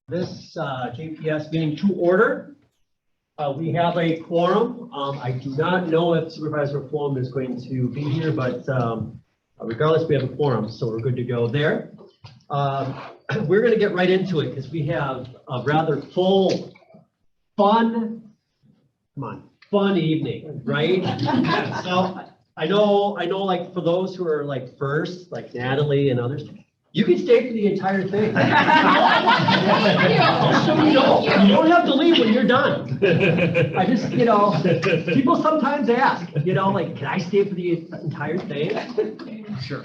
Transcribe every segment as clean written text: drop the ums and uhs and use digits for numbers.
This JPS meeting to order. We have a quorum. I do not know if Supervisor Flom is going to be here, but regardless, we have a quorum, so we're good to go there. We're going to get right into it because we have a rather full, fun evening, right? So I know, like for those who are like first, like Natalie and others, you can stay for the entire thing. So you don't have to leave when you're done. I just, people sometimes ask, like, can I stay for the entire thing? Sure.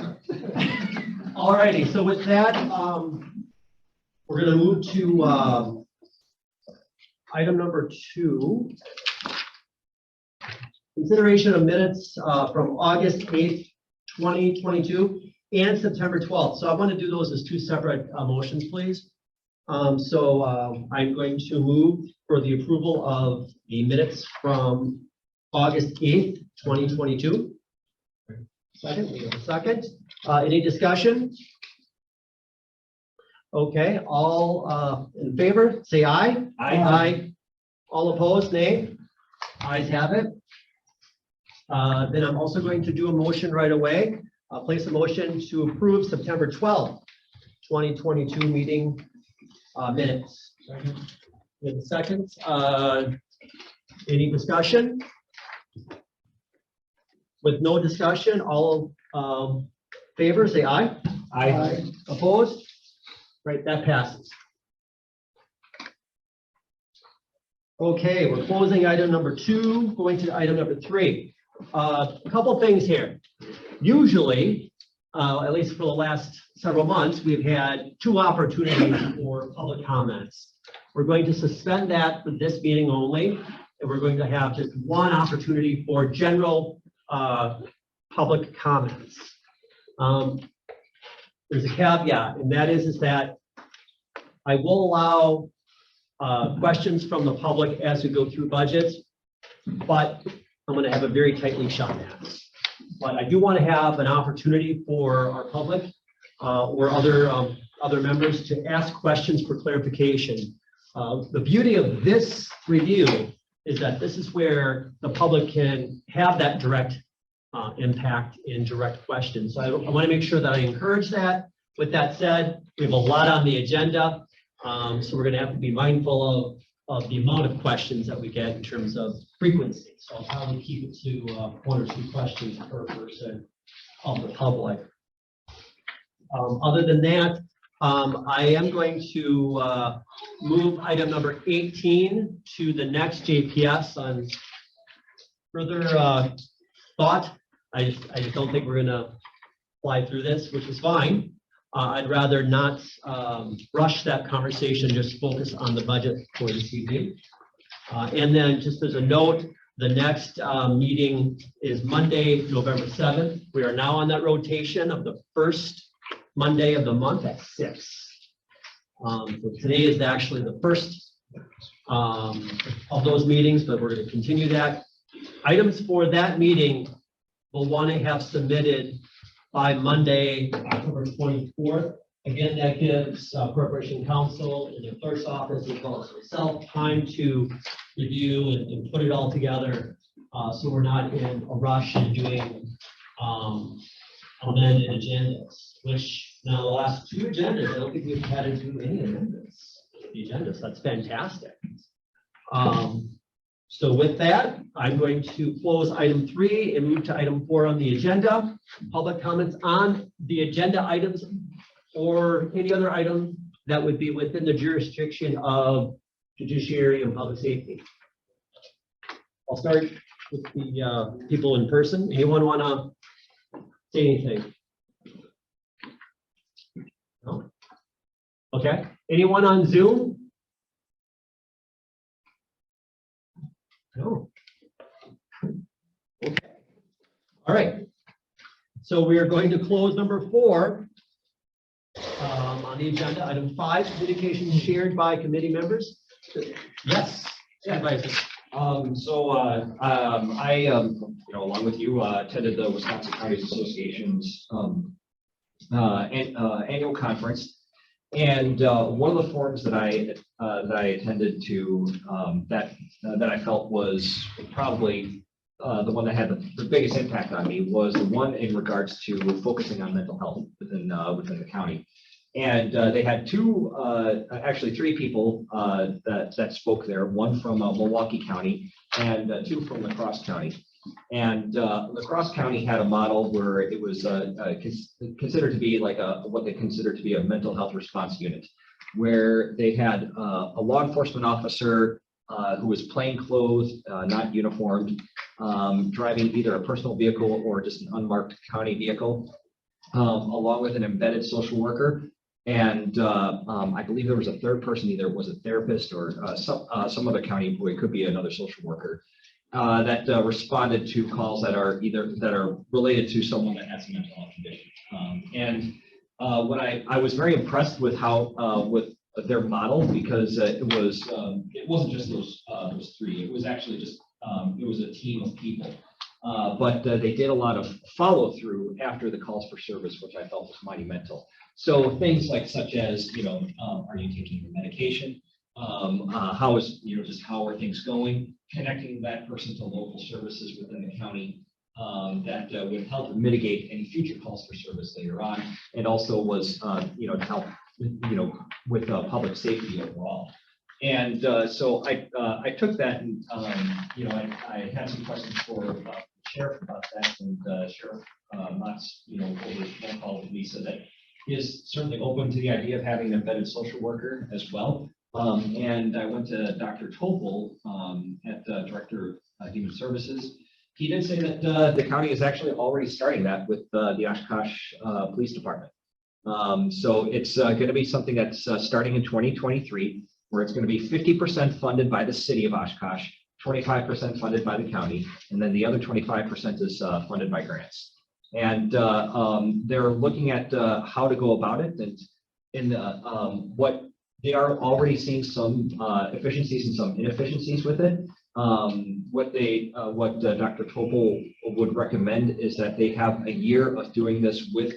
Alrighty, so with that, we're going to move to item number 2. Consideration of minutes from August 8th, 2022. And September 12th. So I want to do those as 2 separate motions, please. I'm going to move for the approval of the minutes from August 8th, 2022. Second, we have a second. Any discussion? Okay, all in favor, say aye. Aye. Aye. All opposed, nay. Ayes have it. Then I'm also going to do a motion right away. I'll place a motion to approve September 12th, 2022 meeting minutes. With a second. Any discussion? With no discussion, all favor say aye. Aye. Opposed? Right, that passes. Okay, we're closing item number 2, going to item number 3. A couple things here. Usually, at least for the last several months, we've had 2 opportunities for public comments. We're going to suspend that for this meeting only, and we're going to have just 1 opportunity for general public comments. There's a caveat, and that is that I will allow questions from the public as we go through budgets, but I'm going to have a very tightly shut that. But I do want to have an opportunity for our public or other members to ask questions for clarification. The beauty of this review is that this is where the public can have that direct impact in direct questions. So I want to make sure that I encourage that. With that said, we have a lot on the agenda, so we're going to have to be mindful of the amount of questions that we get in terms of frequency. So I'll probably keep it to 1 or 2 questions per person of the public. Other than that, I am going to move item number 18 to the next JPS on further thought. I just don't think we're going to fly through this, which is fine. I'd rather not rush that conversation, just focus on the budget for this evening. And then just as a note, the next meeting is Monday, November 7th. We are now on that rotation of the first Monday of the month at 6. So today is actually the first of those meetings, but we're going to continue that. Items for that meeting we'll want to have submitted by Monday, October 24th. Again, that gives Corporation Counsel and the clerk's office as well as myself time to review and put it all together, so we're not in a rush in doing amended agendas, which now the last 2 agendas, I don't think we've had to do any amendments to the agendas. That's fantastic. So with that, I'm going to close item 3 and move to item 4 on the agenda. Public comments on the agenda items or any other item that would be within the jurisdiction of Judiciary and Public Safety. I'll start with the people in person. Anyone want to say anything? No? Okay. Anyone on Zoom? No. Okay. All right. So we are going to close number 4 on the agenda. Item 5, communications shared by committee members. Yes. Advisor. I, along with you, attended the Wisconsin Counties Association's annual conference, And one of the forums that I attended to that I felt was probably the one that had the biggest impact on me was the one in regards to focusing on mental health within the county. And they had actually three people that spoke there, one from Milwaukee County and two from La Crosse County. And La Crosse County had a model where it was considered to be like what they considered to be a mental health response unit, where they had a law enforcement officer who was plainclothes, not uniformed, driving either a personal vehicle or just an unmarked county vehicle, along with an embedded social worker. And I believe there was a third person, either it was a therapist or some other county employee, could be another social worker, that responded to calls that are related to someone that has a mental health condition. When I was very impressed with how with their model, because it wasn't just those three. It was actually just it was a team of people. But they did a lot of follow through after the calls for service, which I felt was monumental. So things such as, are you taking your medication? How is, just how are things going? Connecting that person to local services within the county that would help mitigate any future calls for service later on, and also was, to help, with public safety overall. And so I took that and, I had some questions for the sheriff about that, and Sheriff Motz, over his phone call with me, said that he is certainly open to the idea of having an embedded social worker as well. And I went to Dr. Topol at Director of Human Services. He did say that the county is actually already starting that with the Oshkosh Police Department. So it's going to be something that's starting in 2023, where it's going to be 50% funded by the city of Oshkosh, 25% funded by the county, and then the other 25% is funded by grants. And they're looking at how to go about it, and what they are already seeing some efficiencies and some inefficiencies with it. What Dr. Topol would recommend is that they have a year of doing this with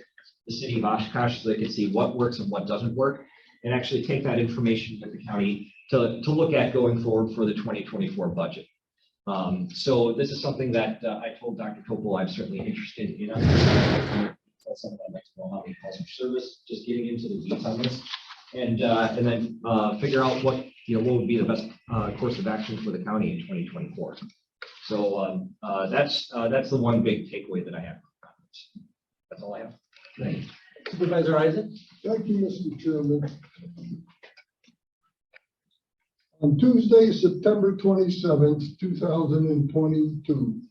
the city of Oshkosh, so they can see what works and what doesn't work, and actually take that information with the county to look at going forward for the 2024 budget. So this is something that I told Dr. Topol I'm certainly interested in. That's something I'd like to know how many calls for service, just getting into the weeds on this, and then figure out what would be the best course of action for the county in 2024. So that's the one big takeaway that I have. That's all I have. Thank you. Supervisor Isaac. Thank you, Mr. Chairman. On Tuesday, September 27th, 2022,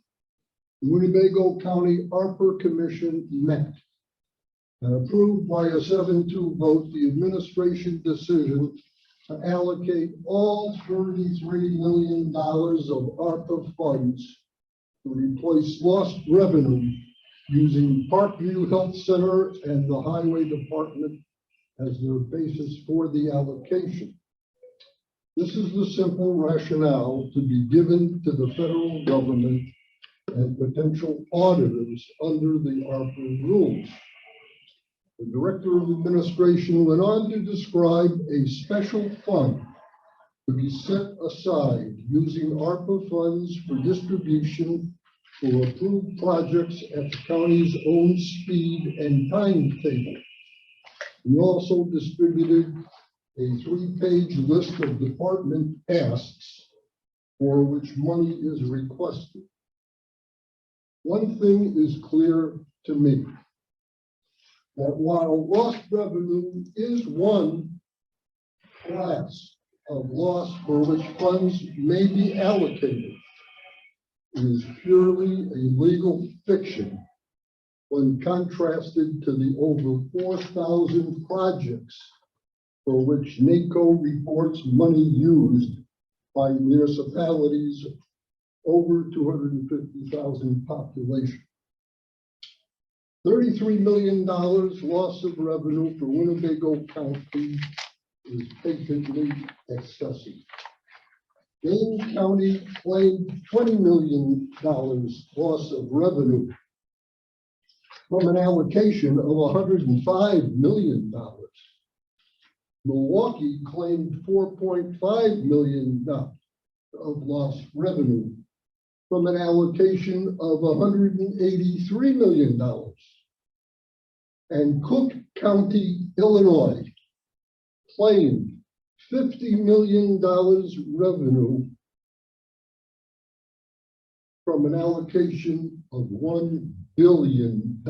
the Winnebago County ARPA Commission met and approved by a 7-2 vote the administration decision to allocate all $33 million of ARPA funds to replace lost revenue using Parkview Health Center and the Highway Department as their basis for the allocation. This is the simple rationale to be given to the federal government and potential auditors under the ARPA rules. The Director of Administration went on to describe a special fund to be set aside using ARPA funds for distribution for approved projects at the county's own speed and timetable. We also distributed a 3-page list of department asks for which money is requested. One thing is clear to me, that while lost revenue is one class of loss for which funds may be allocated, it is purely a legal fiction when contrasted to the over 4,000 projects for which NACO reports money used by municipalities over 250,000 population. $33 million loss of revenue for Winnebago County is patently excessive. Dane County claimed $20 million loss of revenue from an allocation of $105 million. Milwaukee claimed $4.5 million of lost revenue from an allocation of $183 million. And Cook County, Illinois claimed $50 million revenue from an allocation of $1 billion.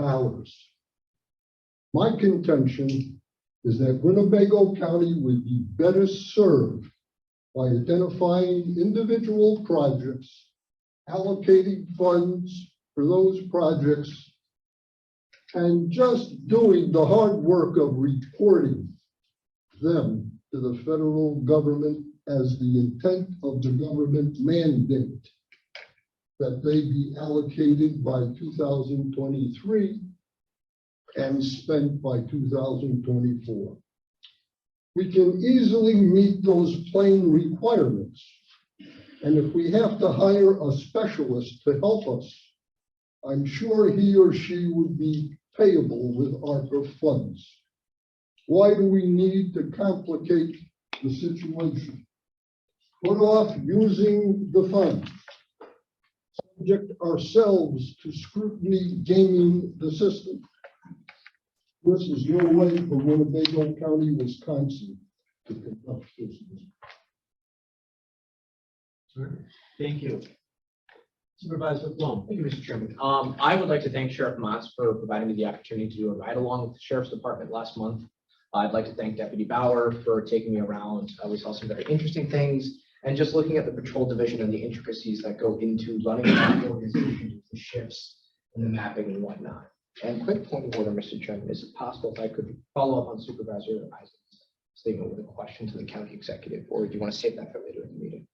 My contention is that Winnebago County would be better served by identifying individual projects, allocating funds for those projects, and just doing the hard work of reporting them to the federal government as the intent of the government mandate that they be allocated by 2023 and spent by 2024. We can easily meet those plain requirements. And if we have to hire a specialist to help us, I'm sure he or she would be payable with ARPA funds. Why do we need to complicate the situation? Put off using the fund. Subject ourselves to scrutiny gaming the system. This is no way for Winnebago County, Wisconsin to conduct business. Thank you. Supervisor Plum. Thank you, Mr. Chairman. I would like to thank Sheriff Motz for providing me the opportunity to do a ride along with the Sheriff's Department last month. I'd like to thank Deputy Bauer for taking me around. We saw some very interesting things, and just looking at the patrol division and the intricacies that go into running an organization, the shifts and the mapping and whatnot. And quick point of order, Mr. Chairman, is it possible if I could follow up on Supervisor Isaac's statement with a question to the county executive, or do you want to save that for later in the meeting?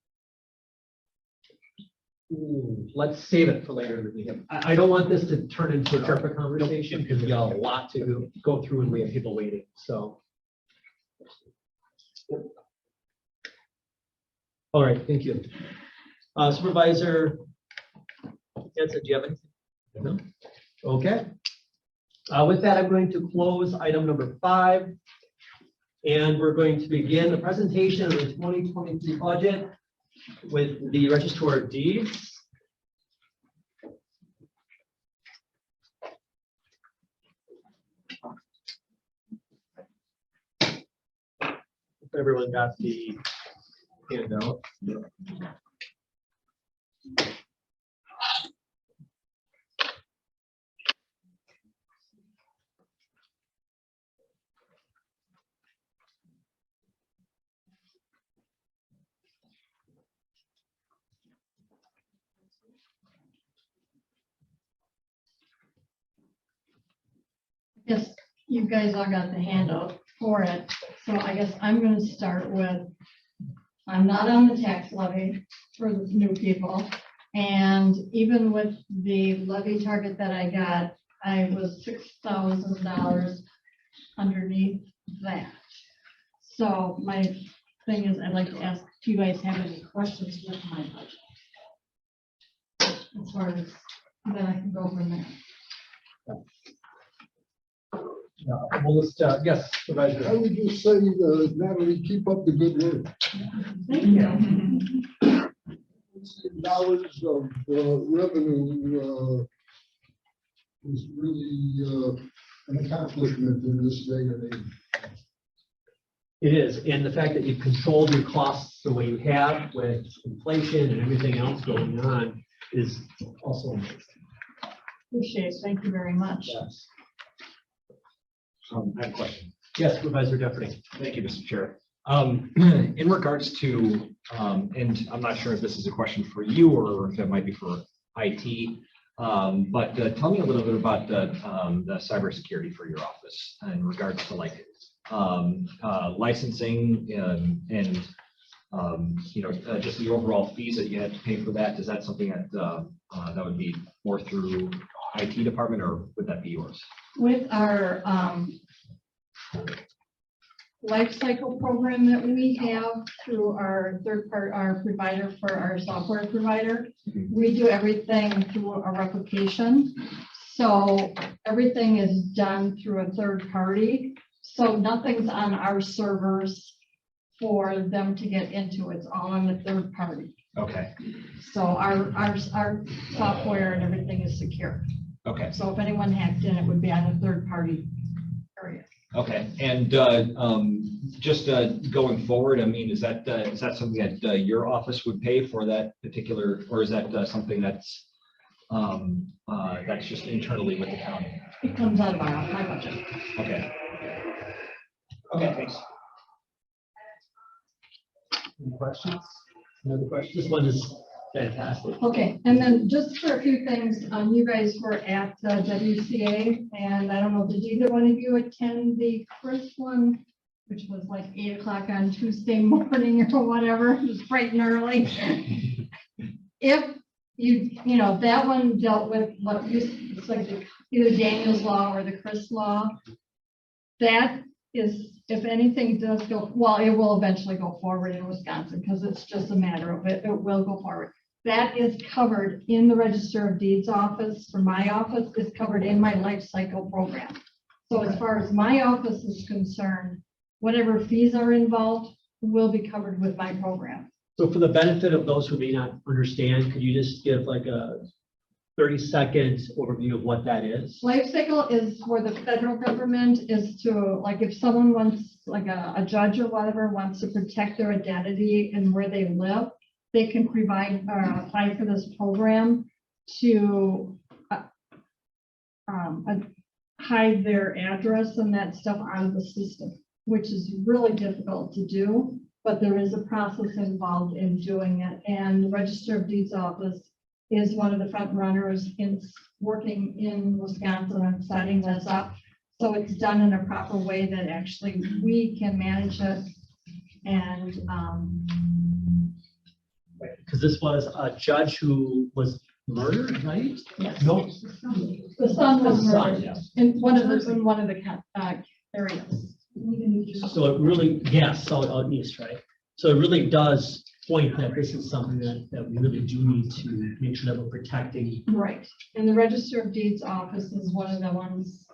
Let's save it for later in the meeting. I don't want this to turn into a ARPA conversation because we got a lot to go through and we have people waiting, so. All right, thank you. Supervisor Hanson, do you have anything? No? Okay. With that, I'm going to close item number 5. And we're going to begin the presentation of the 2023 budget with the Register of Deeds. If everyone got the handout. Yes, you guys all got the handout for it. So I guess I'm going to start with, I'm not on the tax levy for the new people. And even with the levy target that I got, I was $6,000 underneath that. So my thing is, I'd like to ask if you guys have any questions with my budget. As far as, then I can go from there. We'll just, yes, Supervisor. I would just say, Natalie, keep up the good work. Thank you. Dollars of revenue is really an accomplishment in this day and age. It is, and the fact that you've controlled your costs the way you have with inflation and everything else going on is also amazing. Appreciate it. Thank you very much. Yes. I have a question. Yes, Supervisor Deputy. Thank you, Mr. Chair. In regards to, and I'm not sure if this is a question for you or if it might be for IT, but tell me a little bit about the cybersecurity for your office in regards to like licensing and just the overall fees that you had to pay for that. Is that something that that would be more through IT department, or would that be yours? With our life cycle program that we have through our our provider for our software provider, we do everything through a replication. So everything is done through a third party. So nothing's on our servers for them to get into. It's all on the third party. Okay, So our software and everything is secure. okay, So if anyone hacked in, it would be on a third party area. okay. And just going forward, I mean, is that something that your office would pay for that particular, or is that something that's just internally with the county? It comes out of my budget. Okay. Okay, thanks. Any questions? Another question? This one is fantastic. Okay, and then just for a few things, you guys were at WCA, and I don't know, did either one of you attend the first one, which was like 8 o'clock on Tuesday morning or whatever? It was bright and early. If you know, that one dealt with what it's like either Daniel's Law or the Chris Law. That is, if anything does go, well, it will eventually go forward in Wisconsin because it's just a matter of it will go forward. That is covered in the Register of Deeds office. For my office, is covered in my life cycle program. So as far as my office is concerned, whatever fees are involved will be covered with my program. So for the benefit of those who may not understand, could you just give like a 30-second overview of what that is? Life cycle is for the federal government is to, like, if someone wants, like a judge or whatever wants to protect their identity and where they live, they can apply for this program to hide their address and that stuff out of the system, which is really difficult to do, but there is a process involved in doing it. And the Register of Deeds office is one of the front runners in working in Wisconsin and setting this up. So it's done in a proper way that actually we can manage it. And Because this was a judge who was murdered, right? yes, No. the son was The son, murdered yeah. in one of the areas. So it really, yes, out east, right? So it really does point that this is something that we really do need to make sure that we're protecting. Right, and the Register of Deeds office is one of the ones,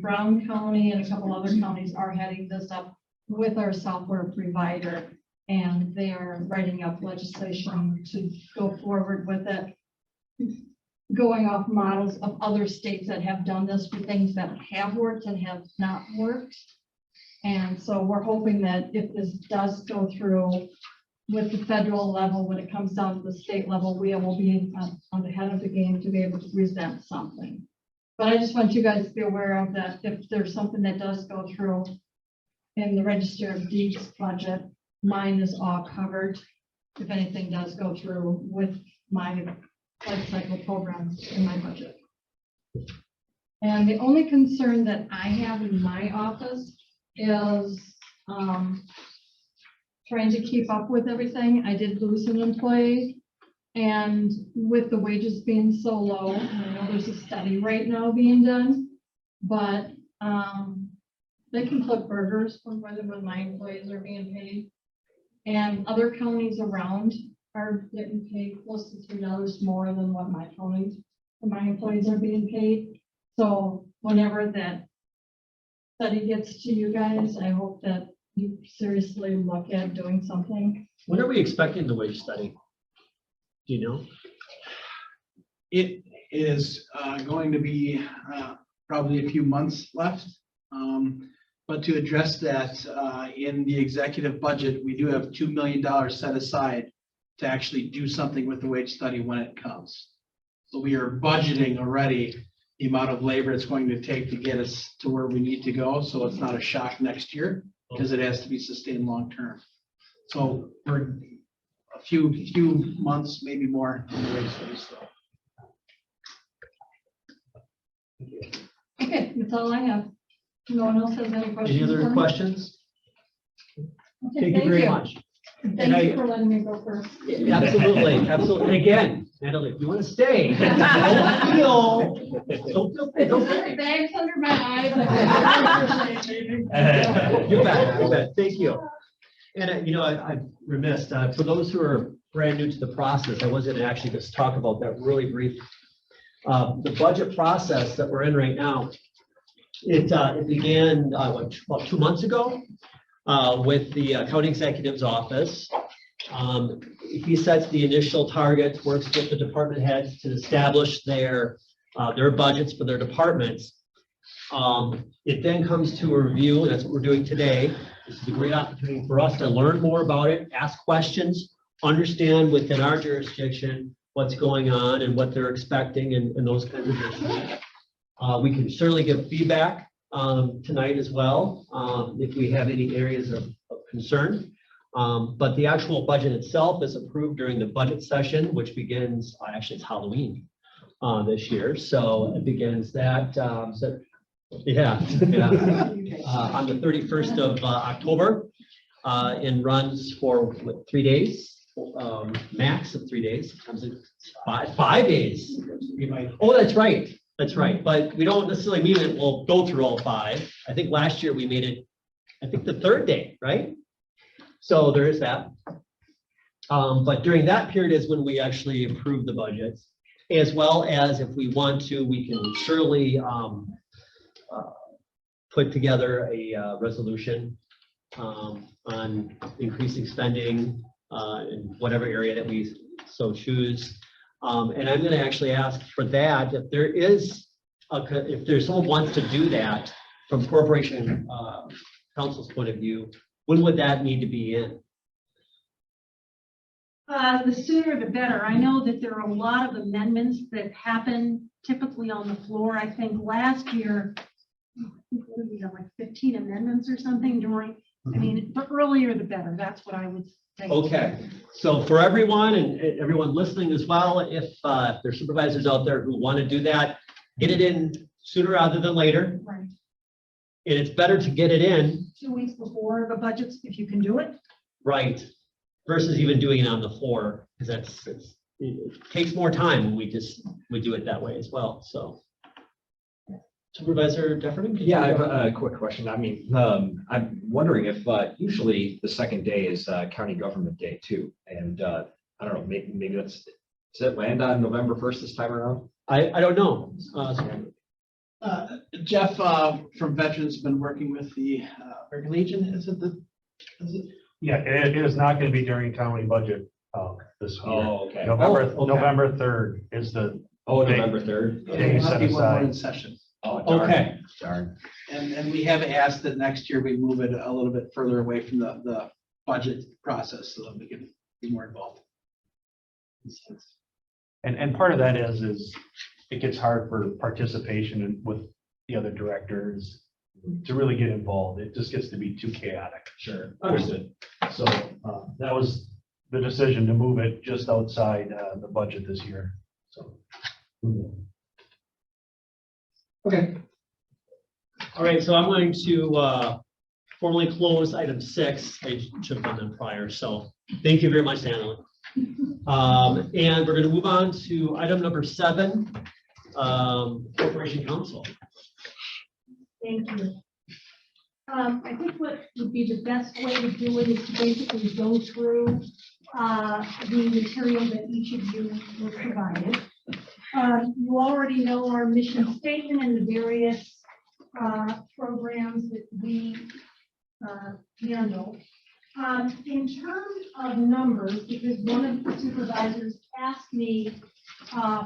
Brown County and a couple other counties are heading this up with our software provider. And they are writing up legislation to go forward with it. Going off models of other states that have done this for things that have worked and have not worked. And so we're hoping that if this does go through with the federal level, when it comes down to the state level, we will be on the head of the game to be able to present something. But I just want you guys to be aware of that if there's something that does go through in the Register of Deeds budget, mine is all covered. If anything does go through with my life cycle program in my budget. And the only concern that I have in my office is trying to keep up with everything. I did lose an employee, and with the wages being so low, I know there's a study right now being done, but they can flip burgers for more than when my employees are being paid. And other counties around are getting paid close to $3 more than what my employees are being paid. So whenever that study gets to you guys, I hope that you seriously look at doing something. When are we expecting the wage study? Do you know? It is going to be probably a few months left. But to address that, in the executive budget, we do have $2 million set aside to actually do something with the wage study when it comes. So we are budgeting already the amount of labor it's going to take to get us to where we need to go. So it's not a shock next year because it has to be sustained long-term. So we're a few months, maybe more in the wage study still. Okay, that's all I have. No one else has any questions? Any other for me? questions? Okay, Thank you very much. Thank you for letting me go first. Absolutely, absolutely. Again, Natalie, if you want to stay, don't feel bad. Don't feel Bags under my eyes. You bet, you bet. Thank you. And, you know, I'm remiss, for those who are brand new to the process, I wasn't actually going to talk about that really brief. The budget process that we're in right now It began, about 2 months ago, with the county executive's office. He sets the initial targets, works with the department heads to establish their budgets for their departments. It then comes to a review, and that's what we're doing today. This is a great opportunity for us to learn more about it, ask questions, understand within our jurisdiction what's going on and what they're expecting and those kinds of issues. We can certainly give feedback tonight as well, if we have any areas of concern. But the actual budget itself is approved during the budget session, which begins, actually it's Halloween this year. So it begins that, on the 31st of October, and runs for 3 days, max of 3 days. Sometimes it's 5 days. Oh, that's right. That's right. But we don't necessarily mean that we'll go through all 5. I think last year we made it, I think the 3rd day, right? So there is that. But during that period is when we actually approve the budgets, as well as if we want to, we can surely put together a resolution on increasing spending in whatever area that we so choose. And I'm going to actually ask for that. If there is, if there's someone wants to do that from corporation council's point of view, when would that need to be in? The sooner the better. I know that there are a lot of amendments that happen typically on the floor. I think last year, we had like 15 amendments or something during, I mean, the earlier the better. That's what I would say. Okay, so for everyone and everyone listening as well, if there's supervisors out there who want to do that, get it in sooner rather than later. Right. And it's better to get it in 2 weeks before the budgets, if you can do it. right versus even doing it on the floor, because it takes more time when we do it that way as well. So Supervisor Defferman? Yeah, I have a quick question. I mean, I'm wondering if usually the second day is county government day too. And I don't know, maybe does it land on November 1st this time around? I don't know. Jeff from Veterans has been working with the American Legion. Is it? Yeah, it is not going to be during county budget this year. Oh, okay. November, Oh, okay. November 3rd is the Oh, day- November 3rd. day It might set be one more in aside. session. Oh, darn. Okay. Darn. And we have asked that next year we move it a little bit further away from the budget process so that we can be more involved. And part of that is it gets hard for participation with the other directors to really get involved. It just gets to be too chaotic. Sure. Understood. So that was the decision to move it just outside the budget this year. So. Okay. All right, so I'm going to formally close item 6. I should have done them prior, so thank you very much, Anna. And we're going to move on to item number 7, Corporation Council. Thank you. I think what would be the best way to do it is to basically go through the material that each of you were provided. You already know our mission statement and the various programs that we handle. In terms of numbers, because one of the supervisors asked me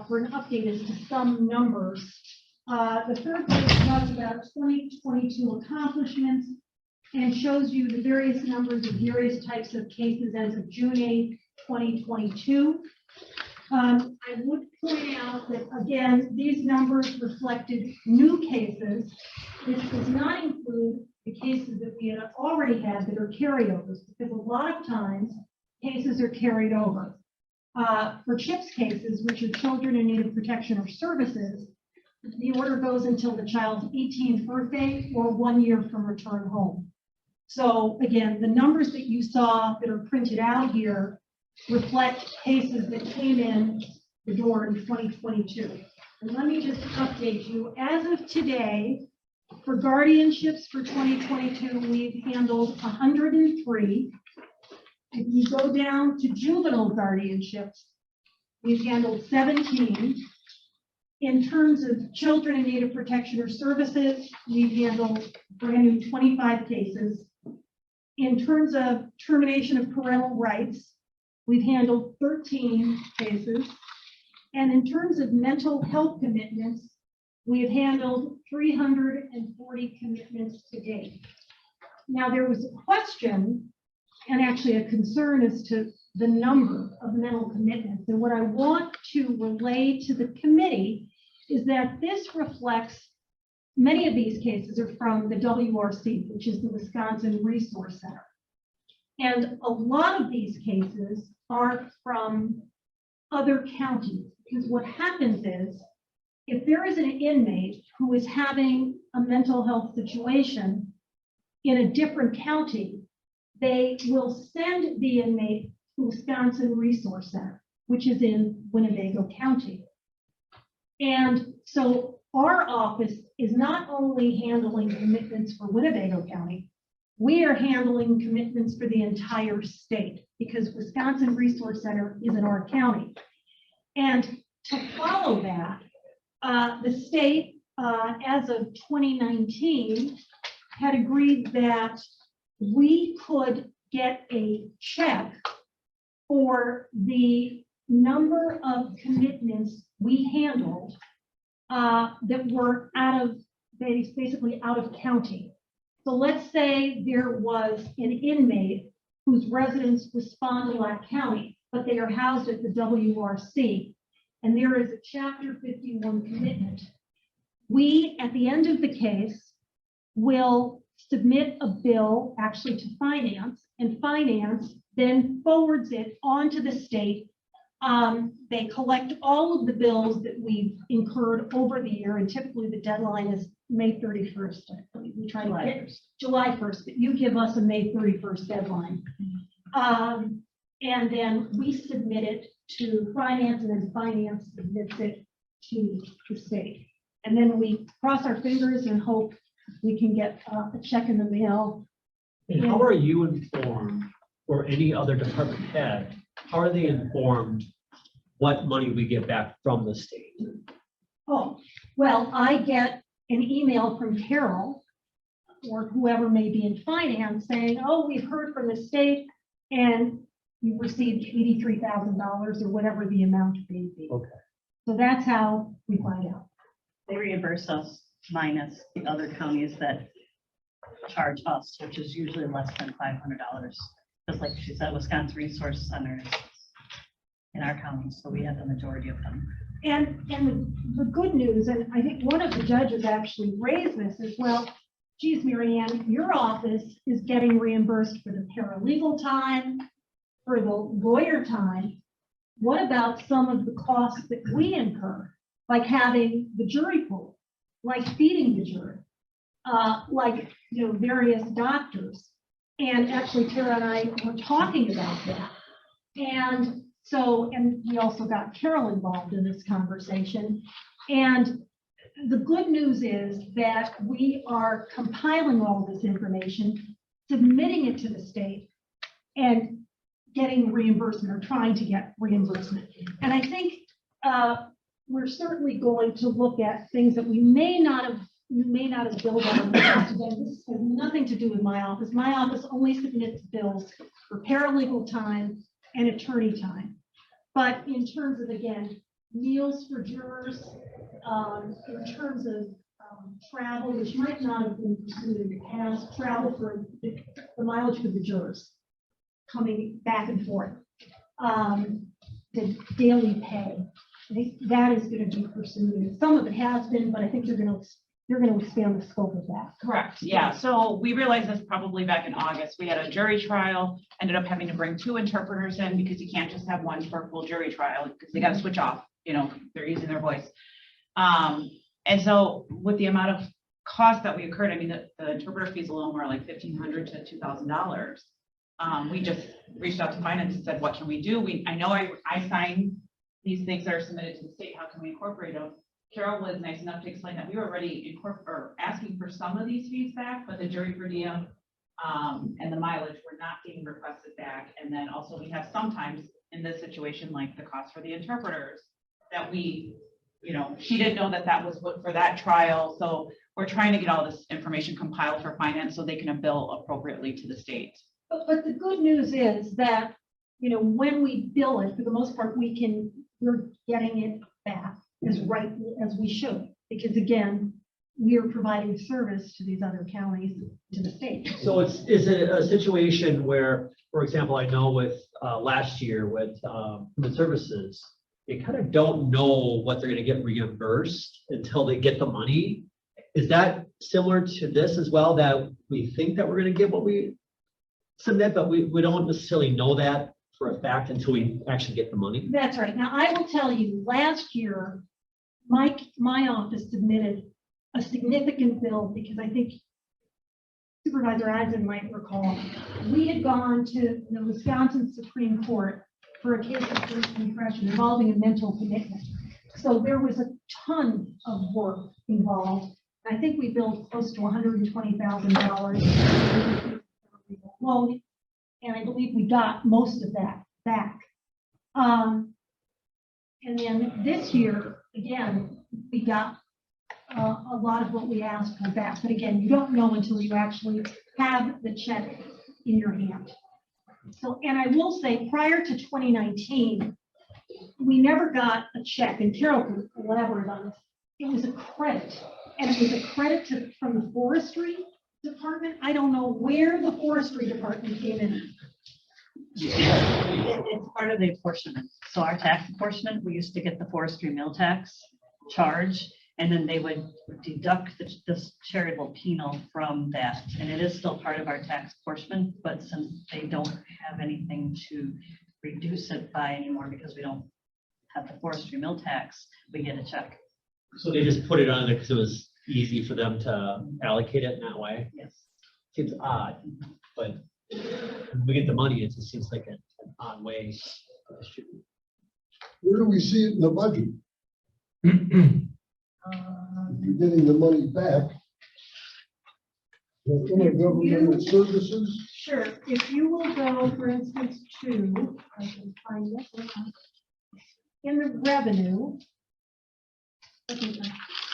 for an update as to some numbers. The third page talks about 2022 accomplishments and shows you the various numbers of various types of cases as of June 8th, 2022. I would point out that, again, these numbers reflected new cases. This does not include the cases that we had already had that are carryovers, because a lot of times cases are carried over. For CHIPS cases, which are children in need of protection or services, the order goes until the child's 18th birthday or 1 year from return home. So again, the numbers that you saw that are printed out here reflect cases that came in the door in 2022. And let me just update you. As of today, for guardianships for 2022, we've handled 103. If you go down to juvenile guardianships, we've handled 17. In terms of children in need of protection or services, we've handled brand new 25 cases. In terms of termination of parental rights, we've handled 13 cases. And in terms of mental health commitments, we have handled 340 commitments to date. Now, there was a question and actually a concern as to the number of mental commitments. And what I want to relay to the committee is that this reflects, many of these cases are from the WRC, which is the Wisconsin Resource Center. And a lot of these cases are from other counties, because what happens is, if there is an inmate who is having a mental health situation in a different county, they will send the inmate to Wisconsin Resource Center, which is in Winnebago County. And so our office is not only handling commitments for Winnebago County, we are handling commitments for the entire state, because Wisconsin Resource Center is in our county. And to follow that, the state, as of 2019, had agreed that we could get a check for the number of commitments we handled that were basically out of county. So let's say there was an inmate whose residence was Fond du Lac County, but they are housed at the WRC, and there is a Chapter 51 commitment. We, at the end of the case, will submit a bill actually to finance, and finance then forwards it on to the state. They collect all of the bills that we've incurred over the year, and typically the deadline is May 31st. I believe. We try to get July 1st, but you give us a May 31st deadline. And then we submit it to finance, and then finance submits it to the state. And then we cross our fingers and hope we can get a check in the mail. And how are you informed, or any other department head, how are they informed what money we get back from the state? Oh, well, I get an email from Carol or whoever may be in finance saying, oh, we've heard from the state and you received $83,000 or whatever the amount may be. Okay. So that's how we find out. They reimburse us minus the other counties that charge us, which is usually less than $500. Just like she said, Wisconsin Resource Center is in our county, so we have the majority of them. And the good news, and I think one of the judges actually raised this as well, geez, Mary Ann, your office is getting reimbursed for the paralegal time, for the lawyer time. What about some of the costs that we incur, like having the jury pool, like feeding the jury, like, various doctors? And actually, Tara and I were talking about that. And so, and we also got Carol involved in this conversation. And the good news is that we are compiling all this information, submitting it to the state, and getting reimbursement, or trying to get reimbursement. And I think we're certainly going to look at things that we may not have billed on. This has nothing to do with my office. My office only submits bills for paralegal time and attorney time. But in terms of, again, meals for jurors, in terms of travel, which might not have been pursued in the past, travel for the mileage for the jurors coming back and forth, the daily pay, I think that is going to be pursued. And some of it has been, but I think you're going to expand the scope of that. Correct, yeah. So we realized this probably back in August. We had a jury trial, ended up having to bring 2 interpreters in because you can't just have one for a full jury trial because they got to switch off, they're using their voice. And so with the amount of cost that we incurred, I mean, the interpreter fee is a little more like $1,500 to $2,000. We just reached out to finance and said, what can we do? I know I sign these things that are submitted to the state. How can we incorporate them? Carol was nice enough to explain that we were already asking for some of these fees back, but the jury per diem and the mileage were not being requested back. And then also we have sometimes in this situation, like the cost for the interpreters, that we he didn't know that that was what for that trial. So we're trying to get all this information compiled for finance so they can bill appropriately to the state. But the good news is that, when we bill it, for the most part, we're getting it back as right as we should. Because again, we are providing service to these other counties, to the state. So is it a situation where, for example, I know with last year with the services, they kind of don't know what they're gonna get reimbursed until they get the money? Is that similar to this as well, that we think that we're gonna get what we submit, but we don't necessarily know that for a fact until we actually get the money? That's right. Now, I will tell you, last year, my office submitted a significant bill because I think Supervisor Eisen might recall, we had gone to the Wisconsin Supreme Court for a case of first impression involving a mental commitment. So there was a ton of work involved. I think we billed close to $120,000. Well, and I believe we got most of that back. And then this year, again, we got a lot of what we asked for back. But again, you don't know until you actually have the check in your hand. So, and I will say, prior to 2019, we never got a check, and Carol can elaborate on this. It was a credit, and it was a credit from the forestry department. I don't know where the forestry department came in. It's part of the apportionment. So our tax apportionment, we used to get the forestry mill tax charge, and then they would deduct this charitable penal from that. And it is still part of our tax apportionment, but since they don't have anything to reduce it by anymore because we don't have the forestry mill tax, we get a check. So they just put it on there because it was easy for them to allocate it in that way? Yes. Seems odd, but when we get the money, it just seems like an odd way. Where do we see it in the budget? You're getting the money back. The intergovernmental services, Sure, if you will go, for instance, to, I can find this one, in the revenue. If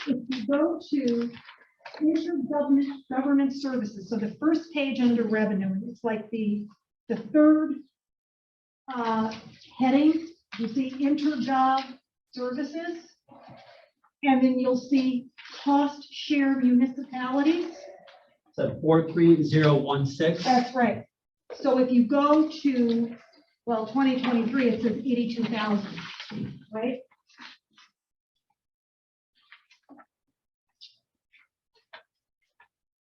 you go to intergovernment services, so the first page under revenue, it's like the third heading, you see intergov services. And then you'll see cost share municipalities. So 43016. That's right. So if you go to, well, 2023, it says 82,000, right?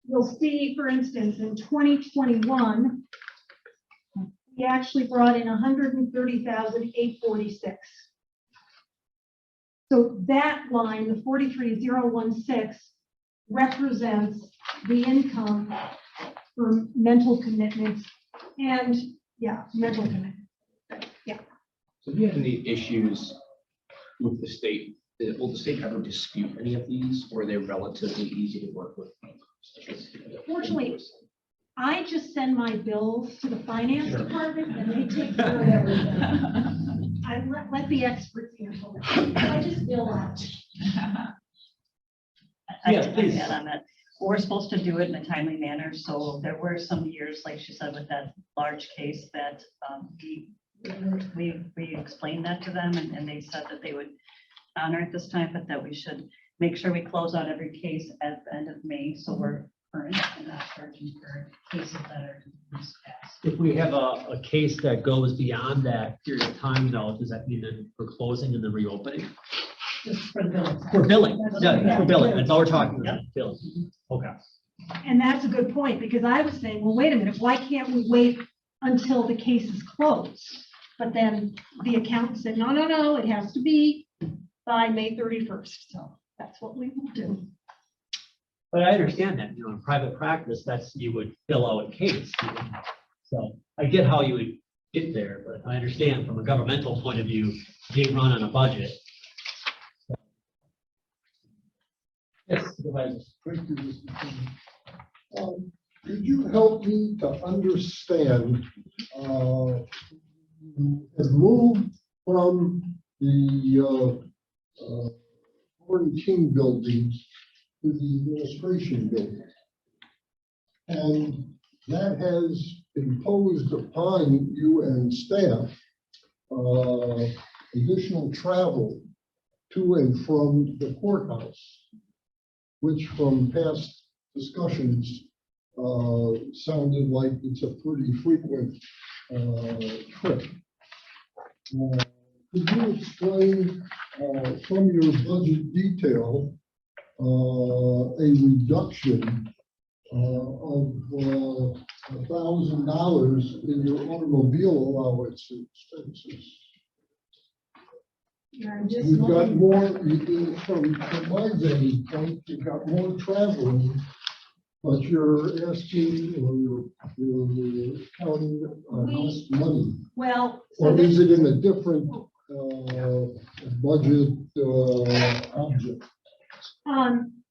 You'll see, for instance, in 2021, we actually brought in 130,846. So that line, the 43016, represents the income for mental commitments and, mental commitment. So do you have any issues with the state? Will the state ever dispute any of these, or are they relatively easy to work with? Fortunately, I just send my bills to the finance department and they take care of everything. I let the experts handle it. I just bill out. I Yes, can please. add on that. We're supposed to do it in a timely manner. So there were some years, like she said, with that large case that we explained that to them and they said that they would honor it this time, but that we should make sure we close out every case at the end of May. So we're current and not charging for cases that are past. If we have a case that goes beyond that period of time, though, does that mean that we're closing and then reopening? Just for the billing. For billing, That's yeah, for billing, that's all we're talking about, billing. Okay. And that's a good point, because I was saying, well, wait a minute, why can't we wait until the case is closed? But then the accountant said, no, it has to be by May 31st. So that's what we will do. But I understand that, in private practice, you would fill out a case. So I get how you would get there, but I understand from a governmental point of view, being run on a budget. Yes, Supervisor. thank you, Mr. Chairman. Could you help me to understand, has moved from the quarantine building to the administration building. And that has imposed upon you and staff additional travel to and from the courthouse, which from past discussions sounded like it's a pretty frequent trip. Could you explain from your budget detail a reduction of $1,000 in your automobile allowance expenses? I'm just You've got looking- more, from my vantage point, you've got more traveling, but you're asking, or you're counting less money. Well, so Or is this, it in a different budget object?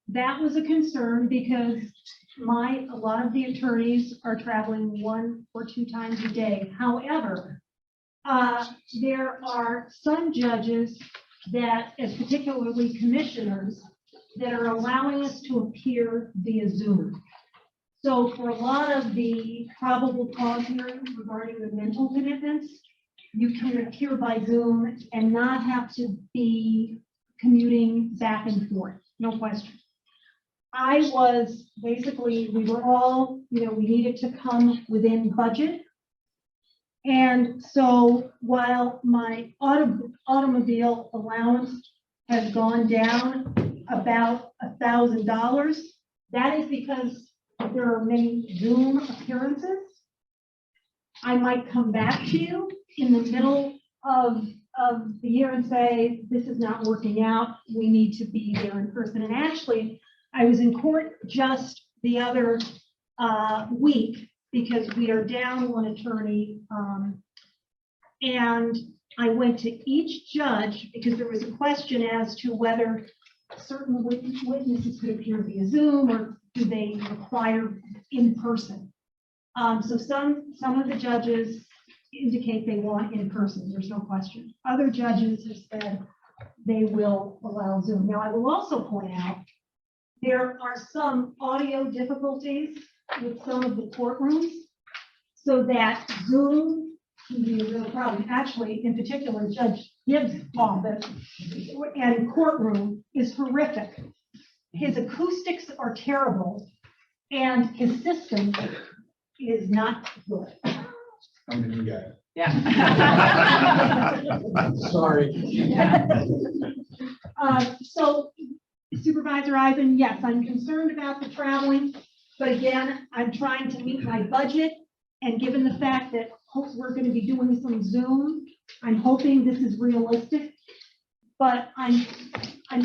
that was a concern because a lot of the attorneys are traveling 1 or 2 times a day. However, there are some judges that, as particularly commissioners, that are allowing us to appear via Zoom. So for a lot of the probable cause hearings regarding the mental commitments, you can appear by Zoom and not have to be commuting back and forth, no question. I was basically, we were all, we needed to come within budget. And so while my automobile allowance has gone down about $1,000, that is because there are many Zoom appearances. I might come back to you in the middle of the year and say, this is not working out. We need to be there in person. And actually, I was in court just the other week because we are down one attorney. And I went to each judge because there was a question as to whether certain witnesses could appear via Zoom or do they require in person. So some of the judges indicate they want in person, there's no question. Other judges have said they will allow Zoom. Now, I will also point out, there are some audio difficulties with some of the courtrooms, so that Zoom can be a real problem. Actually, in particular, Judge Gibbs' office and courtroom is horrific. His acoustics are terrible, and his system is not good. I'm the new guy. Yeah. Sorry. So Supervisor Eisen, yes, I'm concerned about the traveling, but again, I'm trying to meet my budget. And given the fact that we're going to be doing some Zoom, I'm hoping this is realistic, but I'm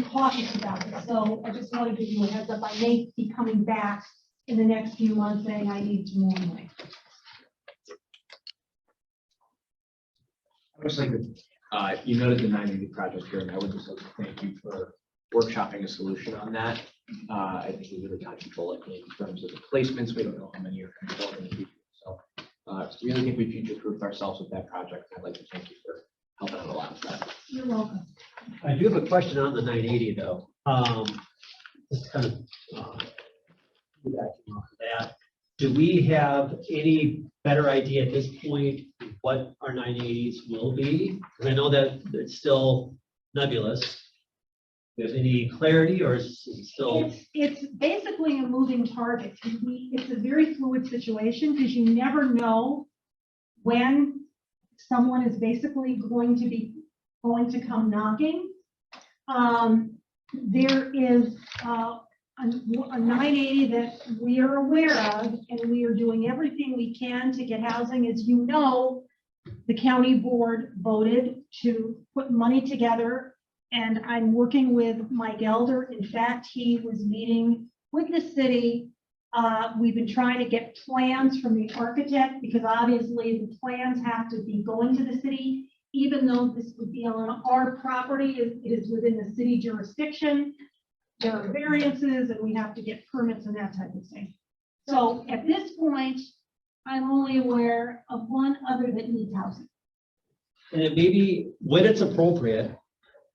cautious about it. So I just want to give you a heads up. I may be coming back in the next few months saying I need more money. I was thinking, you noted the 980 project here, and I would just like to thank you for workshopping a solution on that. I think we really can't control it in terms of the placements. We don't know how many are controlled in the future. So really think we future-proofed ourselves with that project. I'd like to thank you for helping out a lot with that. You're welcome. I do have a question on the 980 though. Just kind of piggybacking off of that. Do we have any better idea at this point what our 980s will be? Because I know that it's still nebulous. There's any clarity, or is it still? It's basically a moving target. It's a very fluid situation because you never know when someone is basically going to come knocking. There is a 980 that we are aware of, and we are doing everything we can to get housing. As you know, the county board voted to put money together, and I'm working with Mike Elder. In fact, he was meeting with the city. We've been trying to get plans from the architect because obviously the plans have to be going to the city, even though this would be on our property, it is within the city jurisdiction. There are variances and we have to get permits and that type of thing. So at this point, I'm only aware of one other that needs housing. And it may be when it's appropriate,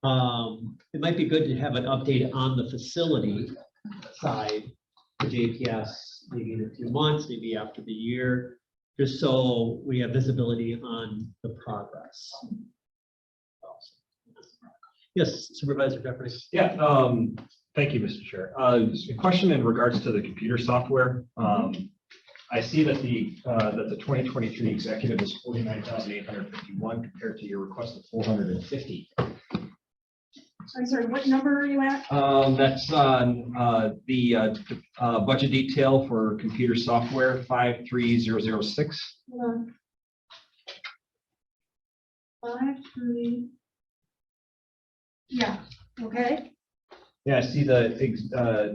It might be good to have an update on the facility side for JPS, maybe in a few months, maybe after the year, just so we have visibility on the progress. Yes, Supervisor Jeffries. Yeah, thank you, Mr. Chair. A question in regards to the computer software. I see that the 2023 executive is 49,851 compared to your request of 450. I'm sorry, what number are you at? That's on the budget detail for computer software 53006. Hold on. 5, 3. Yeah, okay. Yeah, I see the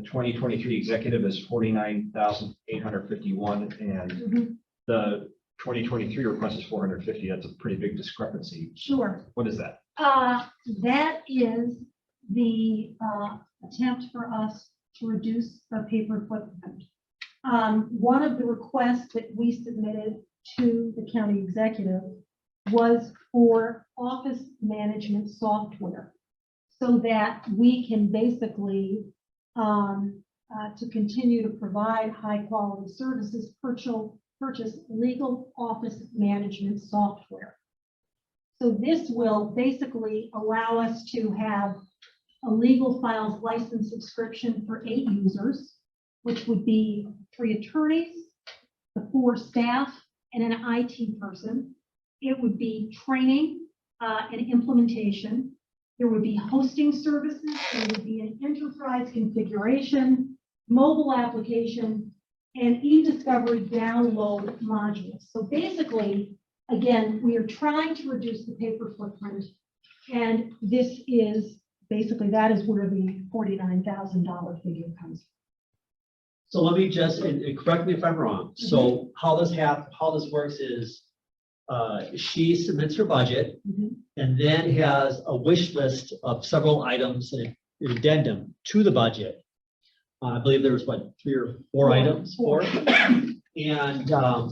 2023 executive is 49,851 and Mhm. the 2023 request is 450. That's a pretty big discrepancy. Sure. What is that? That is the attempt for us to reduce our paper footprint. One of the requests that we submitted to the county executive was for office management software, so that we can basically, to continue to provide high-quality services, purchase legal office management software. So this will basically allow us to have a legal files license subscription for 8 users, which would be 3 attorneys, the 4 staff, and an IT person. It would be training and implementation. There would be hosting services. There would be an enterprise configuration, mobile application, and e-discovery download modules. So basically, again, we are trying to reduce the paper footprint. And this is basically, that is where the $49,000 figure comes from. So let me just, and correct me if I'm wrong. So how this works is she submits her budget and then has a wish list of several items and an addendum to the budget. I believe there was 3 or 4 items. Four. And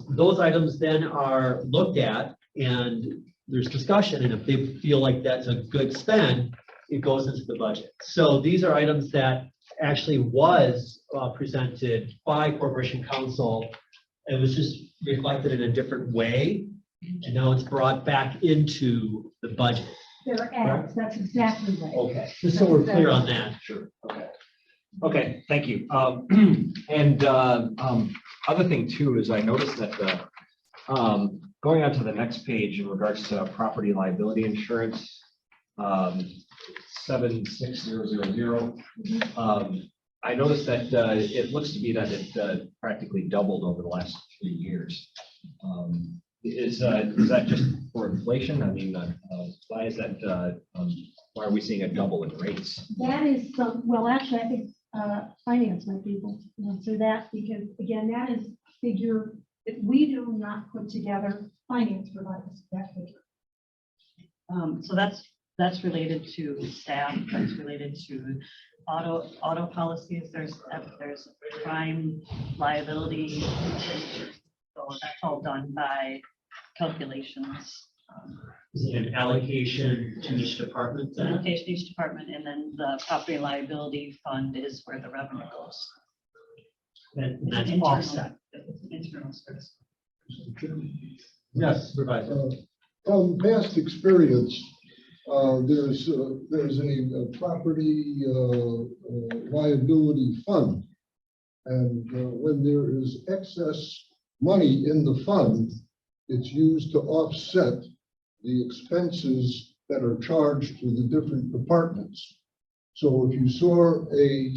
those items then are looked at and there's discussion. And if they feel like that's a good spend, it goes into the budget. So these are items that actually was presented by Corporation Counsel. It was just reflected in a different way. And now it's brought back into the budget. They're ads, that's exactly right. Okay, just so we're clear on that. Sure. Okay. Okay, thank you. And other thing too is I noticed that going on to the next page in regards to property liability insurance, 76000. I noticed that it looks to be that it practically doubled over the last 3 years. Is that just for inflation? I mean, why is that? Why are we seeing a double in rates? That is some, well, actually, I think finance might be able to answer that, because again, that is a figure that we do not put together. Finance provides that figure. So that's related to staff, that's related to auto policies, there's crime liability. So that's all done by calculations. Is it an allocation to each department then? Allocation each department, and then the property liability fund is where the revenue goes. And that's Internal- offset. Internal service. Yes, Supervisor. From past experience, there's a property liability fund. And when there is excess money in the fund, it's used to offset the expenses that are charged to the different departments. So if you saw a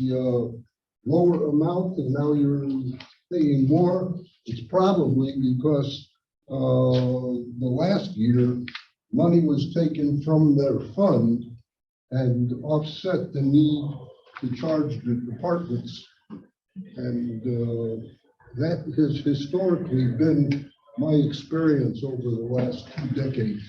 lower amount and now you're paying more, it's probably because the last year, money was taken from their fund and offset the need to charge the departments. And that has historically been my experience over the last 2 decades.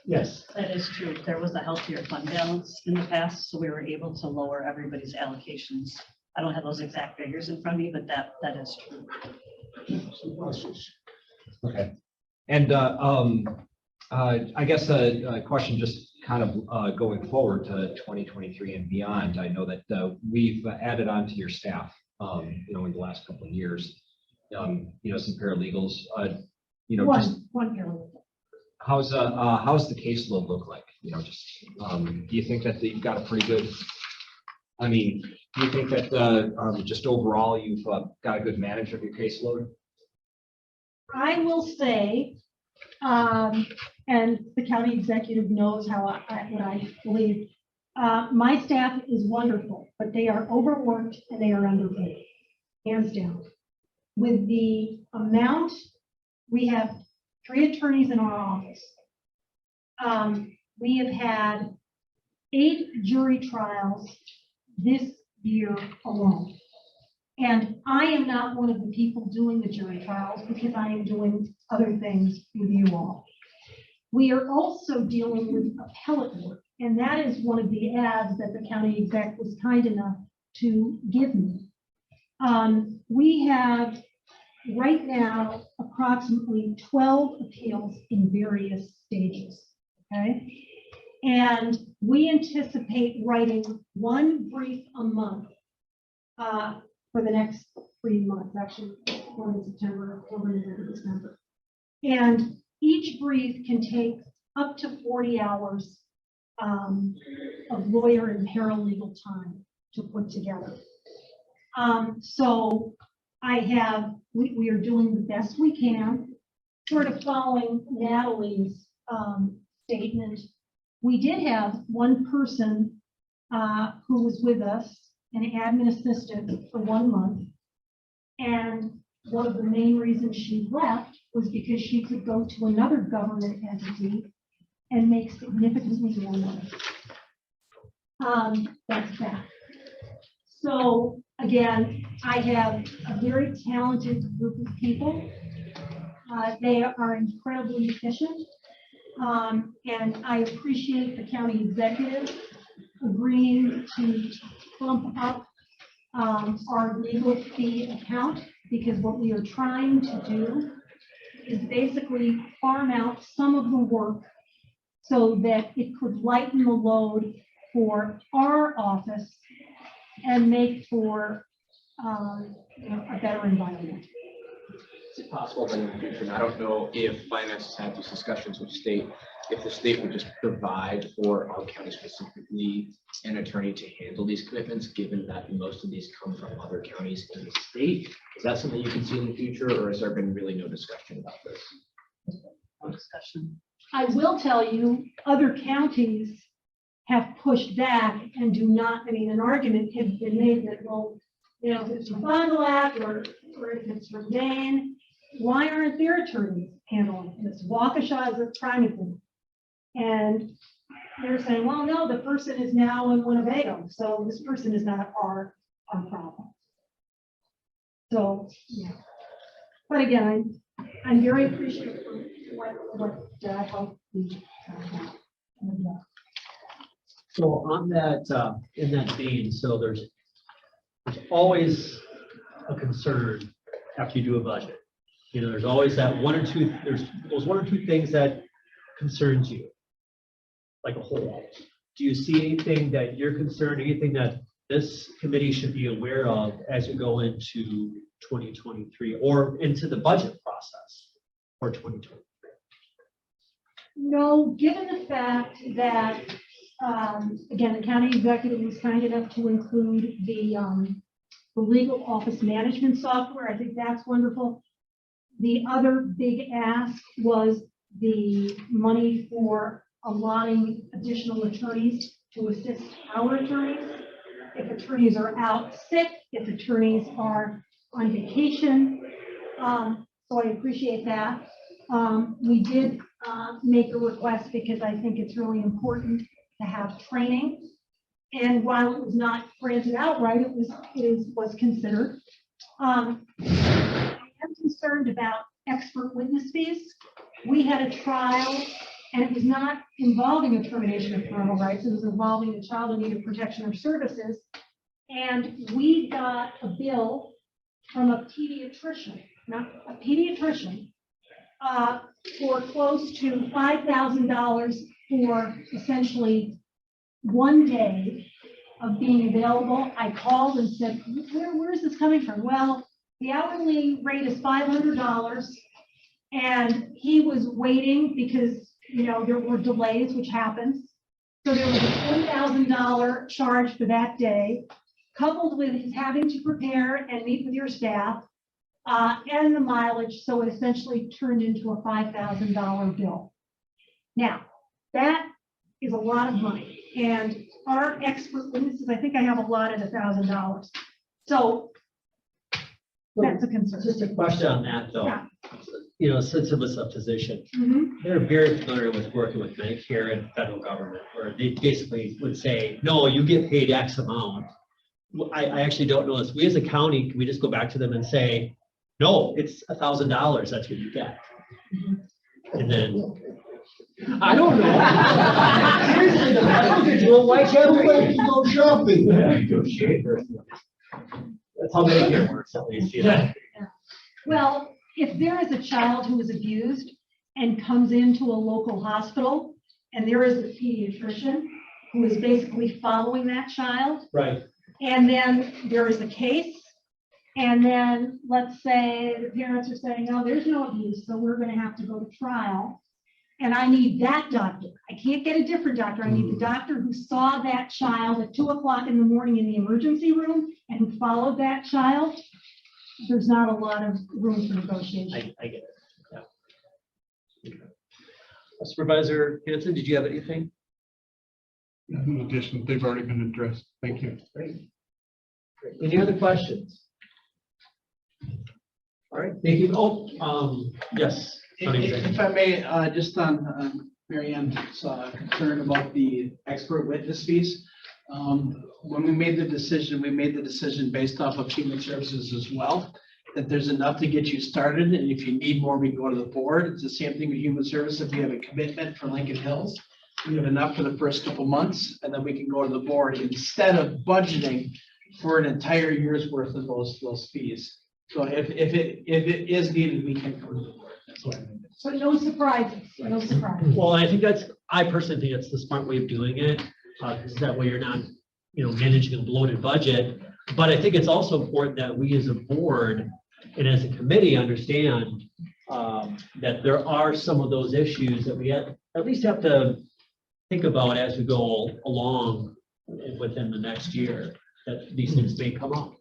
Yes. That is true. There was a healthier fund balance in the past, so we were able to lower everybody's allocations. I don't have those exact figures in front of me, but that is true. Okay. And I guess a question just kind of going forward to 2023 and beyond. I know that we've added on to your staff, in the last couple of years, some paralegals, just One parallel. how's the caseload look like? Do you think that you've got a pretty good, do you think that just overall you've got a good management of your caseload? I will say, and the county executive knows what I believe. My staff is wonderful, but they are overworked and they are underpaid, hands down. With the amount, we have 3 attorneys in our office. We have had 8 jury trials this year alone. And I am not one of the people doing the jury trials because I am doing other things with you all. We are also dealing with appellate work, and that is one of the ads that the county exec was kind enough to give me. We have right now approximately 12 appeals in various stages, okay? And we anticipate writing 1 brief a month for the next 3 months, actually, one in September, October, November, December. And each brief can take up to 40 hours of lawyer and paralegal time to put together. So we are doing the best we can, sort of following Natalie's statement. We did have one person who was with us, an admin assistant for 1 month. And one of the main reasons she left was because she could go to another government entity and make significantly more money. That's that. So again, I have a very talented group of people. They are incredibly efficient. And I appreciate the county executive agreeing to bump up our legal fee account, because what we are trying to do is basically farm out some of the work so that it could lighten the load for our office and make for a better environment. Is it possible that in the future, and I don't know if finance has had these discussions with state, if the state would just provide for our county specifically an attorney to handle these commitments, given that most of these come from other counties in the state? Is that something you can see in the future, or has there been really no discussion about this? No discussion. I will tell you, other counties have pushed back and do not, an argument has been made that, well, if it's from Fond du Lac or if it's from Maine, why aren't their attorneys handling this? Waukesha is a prime example. And they're saying, well, no, the person is now in Winnebago, so this person is not our problem. So, yeah. But again, I'm very appreciative for what I hope we So on that, in that vein, so there's always a concern after you do a budget. There's always that there's those 1 or 2 things that concerns you, like a whole. Do you see anything that you're concerned, anything that this committee should be aware of as you go into 2023 or into the budget process for 2023? No, given the fact that, again, the county executive was kind enough to include the legal office management software. I think that's wonderful. The other big ask was the money for allotting additional attorneys to assist our attorneys. If attorneys are out sick, if attorneys are on vacation. So I appreciate that. We did make a request because I think it's really important to have training. And while it was not granted outright, it was considered. I am concerned about expert witness fees. We had a trial, and it was not involving a termination of parental rights. It was involving a child in need of protection or services. And we got a bill from a pediatrician, not a pediatrician, for close to $5,000 for essentially one day of being available. I called and said, where is this coming from? Well, the hourly rate is $500. And he was waiting because, there were delays, which happens. So there was a $10,000 charge for that day, coupled with his having to prepare and meet with your staff, and the mileage. So it essentially turned into a $5,000 bill. Now, that is a lot of money. And our expert witnesses, I think I have allotted $1,000. So that's a concern. Just a question on that, though. Yeah. Since it was a physician, Mhm. they're very familiar with working with Medicare and federal government, where they basically would say, no, you get paid X amount. Well, I actually don't know this. We as a county, can we just go back to them and say, no, it's $1,000, that's what you get? And then, I don't know. Seriously, the medical control, why can't we Too late to go shopping. That's how Medicare works, at least, Well, if there is a child who is abused and comes into a local hospital, and there is a pediatrician who is basically following that child, Right. and then there is a case, and then let's say the parents are saying, oh, there's no abuse, so we're gonna have to go to trial. And I need that doctor. I can't get a different doctor. I need the doctor who saw that child at 2:00 in the morning in the emergency room and who followed that child. There's not a lot of room for negotiation. I get it. Yeah. Supervisor Hanson, did you have anything? In addition, they've already been addressed. Thank you. Great. Any other questions? All right, thank you. Oh, yes. If I may, just on Mary Ann's concern about the expert witness fees. When we made the decision based off of human services as well, that there's enough to get you started, and if you need more, we can go to the board. It's the same thing with human service. If we have a commitment for Lincoln Hills, we have enough for the first couple months, and then we can go to the board instead of budgeting for an entire year's worth of those fees. So if it is needed, we can come to the board. That's what I mean. So no surprises, no surprises. Well, I personally think it's the smart way of doing it, because that way you're not, managing a bloated budget. But I think it's also important that we as a board and as a committee understand that there are some of those issues that we at least have to think about as we go along within the next year, that these things may come up.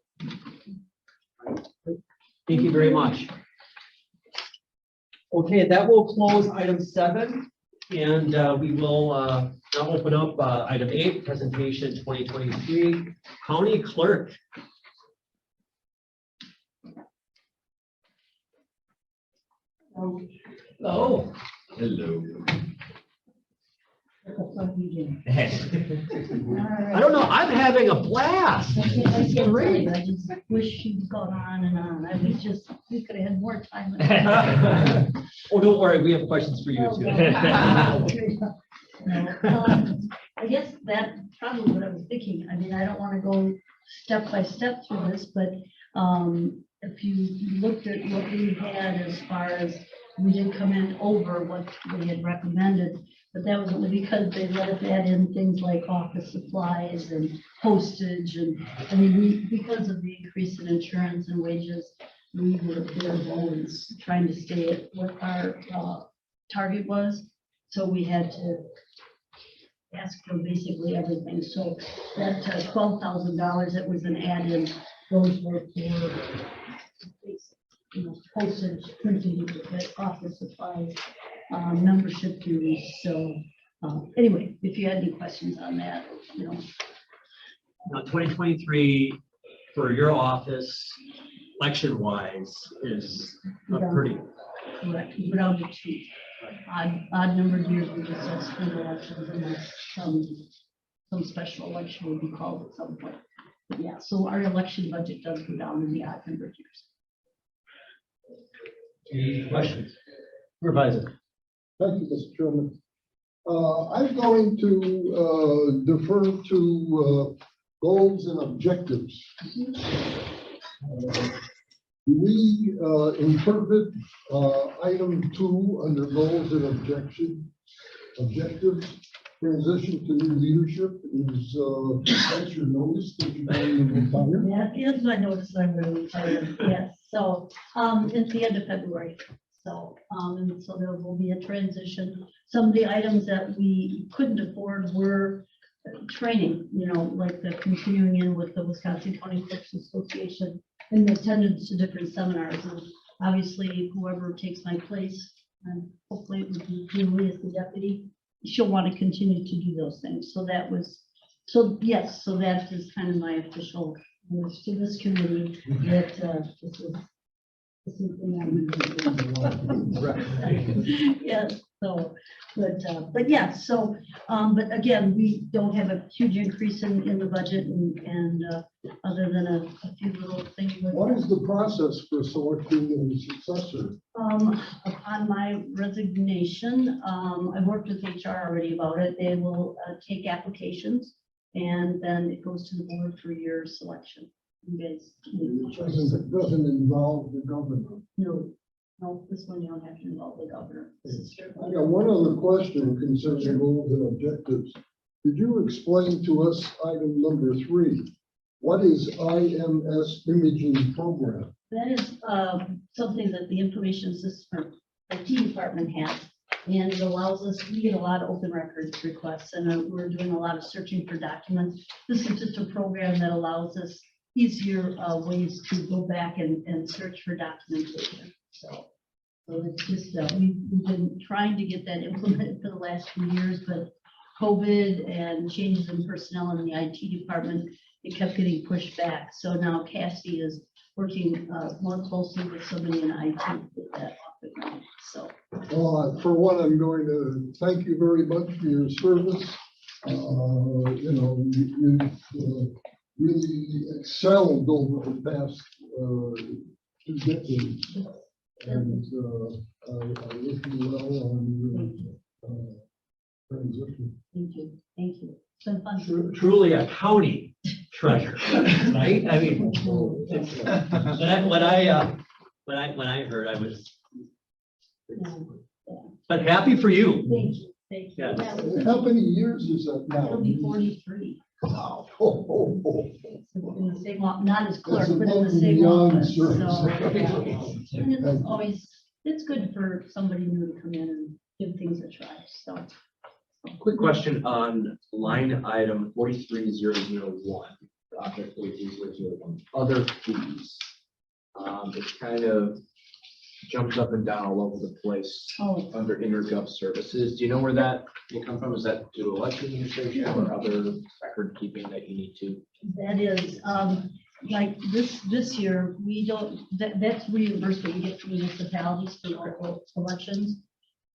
Thank you very much. Okay, that will close item 7, and we will now open up item 8, presentation 2023, county clerk. Hello. Hello. I don't know, I'm having a blast. I just wish she'd gone on and on. I was just, we could have had more time. Oh, don't worry, we have questions for you too. No, I guess that's probably what I was thinking. I mean, I don't want to go step by step through this, but if you looked at what we had as far as we did come in over what we had recommended, but that was only because they let us add in things like office supplies and postage. And I mean, because of the increase in insurance and wages, we were always trying to stay at what our target was. So we had to ask for basically everything. So that $12,000 that was an add-in, those were for postage, printing, office supplies, membership dues. So anyway, if you had any questions on that, Now, 2023 for your office, election-wise, is a pretty. correct, but down to 2. Odd numbered years, we just have spring elections unless some special election will be called at some point. But yeah, so our election budget does go down in the odd numbered years. Any questions? Supervisor. Thank you, Mr. Chairman. I'm going to defer to goals and objectives. We interpret item 2 under goals and objectives. Transition to new leadership is that's your notice that you're going to retire. That is my notice I'm going to retire, yes, so, it's the end of February. So, and so there will be a transition. Some of the items that we couldn't afford were training, you know, like the continuing in with the Wisconsin County Clerks Association and attendance to different seminars. And obviously, whoever takes my place, and hopefully it would be Julie as the deputy, she'll want to continue to do those things. So that was, so yes, so that is kind of my official news to this committee that this is yes, so, but yeah, so, but again, we don't have a huge increase in the budget and other than a few little things. What is the process for selecting a successor? Upon my resignation, I've worked with HR already about it. They will take applications and then it goes to the board for your selection. You guys make the choice. It doesn't involve the governor. No, this one you don't have to involve the governor. This is I got one other question concerning goals and objectives. Could you explain to us item number 3? What is IMS imaging program? That is something that the information system IT department has. And it allows us, we get a lot of open records requests and we're doing a lot of searching for documents. This is just a program that allows us easier ways to go back and search for documentation. So it's just, we've been trying to get that implemented for the last few years, but COVID and changes in personnel in the IT department, it kept getting pushed back. So now Cassie is working more closely with somebody in IT to get that off the ground. So. For one, I'm going to thank you very much for your service. You know, you really excelled over the past 2 decades. And I wish you well on your transition. Thank you. Thank you. It's been fun. Truly a county treasure, right? I mean, it's, when I heard, I was, but happy for you. Thank you. Thank you. Yes. That was- How many years is that now? It'll be 43. Wow. In the same, not as clerk, That's but in the above and same beyond office. So, service. yeah. And it's always, it's good for somebody new to come in and give things a try. So. Quick question on line item 43001, object 43001, other fees. It kind of jumps up and down all over the place Oh, under intergov services. Do you know where that will come from? Is that due to election administration or other record keeping that you need to? that is, like this year, we don't, that's reimbursement we get from municipalities for local elections.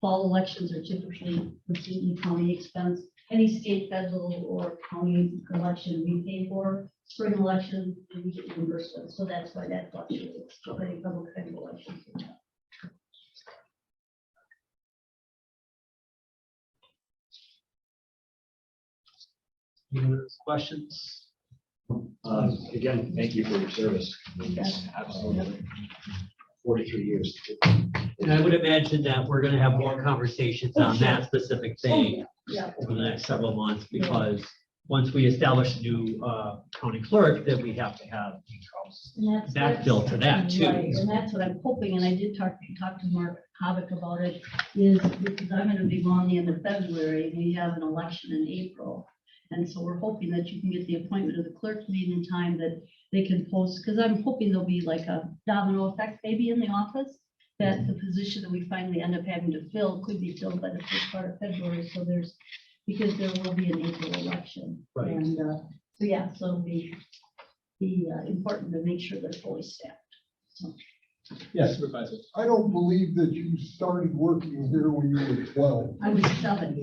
Fall elections are typically completely county expense. Any state, federal, or county election we pay for. Spring election, we get reimbursement, so that's why that fluctuates. So any public kind of elections. Any other questions? Again, thank you for your service. I mean, Yes. Absolutely. 43 years. And I would imagine that we're gonna have more conversations on that specific thing Yeah. over the next several months, because once we establish a new county clerk, then we have to have And that's- backfill to that too. Right, and that's what I'm hoping, and I did talk to Mark Havoc about it, is because I'm gonna be gone the end of February, we have an election in April. And so we're hoping that you can get the appointment of the clerk meeting in time that they can post, because I'm hoping there'll be like a domino effect maybe in the office, that the position that we finally end up having to fill could be filled by the first part of February, so there's, because there will be an April election. Right. And so, yeah, so it'll be important to make sure they're fully staffed. So. Yes, Supervisor. I don't believe that you started working here when you were 12. I was 7.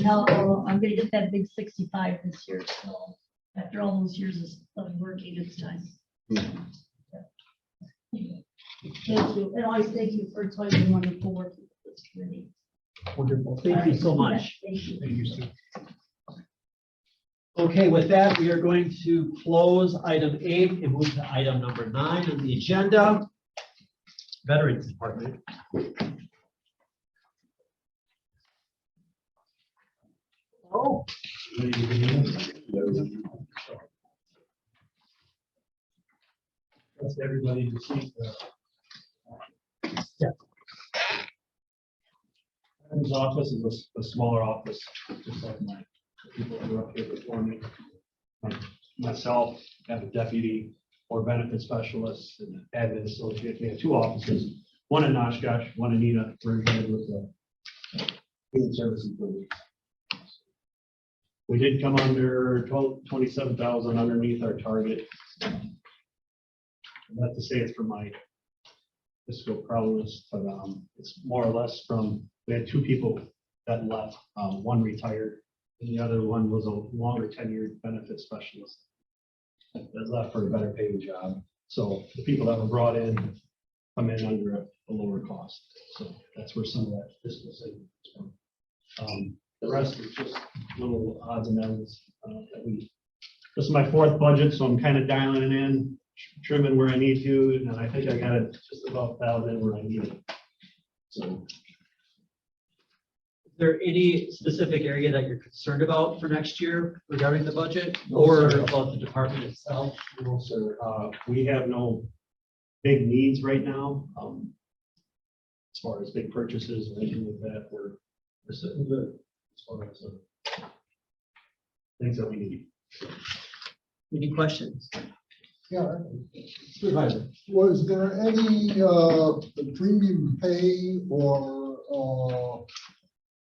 No, I'm gonna get that big 65 this year, so after all those years of working, it's time. Thank you, and always thank you for always been wonderful working with this committee. Wonderful. Thank you so much. Thank you. Thank you, Sue. Okay, with that, we are going to close item 8 and move to item number 9 on the agenda. Veterans Department. Oh, That's everybody to see. His office is a smaller office, just like my people who are up here before me. Myself, have a deputy or benefit specialist and an admin associate. We have 2 offices, one in Oshkosh, one in Neenah. We're involved with the human services building. We did come under 27,000 underneath our target. I'd like to say it's for my fiscal prowess, but it's more or less from, we had 2 people that left. One retired and the other one was a longer tenured benefit specialist that left for a better paying job. So the people that were brought in come in under a lower cost. So that's where some of that fiscal savings is from. The rest is just little odds and ends that we, this is my 4th budget, so I'm kind of dialing it in, trimming where I need to, and I think I got it just about dialed in where I need it. So. is there any specific area that you're concerned about for next year regarding the budget or about the department itself? No, sir. We have no big needs right now. As far as big purchases or anything like that, we're sitting good as far as things that we need. Any questions? Yeah, Supervisor. was there any premium pay or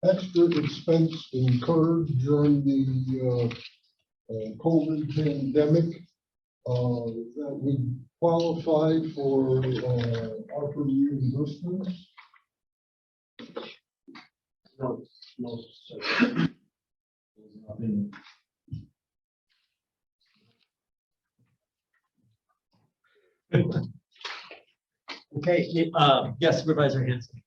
extra expense incurred during the COVID pandemic that would qualify for ARPA reimbursements? No, sir. Nothing. Okay, yes, Supervisor Hanson.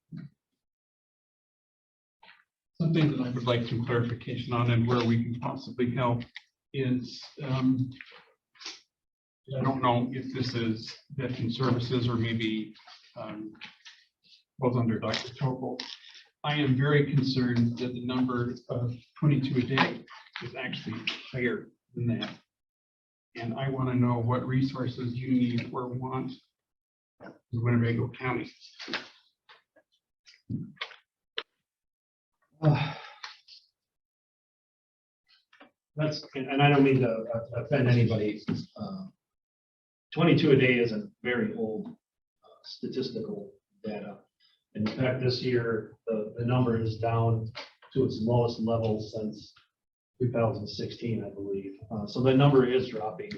Something that I would like some clarification on and where we can possibly help is, I don't know if this is veteran services or maybe both under Dr. Topol. I am very concerned that the number of 22 a day is actually higher than that. And I want to know what resources you need or want in Winnebago County. That's, and I don't mean to offend anybody. 22 a day is a very old statistical data. In fact, this year, the number is down to its lowest level since 2016, I believe. So the number is dropping.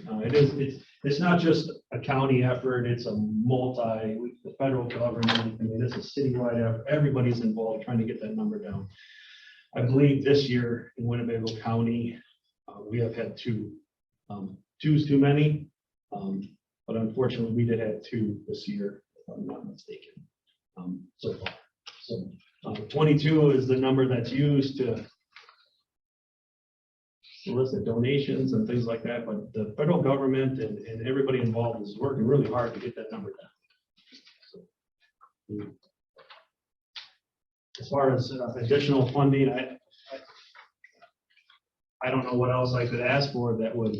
It's not just a county effort, it's a the federal government, I mean, this is citywide effort. Everybody's involved trying to get that number down. I believe this year in Winnebago County, we have had 2. 2's too many, but unfortunately we did have 2 this year, if I'm not mistaken, so far. So 22 is the number that's used to solicit donations and things like that, but the federal government and everybody involved is working really hard to get that number down. So, as far as additional funding, I don't know what else I could ask for that would,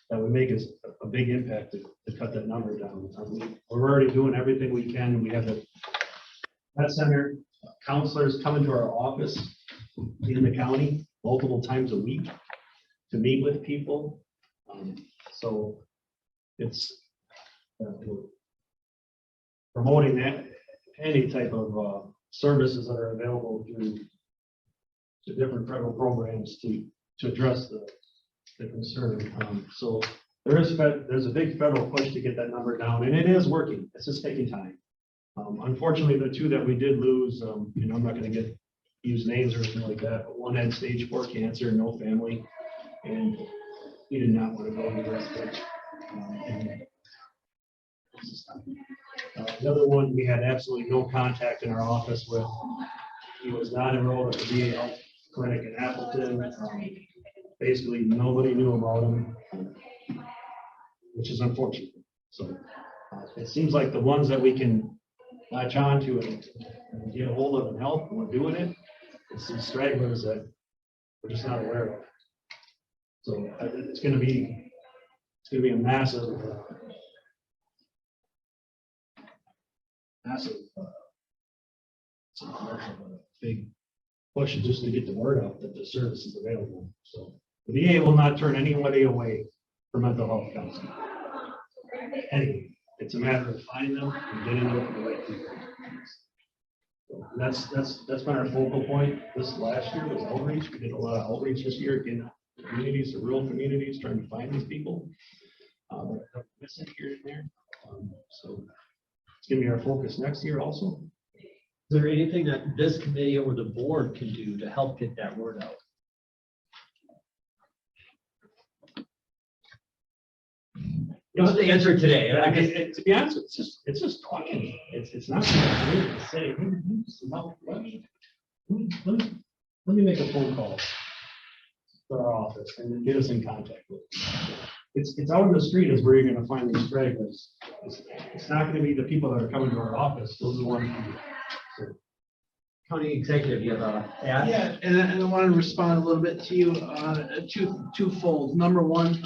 that would make us a big impact to cut that number down. We're already doing everything we can. We have the Pet Center counselors come into our office in the county multiple times a week to meet with people. So it's we're promoting that any type of services that are available through the different federal programs to address the concern. So there's a big federal push to get that number down, and it is working. It's just taking time. Unfortunately, the 2 that we did lose, I'm not going to use names or anything like that, but one had stage 4 cancer, no family, and he did not want to go to the respite. The other one, we had absolutely no contact in our office with. He was not enrolled at the VA health clinic in Appleton, basically nobody knew about them, which is unfortunate. So it seems like the ones that we can latch on to and get a hold of and help, and we're doing it. It's some stragglers that we're just not aware of. So it's going to be a massive it's a commercial, but a big push just to get the word out that the service is available. So the VA will not turn anybody away from mental health counseling. Anyway, it's a matter of finding them and getting them to the right people. So that's been our focal point. This last year was outreach. We did a lot of outreach this year, getting communities, the rural communities, trying to find these people that are missing here and there. So it's gonna be our focus next year also. Is there anything that this committee or the board can do to help get that word out? What's the answer today? I mean, to be honest, it's just talking. It's not something to say. Let me make a phone call to our office and then get us in contact with them. It's out in the street is where you're going to find these stragglers. It's not going to be the people that are coming to our office. Those are the ones. County executive, you have a ad? Yeah, and I wanted to respond a little bit to you, twofold. Number one,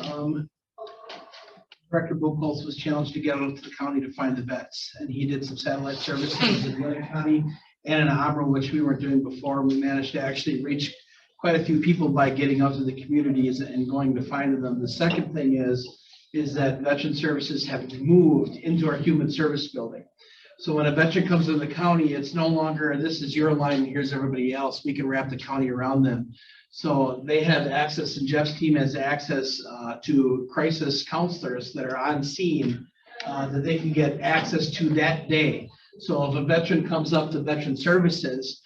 Director Buchholz was challenged to get out to the county to find the vets, and he did some satellite services in Gwinnett County and in Auburn, which we weren't doing before. We managed to actually reach quite a few people by getting out to the communities and going to find them. The second thing is that veteran services have moved into our human service building. So when a veteran comes to the county, it's no longer, this is your line, and here's everybody else. We can wrap the county around them. So they have access, and Jeff's team has access to crisis counselors that are on scene that they can get access to that day. So if a veteran comes up to veteran services,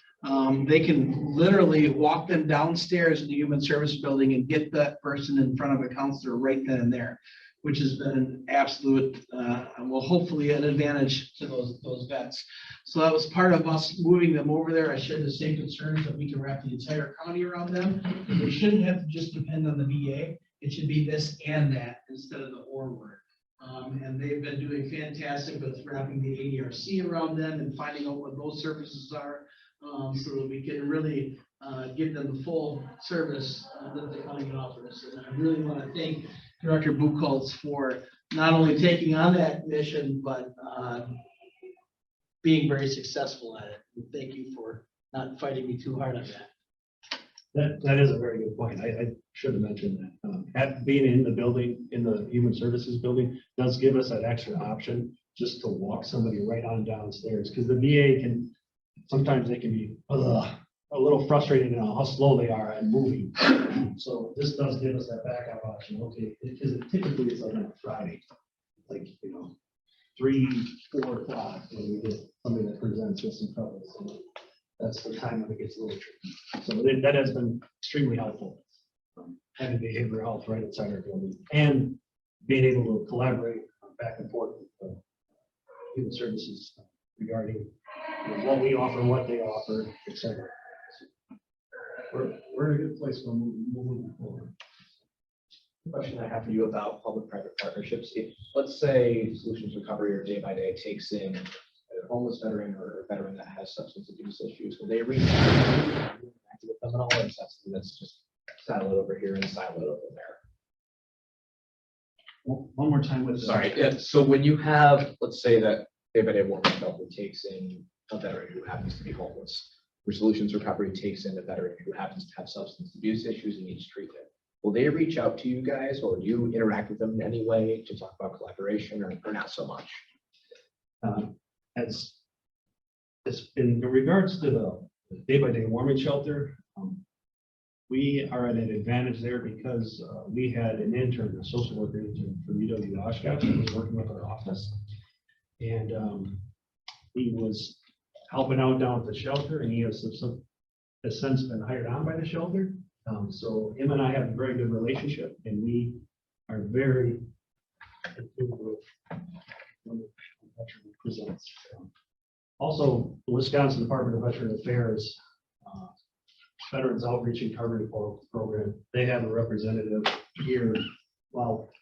they can literally walk them downstairs in the human service building and get that person in front of a counselor right then and there, which has been an absolute, well, hopefully an advantage to those vets. So that was part of us moving them over there. I shared the same concerns that we can wrap the entire county around them. They shouldn't have to just depend on the VA. It should be this and that instead of the or word. And they've been doing fantastic with wrapping the ADRC around them and finding out what those services are, so that we can really give them the full service that the county can offer us. And I really want to thank Director Buchholz for not only taking on that mission, but being very successful at it. And thank you for not fighting me too hard on that. That is a very good point. I should have mentioned that. At being in the building, in the human services building, does give us that extra option just to walk somebody right on downstairs, because the VA can, sometimes they can be a little frustrated in how slow they are at moving. So this does give us that backup option. Okay, because typically it's like on a Friday, like, 3, 4 o'clock when we get somebody that presents with some trouble. So that's the time when it gets a little tricky. So that has been extremely helpful. Having behavioral health right inside our building and being able to collaborate back and forth with human services regarding what we offer, what they offer, etc. We're in a good place when we're moving forward. Question I have for you about public-private partnerships. If, let's say, Solutions Recovery or Day by Day takes in a homeless veteran or a veteran that has substance abuse issues, will they reach out with them at all, or is that something that's just siloed over here and siloed over there? One more time with. Sorry, yeah, so when you have, let's say that Day by Day Warming Shelter takes in a veteran who happens to be homeless, or Solutions Recovery takes in a veteran who happens to have substance abuse issues and needs treatment, will they reach out to you guys, or do you interact with them in any way to talk about collaboration, or not so much? As in regards to the Day by Day Warming Shelter, we are at an advantage there because we had an intern, a social worker intern from UW Oshkosh, who was working with our office, and he was helping out down at the shelter, and he has since been hired on by the shelter. So him and I have a very good relationship, and we are very when the veteran presents. Also, the Wisconsin Department of Veteran Affairs Veterans Outreach and Covering Program, they have a representative here. Well,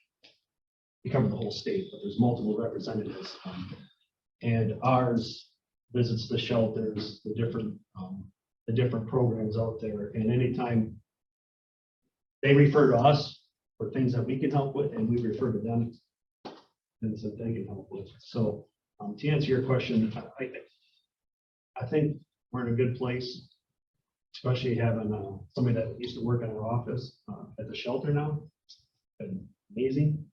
we cover the whole state, but there's multiple representatives. And ours visits the shelters, the different programs out there. And anytime they refer to us for things that we can help with, and we refer to them things that they can help with. So to answer your question, I think we're in a good place, especially having somebody that used to work in our office at the shelter now. Been amazing.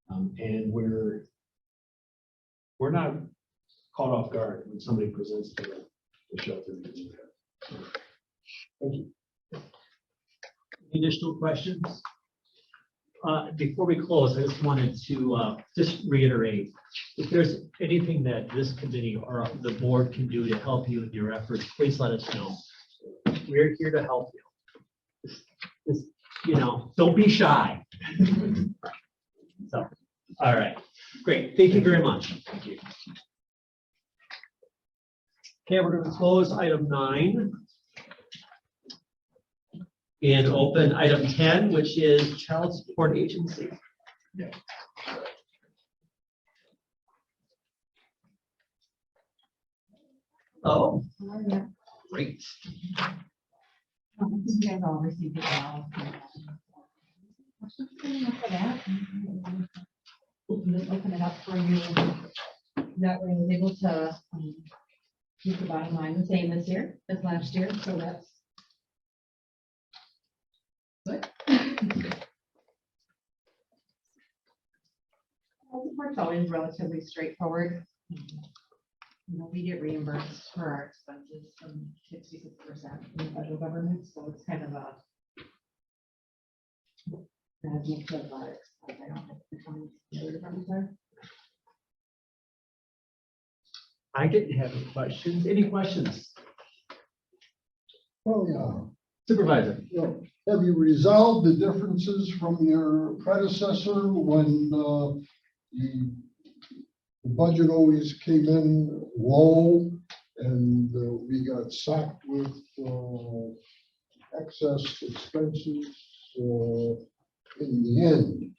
And we're not caught off guard when somebody presents to the shelter. Thank you. Any additional questions? Before we close, I just wanted to just reiterate, if there's anything that this committee or the board can do to help you in your efforts, please let us know. We're here to help you. Just, don't be shy. So, all right, great. Thank you very much. Thank you. Okay, we're going to close item 9 and open item 10, which is Child Support Agency. Oh, great. You guys all received it all. For that. Open it up for you. That way I was able to keep the bottom line the same this year as last year, so that's good. It's always relatively straightforward. We get reimbursed for our expenses from 66% from the federal government, so it's kind of a mix of our expense. I don't know if the county departments are. I didn't have any questions. Any questions? Oh, yeah. Supervisor? Have you resolved the differences from your predecessor when the budget always came in low and we got sacked with excess expenses in the end?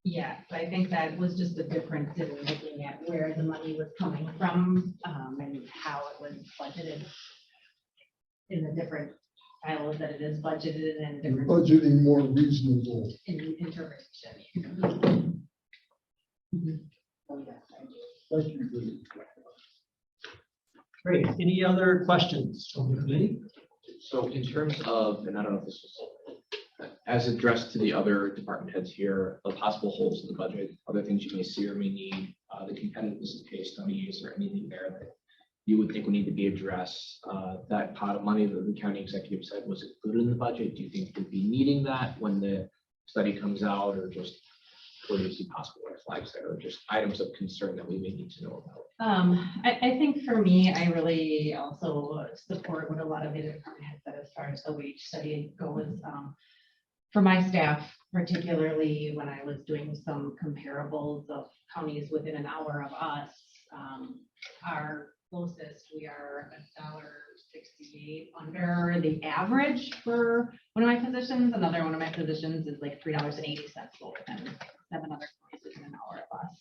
Yes, I think that was just a difference in looking at where the money was coming from and how it was budgeted in the different files that it is budgeted and different Budgeting more reasonable. in interpretation. Oh, yes, I do. Thank you, Vinnie. Great. Any other questions from the committee? So in terms of, and I don't know if this was as addressed to the other department heads here, the possible holes in the budget, other things you may see or may need, the competitiveness of case studies or anything there that you would think would need to be addressed. That pot of money that the county executive said was included in the budget. Do you think you'd be needing that when the study comes out, or just where do you see possible red flags there, or just items of concern that we may need to know about? I think for me, I really also support what a lot of the department heads said as far as the wage study goes. For my staff, particularly when I was doing some comparables of counties within an hour of us, our closest, we are $1.68 under the average for one of my positions. Another one of my positions is like $3.80 lower than 7 other counties within an hour of us.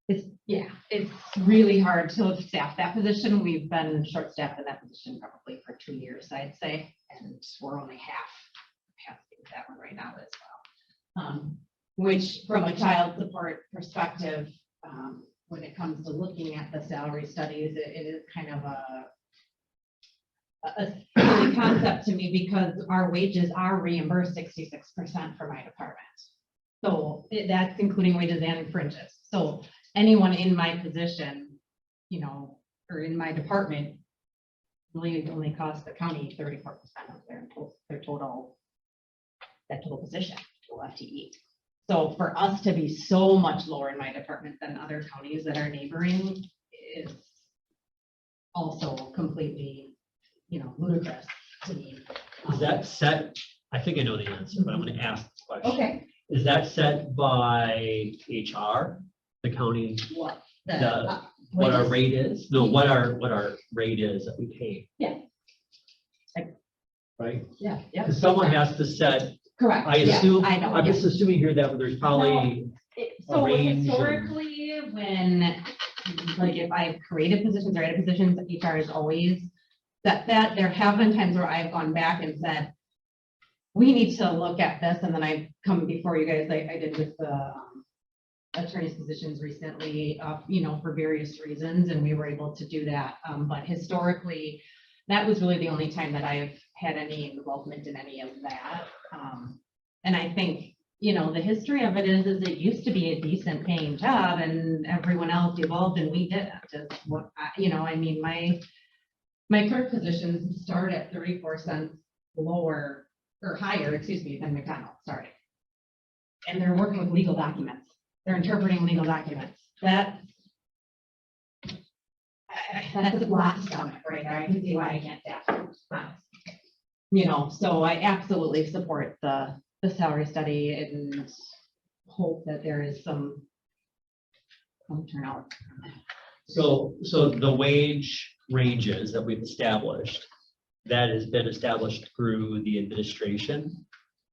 It's really hard to staff that position. We've been short-staffed in that position probably for 2 years, I'd say, and we're only half capacity with that one right now as well. Which, from a child support perspective, when it comes to looking at the salary studies, it is kind of a silly concept to me, because our wages are reimbursed 66% for my department. So that's including wages and fringes. So anyone in my position, or in my department, really only costs the county 34% of their total position, total FTE. So for us to be so much lower in my department than other counties that are neighboring is also completely, ludicrous to me. Is that set? I think I know the answer, but I'm going to ask the question. Okay. Is that set by HR, the county, What? what our rate is? No, what our rate is that we pay? Yeah. right? Yeah, yeah. Because someone has to set, Correct. I yeah, assume, I know, I'm yeah. just assuming here that there's probably, So range and- historically, when, like, if I've created positions or added positions, HR is always that there have been times where I've gone back and said, we need to look at this, and then I've come before you guys, like I did with the attorney's positions recently, for various reasons, and we were able to do that. But historically, that was really the only time that I've had any involvement in any of that. And I think, the history of it is it used to be a decent paying job, and everyone else evolved and we didn't. Just what, my clerk positions start at 34 cents lower or higher, than McDonald's starting. And they're working with legal documents. They're interpreting legal documents. That's a lot to stomach right there. I can see why I can't staff. So I absolutely support the salary study and hope that there is some turnout. so the wage ranges that we've established, that has been established through the administration,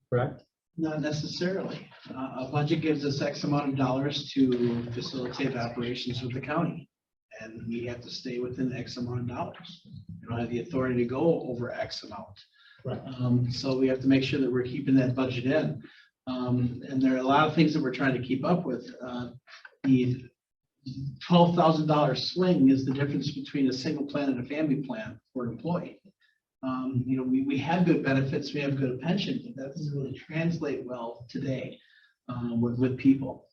correct? Not necessarily. A budget gives us X amount of dollars to facilitate operations with the county. And we have to stay within X amount of dollars. We don't have the authority to go over X amount. Right. So we have to make sure that we're keeping that budget in. And there are a lot of things that we're trying to keep up with. The $12,000 swing is the difference between a single plan and a family plan for an employee. We have good benefits, we have good pension, but that doesn't really translate well today with people.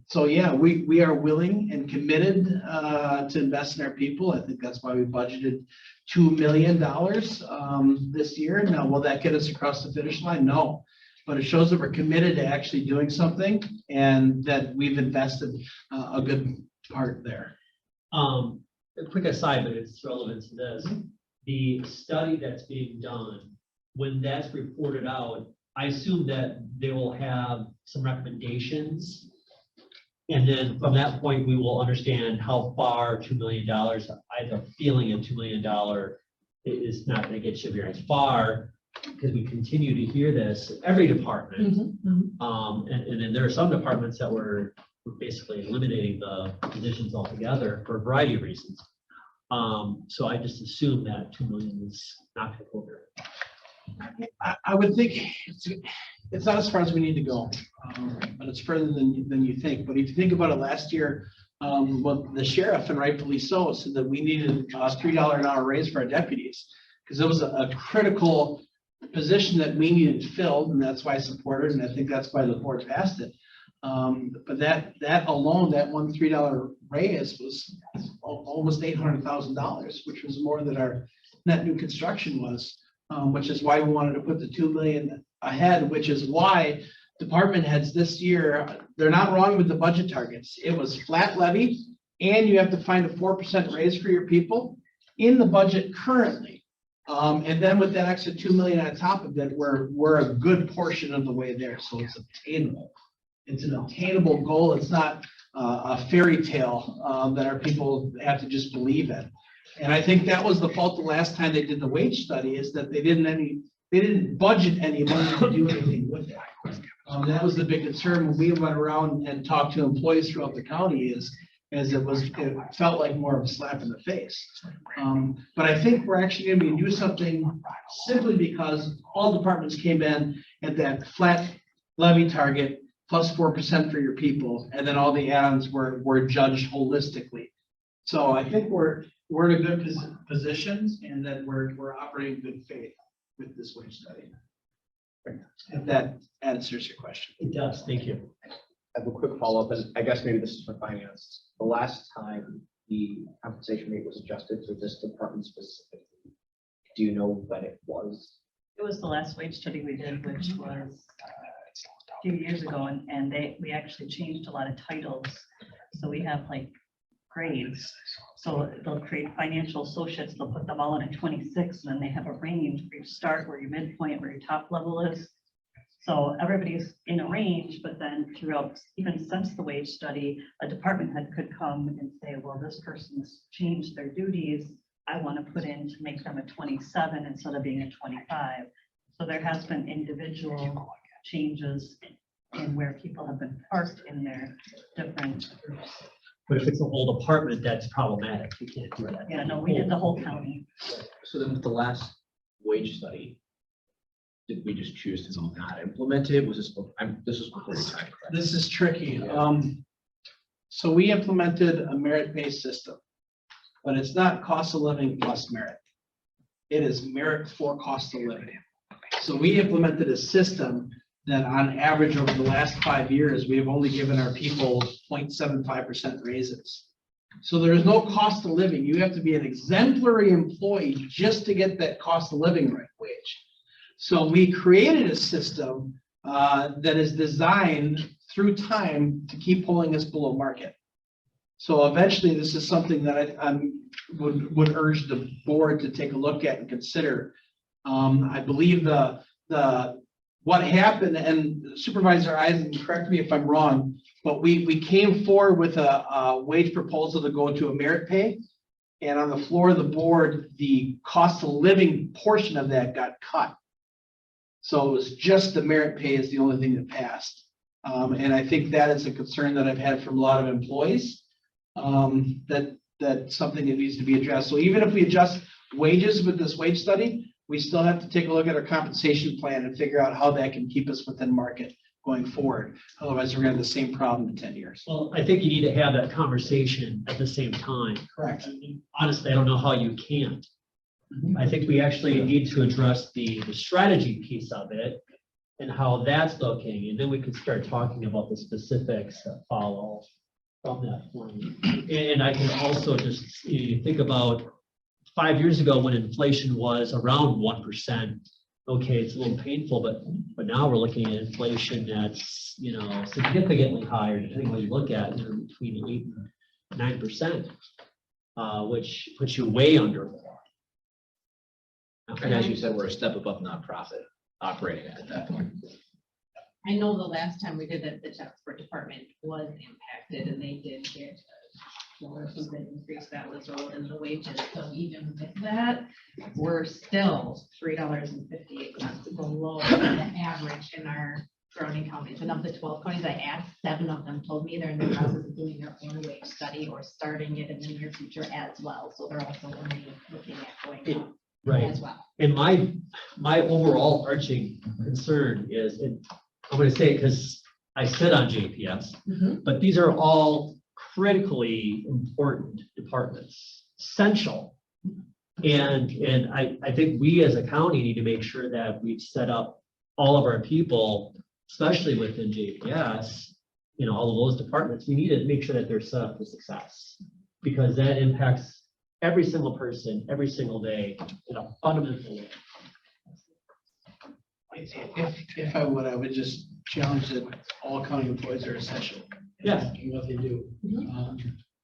So yeah, we are willing and committed to invest in our people. I think that's why we budgeted $2 million this year. Now, will that get us across the finish line? No, but it shows that we're committed to actually doing something and that we've invested a good part there. A quick aside, but it's relevant to this. The study that's being done, when that's reported out, I assume that they will have some recommendations. And then from that point, we will understand how far $2 million, I have a feeling a $2 million is not going to get you very far, because we continue to hear this every department. And then there are some departments that were basically eliminating the positions altogether for a variety of reasons. So I just assume that 2 million is not going to go there. I would think it's not as far as we need to go, but it's further than you think. But if you think about it, last year, the sheriff, and rightfully so, said that we needed a $3 an hour raise for our deputies, because it was a critical position that we needed filled, and that's why I supported it, and I think that's why the board passed it. But that alone, that one $3 raise was almost $800,000, which was more than our net new construction was, which is why we wanted to put the 2 million ahead, which is why department heads this year, they're not wrong with the budget targets. It was flat levy, and you have to find a 4% raise for your people in the budget currently. And then with that extra 2 million on top of it, we're a good portion of the way there. So it's obtainable. It's an obtainable goal. It's not a fairy tale that our people have to just believe in. And I think that was the fault the last time they did the wage study, is that they didn't budget any money to do anything with it. That was the big concern when we went around and talked to employees throughout the county, is it felt like more of a slap in the face. But I think we're actually going to be doing something simply because all departments came in at that flat levy target plus 4% for your people, and then all the add-ons were judged holistically. So I think we're in a good position, and that we're operating in good faith with this wage study. If that answers your question. It does, thank you. I have a quick follow-up, and I guess maybe this is for finance. The last time the compensation rate was adjusted for this department specifically, do you know when it was? It was the last wage study we did, which was a few years ago, and we actually changed a lot of titles. So we have like grades. So they'll create financial associates, they'll put them all in a 26, and then they have a range where you start, where your midpoint, where your top level is. So everybody's in a range, but then throughout, even since the wage study, a department head could come and say, well, this person's changed their duties. I want to put in to make them a 27 instead of being a 25. So there has been individual changes in where people have been parked in their different groups. But if it's a whole department, that's problematic. You can't do that. Yeah, no, we did the whole county. So then with the last wage study, did we just choose to not implement it? Was this, this was before your time, correct? This is tricky. So we implemented a merit-based system, but it's not cost of living plus merit. It is merit for cost of living. So we implemented a system that on average over the last 5 years, we have only given our people 0.75% raises. So there is no cost of living. You have to be an exemplary employee just to get that cost of living wage. So we created a system that is designed through time to keep pulling us below market. So eventually, this is something that I would urge the board to take a look at and consider. I believe what happened, and Supervisor Eisen, correct me if I'm wrong, but we came forward with a wage proposal to go to a merit pay. And on the floor of the board, the cost of living portion of that got cut. So it was just the merit pay is the only thing that passed. And I think that is a concern that I've had from a lot of employees, that's something that needs to be addressed. So even if we adjust wages with this wage study, we still have to take a look at our compensation plan and figure out how that can keep us within market going forward. Otherwise, we're gonna have the same problem in 10 years. Well, I think you need to have that conversation at the same time. Correct. Honestly, I don't know how you can't. I think we actually need to address the strategy piece of it and how that's looking, and then we can start talking about the specifics that follow from that point. And I can also just, you think about 5 years ago when inflation was around 1%. Okay, it's a little painful, but now we're looking at inflation that's, significantly higher, depending on what you look at, between 8 and 9%, which puts you way under. And as you said, we're a step above nonprofit operating at that point. I know the last time we did it, the transport department was impacted and they did get an increase that was rolled in the wages. So even with that, we're still $3.58 below the average in our surrounding counties. And of the 12 counties I asked, 7 of them told me they're in the process of doing their own wage study or starting it in the near future as well. So they're also only looking at going up. Right. As well. And my overall arching concern is, and I'm going to say, because I sit on JPS, but these are all critically important departments, essential. And I think we as a county need to make sure that we've set up all of our people, especially within JPS, all of those departments, we need to make sure that they're set up for success, because that impacts every single person, every single day in a fundamental way. If I would just challenge that all county employees are essential. Yeah. In what they do.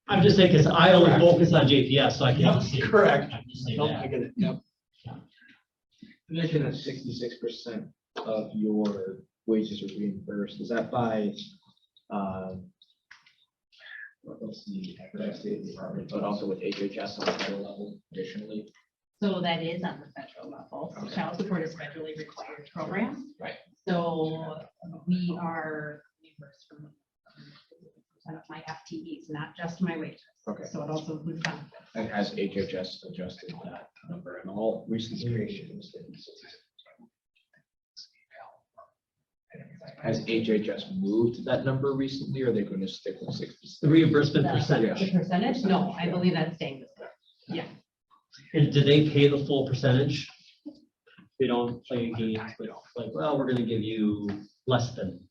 I'm just saying, because I only focus on JPS, so I can't see. Correct. I'm just saying Nope, that. I get it. Yep. You mentioned that 66% of your wages are reimbursed. Is that by, what else the State Department, but also with HHS on the federal level additionally? So that is on the federal level. So child support is federally required program. Right. So we are reimbursed from of my FTEs, not just my wages. Okay. So it also includes benefits. And has HHS adjusted that number in all recent creations? Has HHS moved that number recently, or are they going to stick with 60? The reimbursement percentage. The percentage? No, I believe that's staying the same. Yeah. And do they pay the full percentage? They don't play games with, like, well, we're gonna give you less than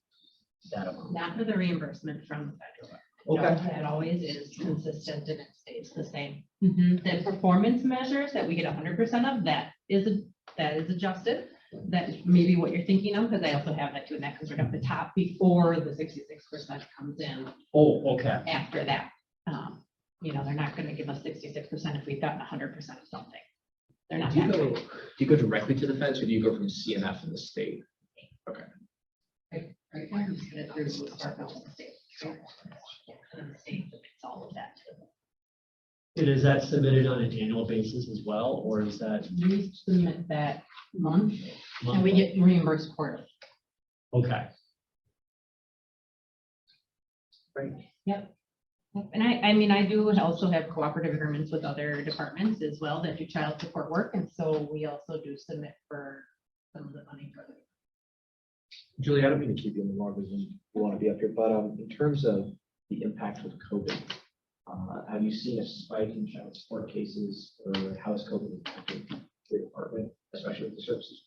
that amount. Not for the reimbursement from the federal. Okay. No, that always is consistent and it stays the same. The performance measures that we get 100% of, that is adjusted. That may be what you're thinking of, because I also have that too, and that comes right up the top before the 66% comes in Oh, okay. after that. They're not gonna give us 66% if we've gotten 100% of something. They're not. Do you go directly to the feds, or do you go from CNF in the state? Okay. Right now, you get it through the Department of the state. And the state makes all of that too. And is that submitted on an annual basis as well, or is that? We submit that month and we get reimbursed quarterly. Okay, Yep. And I mean, I do also have cooperative agreements with other departments as well that do child support work. And so we also do submit for some of the money for them. Julie, I don't mean to keep you in the long because you want to be up here, but in terms of the impact with COVID, have you seen a spike in child support cases, or how has COVID impacted your department, especially with the services?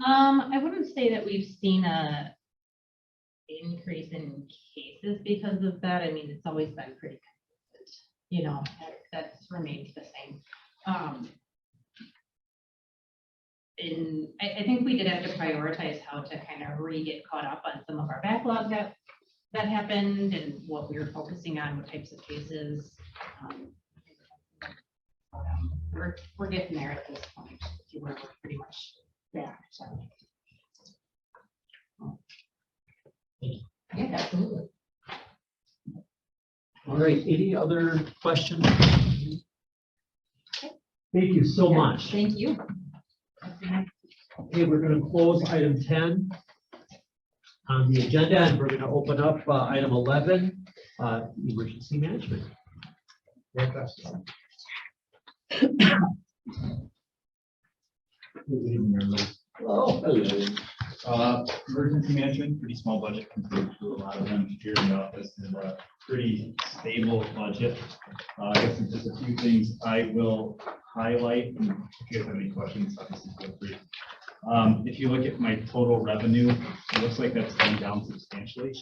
I wouldn't say that we've seen a increase in cases because of that. I mean, it's always been pretty consistent, you know, that's remained the same. And I think we did have to prioritize how to kind of get caught up on some of our backlog that happened and what we were focusing on, what types of cases. We're getting there at this point. We're pretty much back. So. Yeah, absolutely. all right, any other questions? Thank you so much. Thank you. Okay, we're going to close item 10 on the agenda, and we're going to open up item 11, emergency management. Hello. Emergency management, pretty small budget compared to a lot of them here in the office, and a pretty stable budget. I guess it's just a few things I will highlight, and if you guys have any questions, obviously feel free. If you look at my total revenue, it looks like that's gone down substantially.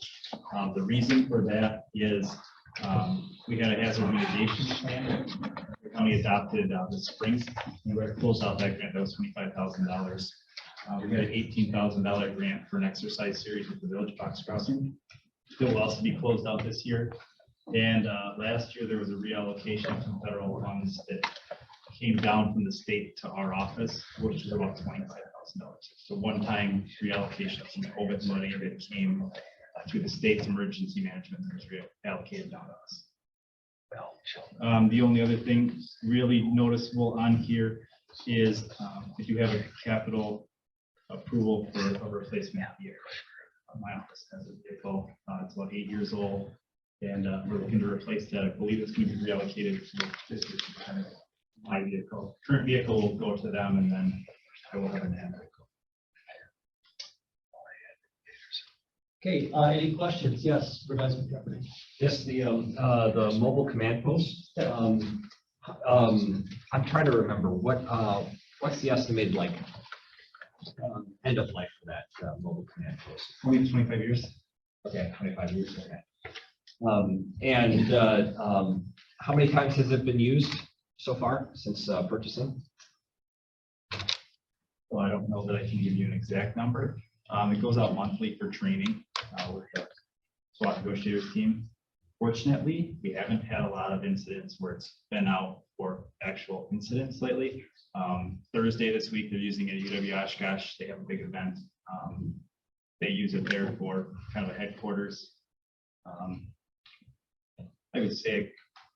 The reason for that is we had a hazard mitigation plan the county adopted this spring. We closed out that grant. That was $25,000. We had an $18,000 grant for an exercise series with the Village Box Crossing. It will also be closed out this year. And last year there was a reallocation from federal funds that came down from the state to our office, which was about $25,000. So one-time reallocation of some COVID money that came through the state's emergency management that was reallocated down to us. The only other thing really noticeable on here is if you have a capital approval for a replacement vehicle. My office has a vehicle, it's about 8 years old, and we're looking to replace that. I believe it's going to be reallocated to this is kind of my vehicle. Current vehicle will go to them, and then I will have an ad vehicle. Okay, any questions? Yes, Supervisor McCaffrey. Yes, the mobile command post. I'm trying to remember what's the estimated end of life for that mobile command post. 20 to 25 years. Okay, 25 years. Okay. How many times has it been used so far since purchasing? Well, I don't know that I can give you an exact number. It goes out monthly for training with the SWAT negotiators team. Fortunately, we haven't had a lot of incidents where it's been out for actual incidents lately. Thursday this week, they're using it at UW Oshkosh. They have a big event. They use it there for kind of a headquarters. I would say,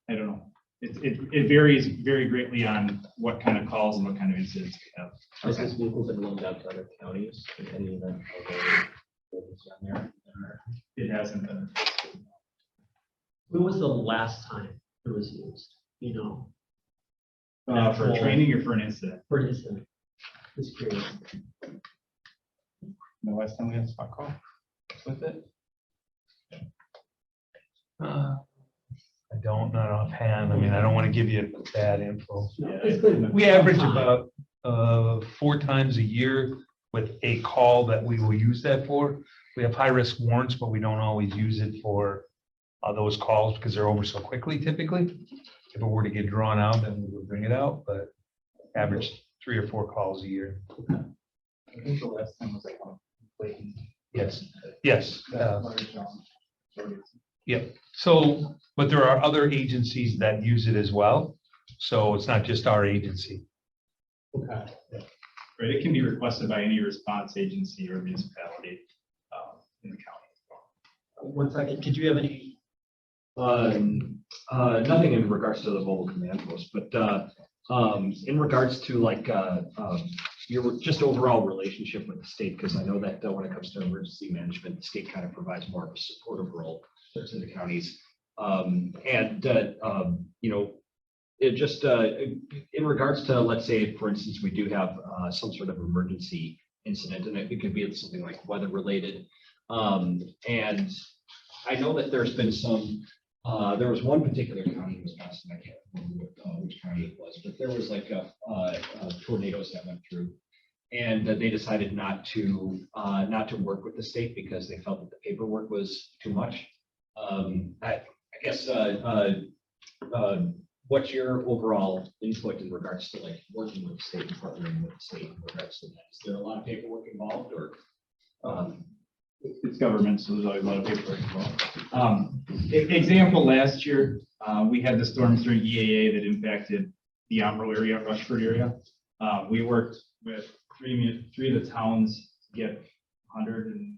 I don't know. It varies very greatly on what kind of calls and what kind of incidents we have. Has this vehicle been loaned out to other counties in any event? It hasn't been. When was the last time it was used? You know, For training or for an incident? for instance, just curious. The last time we had a spot call with it? I don't, not offhand. I mean, I don't want to give you bad info. Yeah, We average about 4 times a year with a call that we will use that for. We have high-risk warrants, but we don't always use it for those calls because they're over so quickly typically. If it were to get drawn out, then we would bring it out, but average 3 or 4 calls a year. I think the last time was like on Clayton. Yes, yes. Yep. So, but there are other agencies that use it as well. So it's not just our agency. Okay. Right, it can be requested by any response agency or municipality in the county. 1 second. Could you have any Nothing in regards to the mobile command post, but in regards to like your just overall relationship with the state, because I know that when it comes to emergency management, the state kind of provides more of a supportive role to the counties. You know, it just in regards to, let's say, for instance, we do have some sort of emergency incident, and it could be something like weather related. And I know that there's been some. There was one particular county in Wisconsin, I can't remember which county it was, but there was like tornadoes that went through. And they decided not to work with the state because they felt that the paperwork was too much. I guess what's your overall input in regards to like working with the state and partnering with the state in regards to that? Is there a lot of paperwork involved or? It's government, so there's always a lot of paperwork involved. Example, last year, we had the storms during EAA that impacted the Amro area, Rushford area. We worked with three of the towns to get $150,000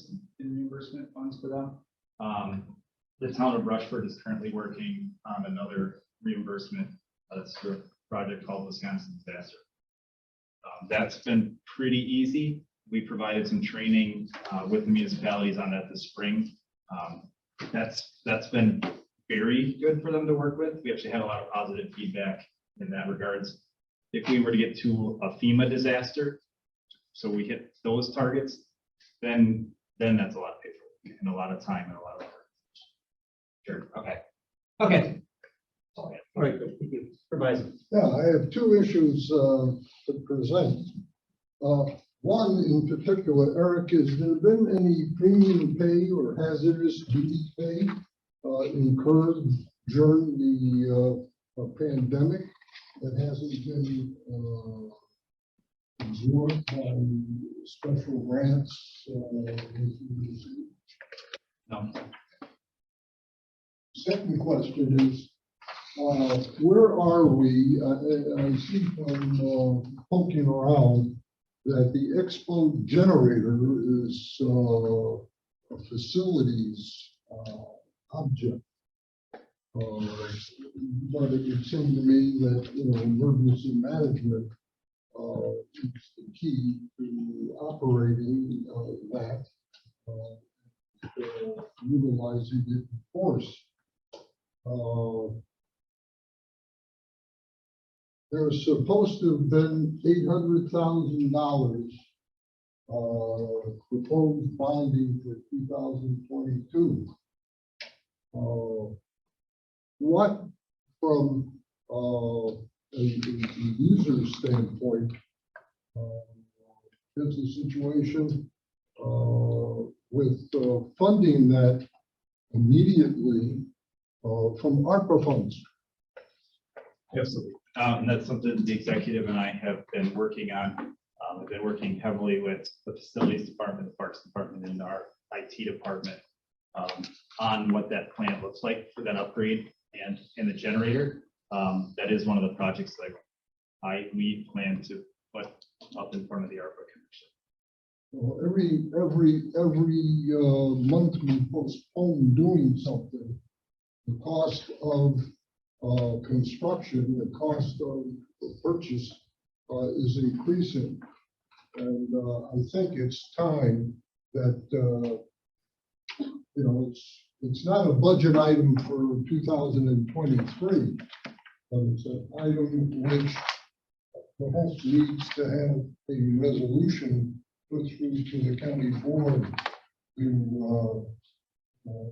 in reimbursement funds for them. The town of Rushford is currently working on another reimbursement. That's for a project called Wisconsin Disaster. That's been pretty easy. We provided some training with the municipalities on that this spring. That's been very good for them to work with. We actually had a lot of positive feedback in that regards. If we were to get to a FEMA disaster, so we hit those targets, then that's a lot of paperwork and a lot of time and a lot of work. Sure. Okay. All right, Supervisor. Yeah, I have two issues to present. One in particular, Eric, has there been any premium pay or hazardous duty pay incurred during the pandemic that hasn't been absorbed by special grants? No. Second question is, where are we? I see from poking around that the Expo generator is a facilities object. But it would seem to me that, emergency management is the key to operating that, utilizing it in force. There's supposed to have been $800,000 proposed bonding for 2022. What, from a user standpoint, is the situation with funding that immediately from ARPA funds? Absolutely. And that's something the executive and I have been working on. We've been working heavily with the facilities department, the parks department, and our IT department on what that plan looks like for that upgrade and the generator. That is one of the projects that we plan to put up in front of the ARPA commission. Well, every month we postpone doing something, the cost of construction, the cost of the purchase is increasing. And I think it's time that, it's not a budget item for 2023, but it's an item which perhaps needs to have a resolution put through to the county board to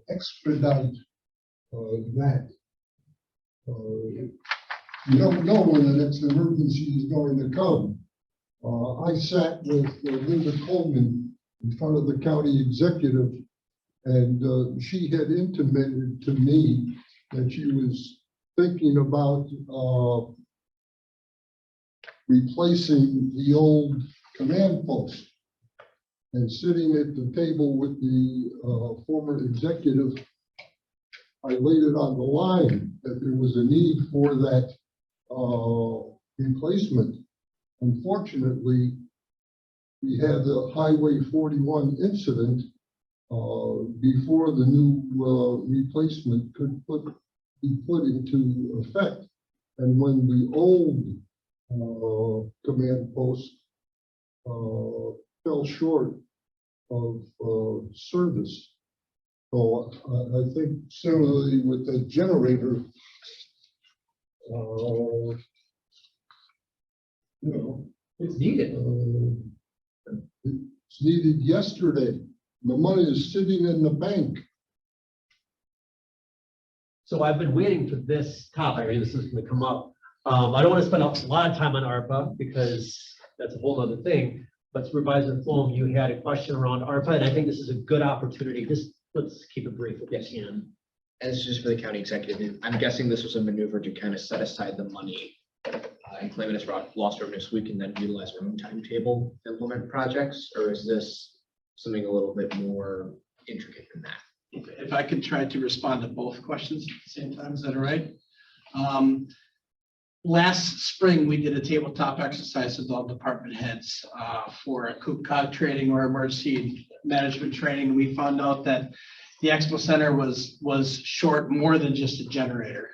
expedite that. You don't know when the next emergency is going to come. I sat with Linda Coleman in front of the county executive, and she had intimated to me that she was thinking about replacing the old command post. And sitting at the table with the former executive, I laid it on the line that there was a need for that replacement. Unfortunately, we had the Highway 41 incident, before the new replacement could be put into effect. And when the old command post fell short of service. So I think similarly with the generator, It's needed. it's needed yesterday. The money is sitting in the bank. So I've been waiting for this topic. I mean, this is going to come up. I don't want to spend a lot of time on ARPA because that's a whole other thing. But Supervisor Flom, you had a question around ARPA, and I think this is a good opportunity. Just let's keep it brief if you can. And this is just for the county executive. I'm guessing this was a maneuver to kind of set aside the money and claim it as lost revenue so we can then utilize our own timetable to implement projects, or is this something a little bit more intricate than that? If I could try to respond to both questions at the same time, is that all right? Last spring, we did a tabletop exercise with all department heads for a COOCOG training or emergency management training. We found out that the Expo Center was short more than just a generator.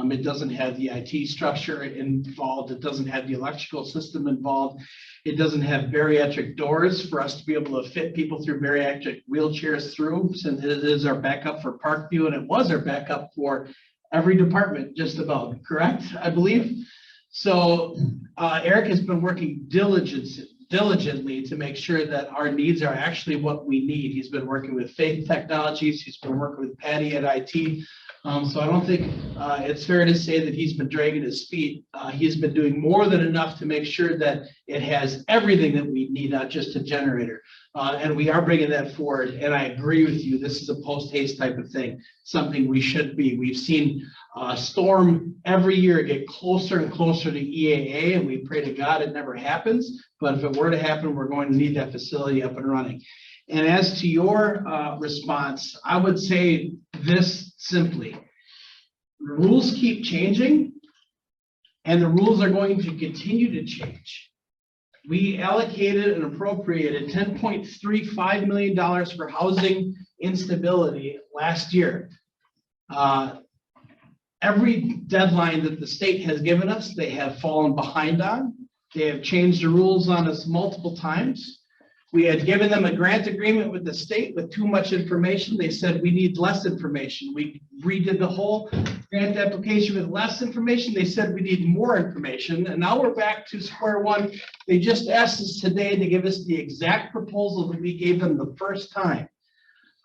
It doesn't have the IT structure involved. It doesn't have the electrical system involved. It doesn't have bariatric doors for us to be able to fit people through bariatric wheelchairs through, since it is our backup for Parkview, and it was our backup for every department, just about, correct, I believe? So Eric has been working diligently to make sure that our needs are actually what we need. He's been working with Faith Technologies. He's been working with Patty at IT. So I don't think it's fair to say that he's been dragging his feet. He's been doing more than enough to make sure that it has everything that we need, not just a generator. And we are bringing that forward. And I agree with you. This is a post-haste type of thing, something we should be. We've seen storm every year get closer and closer to EAA, and we pray to God it never happens. But if it were to happen, we're going to need that facility up and running. And as to your response, I would say this simply: rules keep changing, and the rules are going to continue to change. We allocated and appropriated $10.35 million for housing instability last year. Every deadline that the state has given us, they have fallen behind on. They have changed the rules on us multiple times. We had given them a grant agreement with the state with too much information. They said we need less information. We redid the whole grant application with less information. They said we need more information. And now we're back to square one. They just asked us today to give us the exact proposal that we gave them the first time.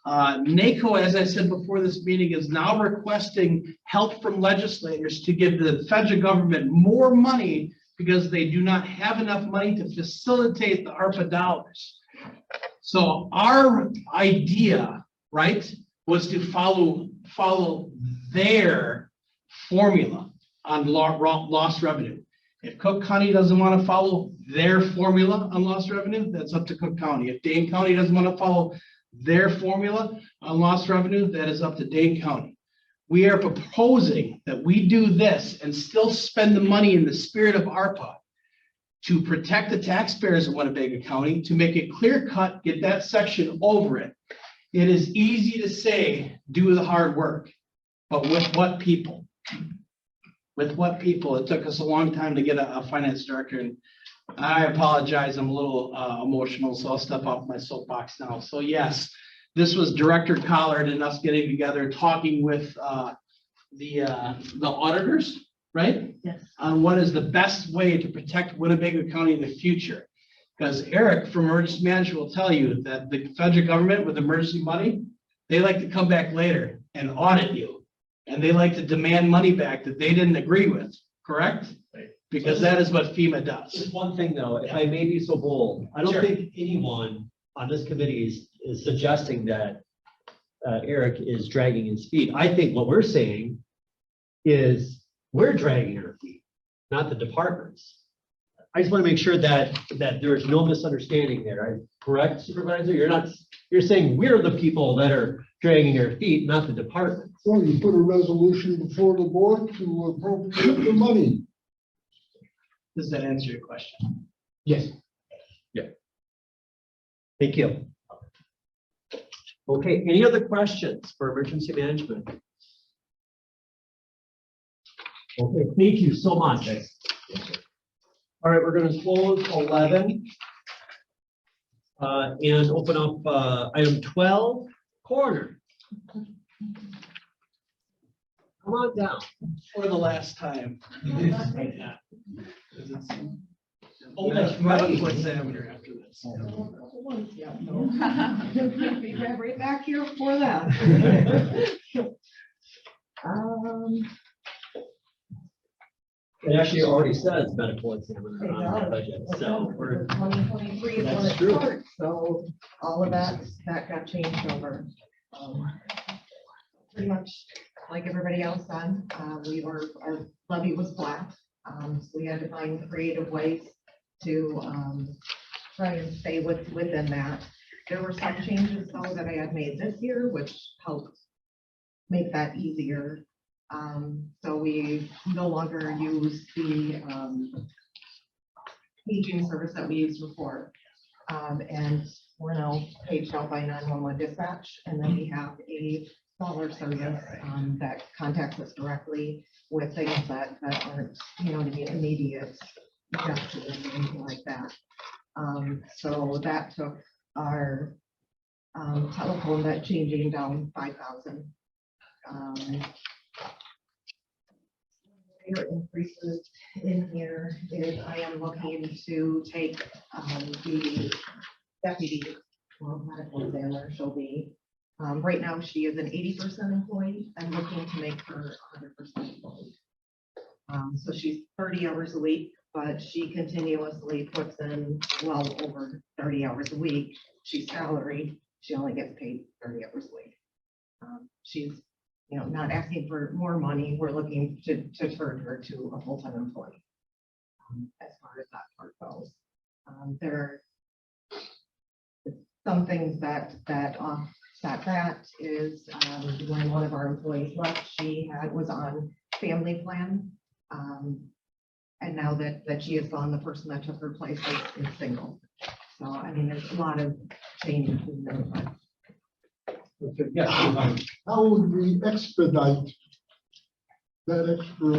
NACO, as I said before this meeting, is now requesting help from legislators to give the federal government more money because they do not have enough money to facilitate the ARPA dollars. So our idea, right, was to follow their formula on lost revenue. If Cook County doesn't want to follow their formula on lost revenue, that's up to Cook County. If Dane County doesn't want to follow their formula on lost revenue, that is up to Dane County. We are proposing that we do this and still spend the money in the spirit of ARPA to protect the taxpayers of Winnebago County, to make it clear cut, get that section over it. It is easy to say, do the hard work, but with what people? With what people? It took us a long time to get a finance director, and I apologize, I'm a little emotional, so I'll step off my soapbox now. So yes, this was Director Collard and us getting together, talking with the auditors, right? Yes. On what is the best way to protect Winnebago County in the future. Because Eric from Emergency Management will tell you that the federal government with emergency money, they like to come back later and audit you. And they like to demand money back that they didn't agree with, correct? Because that is what FEMA does. Just one thing though, if I may be so bold, I don't Sure. think anyone on this committee is suggesting that Eric is dragging his feet. I think what we're saying is we're dragging our feet, not the departments. I just want to make sure that there's no misunderstanding there. Correct, Supervisor? You're saying we're the people that are dragging our feet, not the departments. So you put a resolution before the board to appropriate the money. Does that answer your question? Yes. Yeah. Thank you. Okay, any other questions for emergency management? Okay, thank you so much. All right, we're gonna close 11. And open up, item 12, coroner. Come on down. For the last time. Oh, that's right. Medical examiner after this. Be right back here for that. It actually already says medical examiner on the budget, so we're, 2023 is when That's it true. starts, so all of that got changed over. Pretty much like everybody else on, our levy was flat. So we had to find creative ways to try and stay within that. There were some changes though that I had made this year, which helped make that easier. So we no longer use the paging service that we used before. And we're now paged out by 911 dispatch, and then we have a smaller service that contacts us directly with things that aren't, immediate justice or anything like that. So that took our telephone net changing down 5,000. Bigger increases in here is I am looking to take the deputy, well, medical examiner, she'll be, right now she is an 80% employee. I'm looking to make her 100% employee. So she's 30 hours a week, but she continuously puts in well over 30 hours a week. She's salaried, she only gets paid 30 hours a week. She's not asking for more money. We're looking to turn her to a full-time employee. As far as that part goes, there are some things that offset that is when one of our employees left, she was on family plan. And now that she is gone, the person that took her place is single. So, I mean, there's a lot of changes in there, but okay, yes, How would we expedite that extra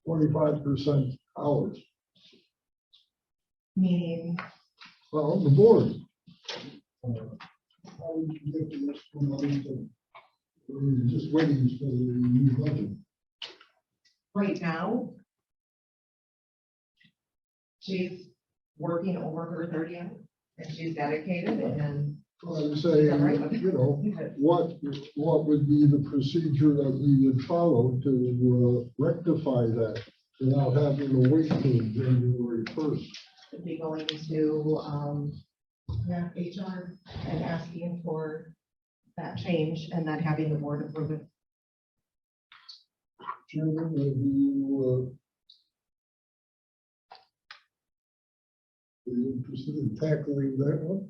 25% hours? meaning, Well, the board. How would you get the extra money to, we're just waiting for the new budget? right now, she's working over her 30 hours, and she's dedicated, and I'm saying, what would be the procedure that we would follow to rectify that without having to wait till January 1st? should be going to HR and asking for that change, and then having the board approve it. Chairman, are you interested in tackling that one?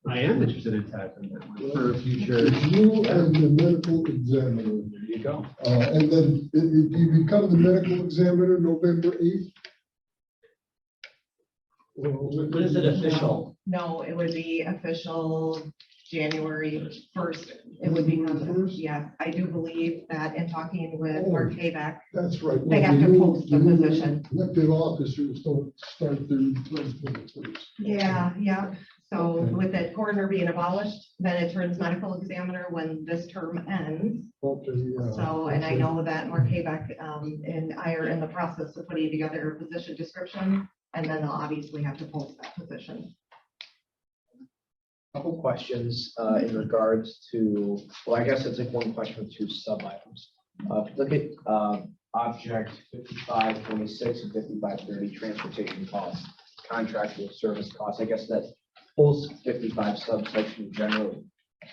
I am interested in tackling that one for future. You and the medical examiner. There you go. And then you become the medical examiner November 8th? When is it official? No, it would be official January 1st. It would be, yeah, I do believe that in talking with Mark Hayback, That's right. they have to post the position. Elected officers don't start their term first. Yeah. So with the coroner being abolished, then it turns medical examiner when this term ends. Okay, yeah. So, and I know that Mark Hayback and I are in the process of putting together a position description, and then they'll obviously have to post that position. Couple questions in regards to, well, I guess it's like one question with two sub items. Look at object 5526 and 5530 transportation costs, contractual service costs. I guess that pulls 55 subsection generally.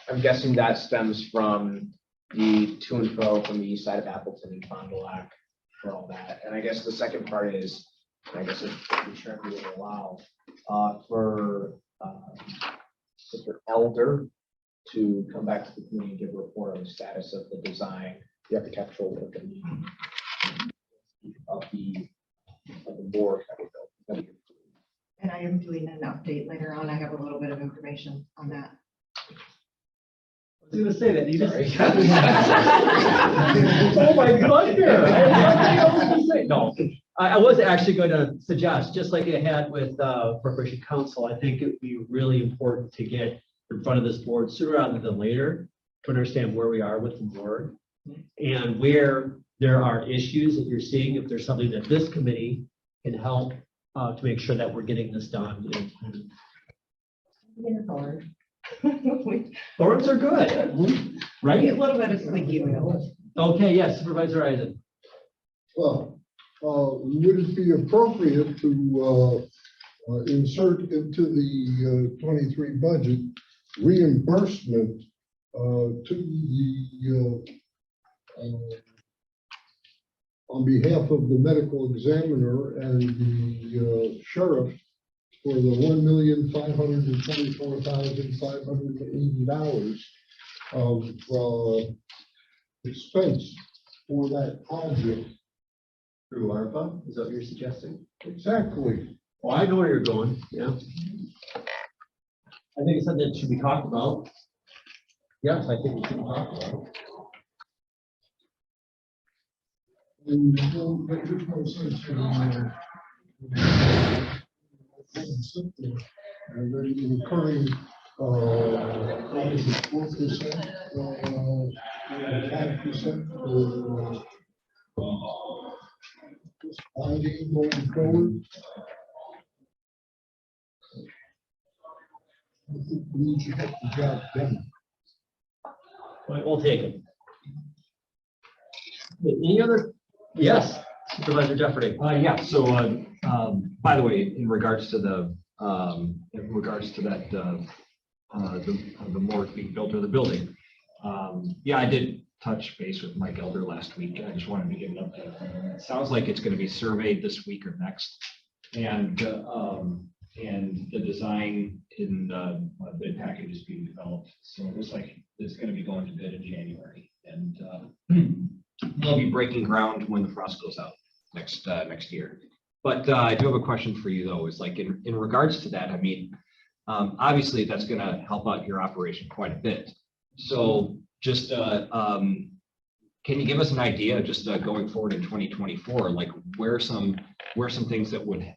I'm guessing that stems from the to and fro from the east side of Appleton and Fond du Lac for all that. And I guess the second part is, I guess if the chairman would allow for Mr. Elder to come back to the community and give a report on the status of the design, the architectural work, and of the board that we built. And I am doing an update later on. I have a little bit of information on that. I was gonna say that, you just. Sorry. Oh my God, here. I was gonna say, no, I was actually going to suggest, just like I had with Corporation Council, I think it would be really important to get in front of this board sooner rather than later to understand where we are with the board and where there are issues that you're seeing, if there's something that this committee can help to make sure that we're getting this done. Thorns are good, right? A little bit of squeaky wheel. Okay, yes, Supervisor Eisen. Well, would it be appropriate to insert into the 23 budget reimbursement to the on behalf of the medical examiner and the sheriff for the $1,524,580 of expense for that project? Through ARPA, is that what you're suggesting? Exactly. Well, I know where you're going, yeah. I think it's something that should be talked about. Yes, I think it should be talked about. And there's no sense in and then incurring 4%, 5% bonding going forward. I think we need to get the job done. We'll take it. Any other? Yes, Supervisor Jeffrey. Yeah, so, by the way, in regards to that, the morgue being built or the building, yeah, I did touch base with Mike Elder last week. I just wanted to get an update from him. It sounds like it's going to be surveyed this week or next. And the design in the bid package is being developed. So it looks like it's going to be going to bid in January. And they'll be breaking ground when the frost goes out next year. But I do have a question for you though, is like in regards to that, I mean, obviously that's going to help out your operation quite a bit. So just can you give us an idea just going forward in 2024, like where some things that would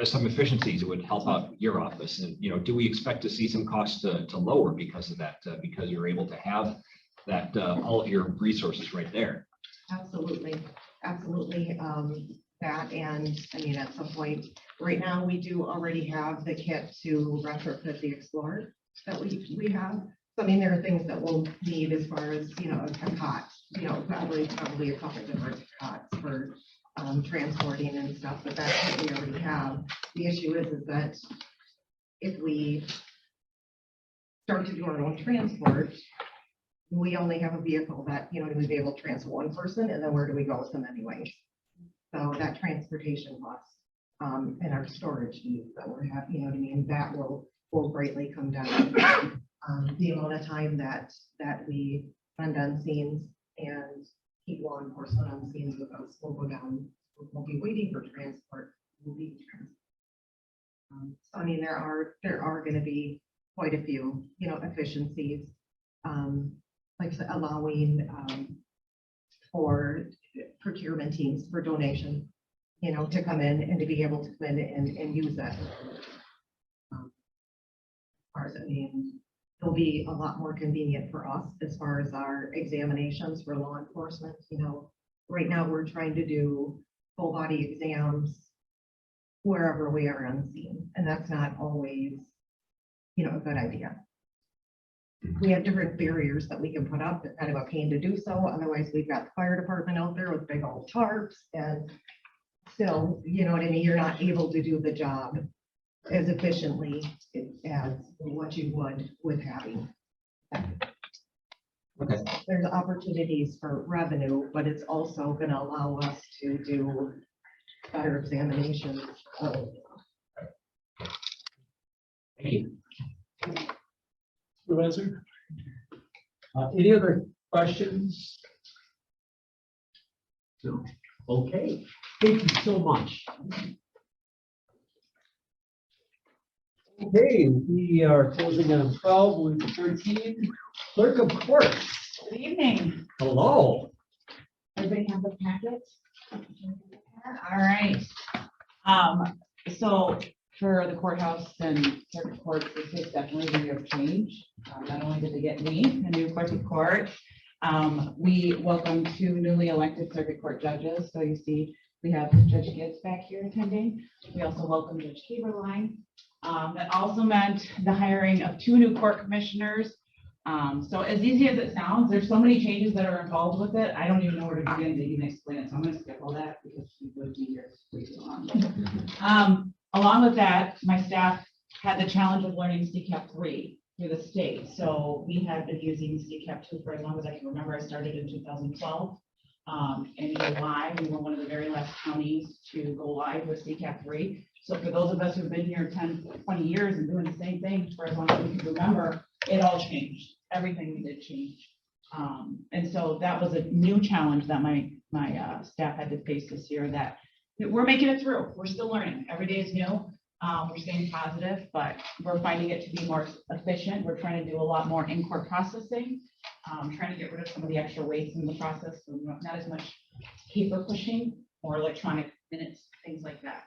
some efficiencies that would help out your office, and do we expect to see some costs to lower because of that, because you're able to have that all of your resources right there? Absolutely, absolutely. That, and I mean, at some point, right now, we do already have the kit to retrofit the Explorer that we have. So, I mean, there are things that we'll need as far as, a cot, probably a couple different cots for transporting and stuff, but that's what we already have. The issue is that if we start to do our own transport, we only have a vehicle that, we'd be able to transport one person, and then where do we go with them anyways? So that transportation cost and our storage needs that we're having, you know what I mean, that will greatly come down. The amount of time that we spend on scenes and keep law enforcement on scenes with us will go down. We'll be waiting for transport. We'll be so I mean, there are going to be quite a few, efficiencies, like allowing for procurement teams for donation, to come in and to be able to come in and use that. As far as, I mean, it'll be a lot more convenient for us as far as our examinations for law enforcement. Right now we're trying to do full body exams wherever we are on scene, and that's not always, a good idea. We have different barriers that we can put up. It's kind of a pain to do so. Otherwise, we've got the fire department out there with big old tarps, and still, you know what I mean? You're not able to do the job as efficiently as what you would with having. Okay. There's opportunities for revenue, but it's also going to allow us to do better examinations. Thank you. Supervisor? Any other questions? No. Okay. Thank you so much. Okay, we are closing on 12, moving to 13. Clerk of Court, Good evening. hello. Everybody have the packet? All right. So for the courthouse and circuit court, this is definitely a year of change. Not only did they get me, a new clerk of court, we welcome two newly elected circuit court judges. So you see, we have Judge Gibbs back here attending. We also welcome Judge Keeberline. That also meant the hiring of two new court commissioners. So as easy as it sounds, there's so many changes that are involved with it. I don't even know where to begin to even explain it. So I'm going to skip all that because we would be here way too long. Along with that, my staff had the challenge of learning CCAP 3 through the state. So we have been using CCAP 2 for as long as I can remember. I started in 2012. In July, we were one of the very last counties to go live with CCAP 3. So for those of us who've been here 10, 20 years and doing the same thing for as long as we can remember, it all changed. Everything we did change. And so that was a new challenge that my staff had to face this year, that we're making it through. We're still learning. Every day is new. We're staying positive, but we're finding it to be more efficient. We're trying to do a lot more in-court processing, trying to get rid of some of the extra weights in the process. So not as much paper pushing or electronic minutes, things like that.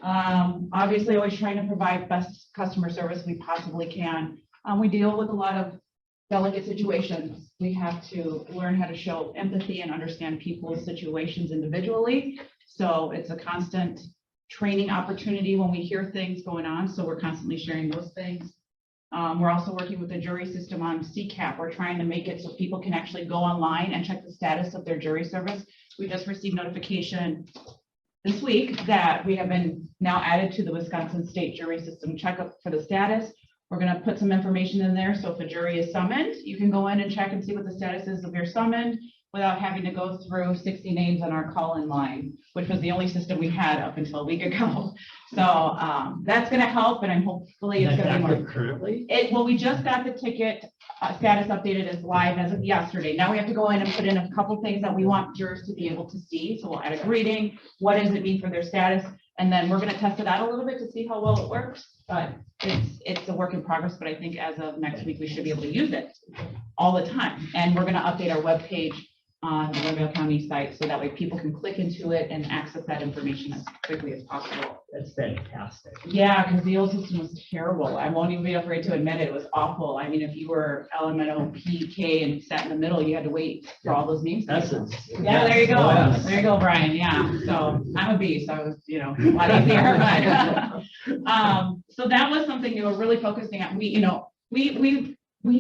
Obviously, always trying to provide best customer service we possibly can. We deal with a lot of delicate situations. We have to learn how to show empathy and understand people's situations individually. So it's a constant training opportunity when we hear things going on. So we're constantly sharing those things. We're also working with the jury system on CCAP. We're trying to make it so people can actually go online and check the status of their jury service. We just received notification this week that we have been now added to the Wisconsin State Jury System checkup for the status. We're going to put some information in there. So if a jury is summoned, you can go in and check and see what the status is of your summons without having to go through 60 names on our call-in line, which was the only system we had up until a week ago. So that's going to help, and I'm hopefully it's going to be more currently. Well, we just got the ticket status updated as live as of yesterday. Now we have to go in and put in a couple things that we want jurors to be able to see. So we'll add a greeting. What does it mean for their status? And then we're going to test it out a little bit to see how well it works. But it's a work in progress. But I think as of next week, we should be able to use it all the time. And we're going to update our webpage on the Winnebago County site so that way people can click into it and access that information as quickly as possible. That's fantastic. Yeah, because the old system was terrible. I won't even be afraid to admit it. It was awful. I mean, if you were LMNO, PK and sat in the middle, you had to wait for all those names. Essence. Yeah, there you go. Oh, yes. There you go, Brian. Yeah. So I'm a beast. I was, a lot easier. But, so that was something we were really focusing on. We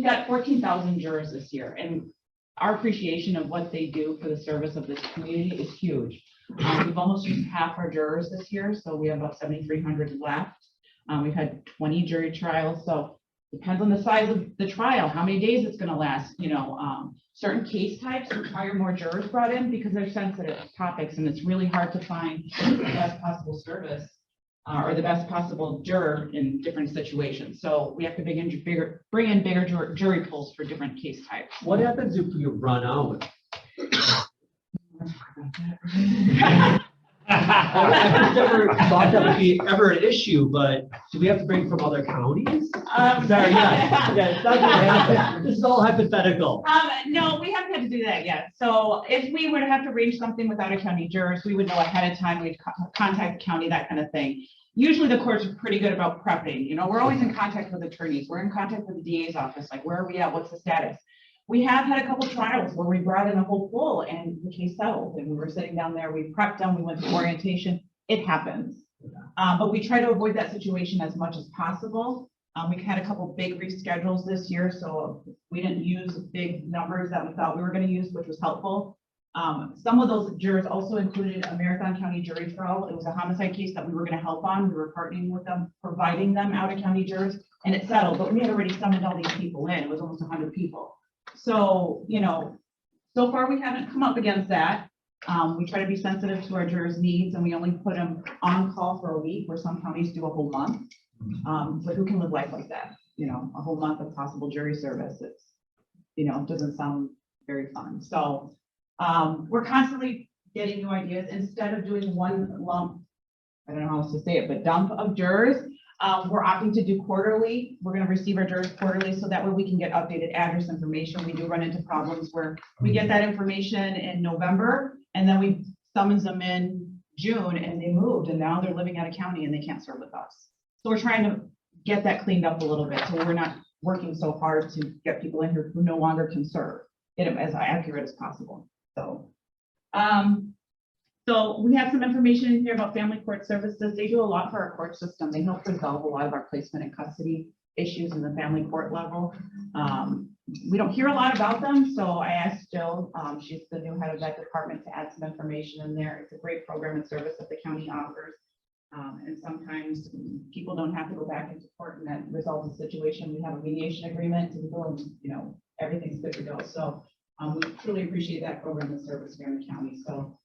got 14,000 jurors this year, and our appreciation of what they do for the service of this community is huge. We've almost used half our jurors this year, so we have about 7,300 left. We've had 20 jury trials, so depends on the size of the trial, how many days it's going to last. Certain case types require more jurors brought in because they're sensitive topics, and it's really hard to find the best possible service or the best possible juror in different situations. So we have to bring in bigger jury pools for different case types. What happens if you run out? I've never thought that would be ever an issue, but do we have to bring from other counties? Sorry, yeah, it's not gonna happen. This is all hypothetical. No, we haven't had to do that yet. So if we were to have to arrange something with out-of-county jurors, we would know ahead of time. We'd contact the county, that kind of thing. Usually the courts are pretty good about prepping. We're always in contact with attorneys. We're in contact with the DA's office. Like, where are we at? What's the status? We have had a couple trials where we brought in a whole pool and the case settled, and we were sitting down there, we prepped them, we went to orientation. It happens. But we try to avoid that situation as much as possible. We've had a couple big reschedules this year, so we didn't use big numbers that we thought we were going to use, which was helpful. Some of those jurors also included a Marathon County jury trial. It was a homicide case that we were going to help on. We were partnering with them, providing them out-of-county jurors, and it settled. But we had already summoned all these people in. It was almost 100 people. So, so far we haven't come up against that. We try to be sensitive to our jurors' needs, and we only put them on call for a week, where some counties do a whole month. But who can live life like that? A whole month of possible jury service. It doesn't sound very fun. So we're constantly getting new ideas. Instead of doing one lump, I don't know how else to say it, but dump of jurors, We're opting to do quarterly. We're gonna receive our jurors quarterly, so that way we can get updated address information. We do run into problems where we get that information in November, and then we summons them in June, and they moved, and now they're living out of county and they can't serve with us. So we're trying to get that cleaned up a little bit, so we're not working so hard to get people in here who no longer can serve, get them as accurate as possible. So, so we have some information in here about family court services. They do a lot for our court system. They help resolve a lot of our placement and custody issues in the family court level. We don't hear a lot about them, so I asked Jill, she's the new head of that department, to add some information in there. It's a great program and service that the county offers. And sometimes people don't have to go back into court, and that resolves the situation. We have a mediation agreement to go, and you know, everything's good to go. So we truly appreciate that program and service here in the county. So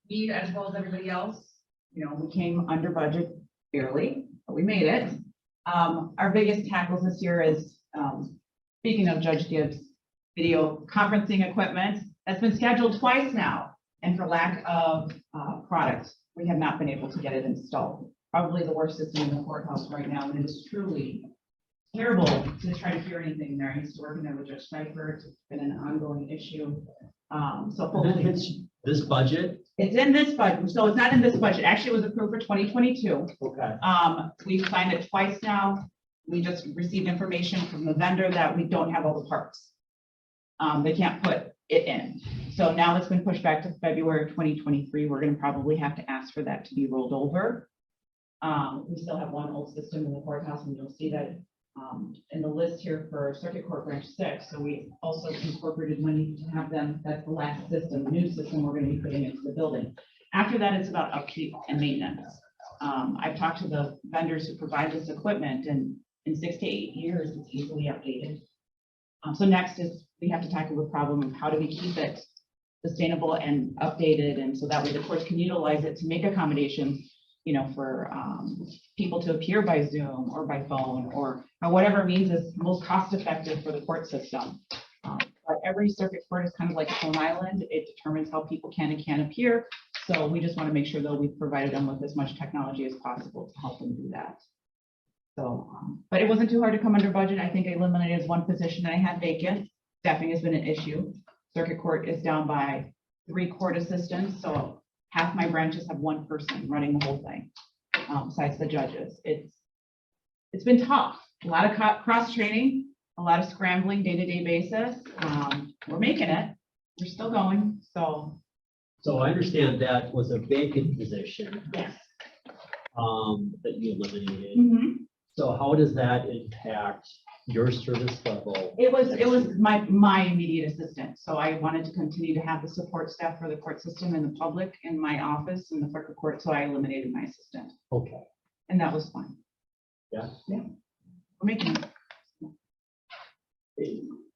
we, as well as everybody else, you know, we came under budget barely, but we made it. Our biggest tackles this year is, speaking of Judge Gibbs, video conferencing equipment that's been scheduled twice now, and for lack of product, we have not been able to get it installed. Probably the worst system in the courthouse right now, and it is truly terrible to try to hear anything there. I used to work in there with Judge Sniper. It's been an ongoing issue. So And hopefully it's this budget? it's in this budget. So it's not in this budget. Actually, it was approved for 2022. Okay. We've signed it twice now. We just received information from the vendor that we don't have all the parts. They can't put it in. So now it's been pushed back to February of 2023. We're going to probably have to ask for that to be rolled over. We still have one old system in the courthouse, and you'll see that in the list here for Circuit Court Branch 6. So we also incorporated money to have them. That's the last system, the new system we're going to be putting into the building. After that, it's about upkeep and maintenance. I've talked to the vendors who provide this equipment, and in 6 to 8 years, it's easily updated. So next is we have to tackle the problem of how do we keep it sustainable and updated, and so that way the courts can utilize it to make accommodations, you know, for people to appear by Zoom or by phone or whatever means is most cost effective for the court system. But every circuit court is kind of like its own island. It determines how people can and can't appear. So we just want to make sure that we've provided them with as much technology as possible to help them do that. So, but it wasn't too hard to come under budget. I think I eliminated one position that I had vacant. Staffing has been an issue. Circuit court is down by 3 court assistants. So half my branches have one person running the whole thing, besides the judges. It's been tough. A lot of cross training, a lot of scrambling day-to-day basis. We're making it. We're still going. So I understand that was a vacant position. yes. That you eliminated. Mhm. So how does that impact your service level? It was my immediate assistant. So I wanted to continue to have the support staff for the court system and the public in my office in the circuit court. So I eliminated my assistant, Okay. and that was fine. Yeah. Yeah. We're making it.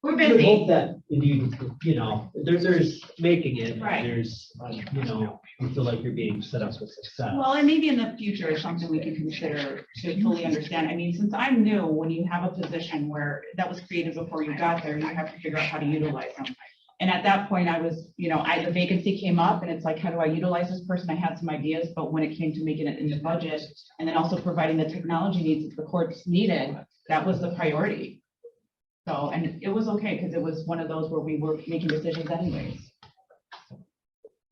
We're I would hope busy. that indeed, you know, there's making it. Right. There's, you know, you feel like you're being set up for success. Well, and maybe in the future is something we can consider to fully understand. I mean, since I'm new, when you have a position where that was created before you got there, you have to figure out how to utilize them. And at that point, I was, you know, the vacancy came up, and it's like, how do I utilize this person? I had some ideas, but when it came to making it in the budget and then also providing the technology needs that the courts needed, that was the priority. So, and it was okay because it was one of those where we were making decisions anyways.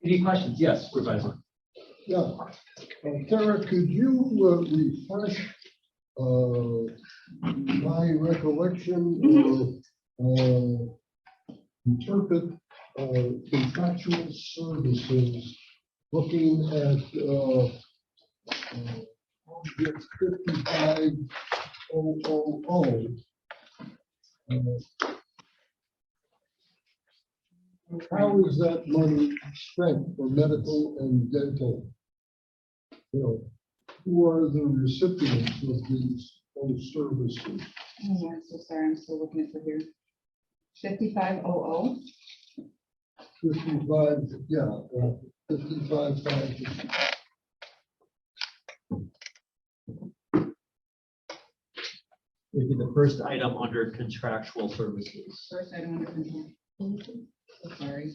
Any questions? Yes, Supervisor. Yeah. Tara, could you refresh my recollection or interpret contractual services, looking at 55000. How is that money spent for medical and dental? You know, who are the recipients of those services? Oh, I'm so sorry. I'm still looking at it here. 5500. 55, yeah, 55,000. Maybe the first item under contractual services. First item under control. So sorry.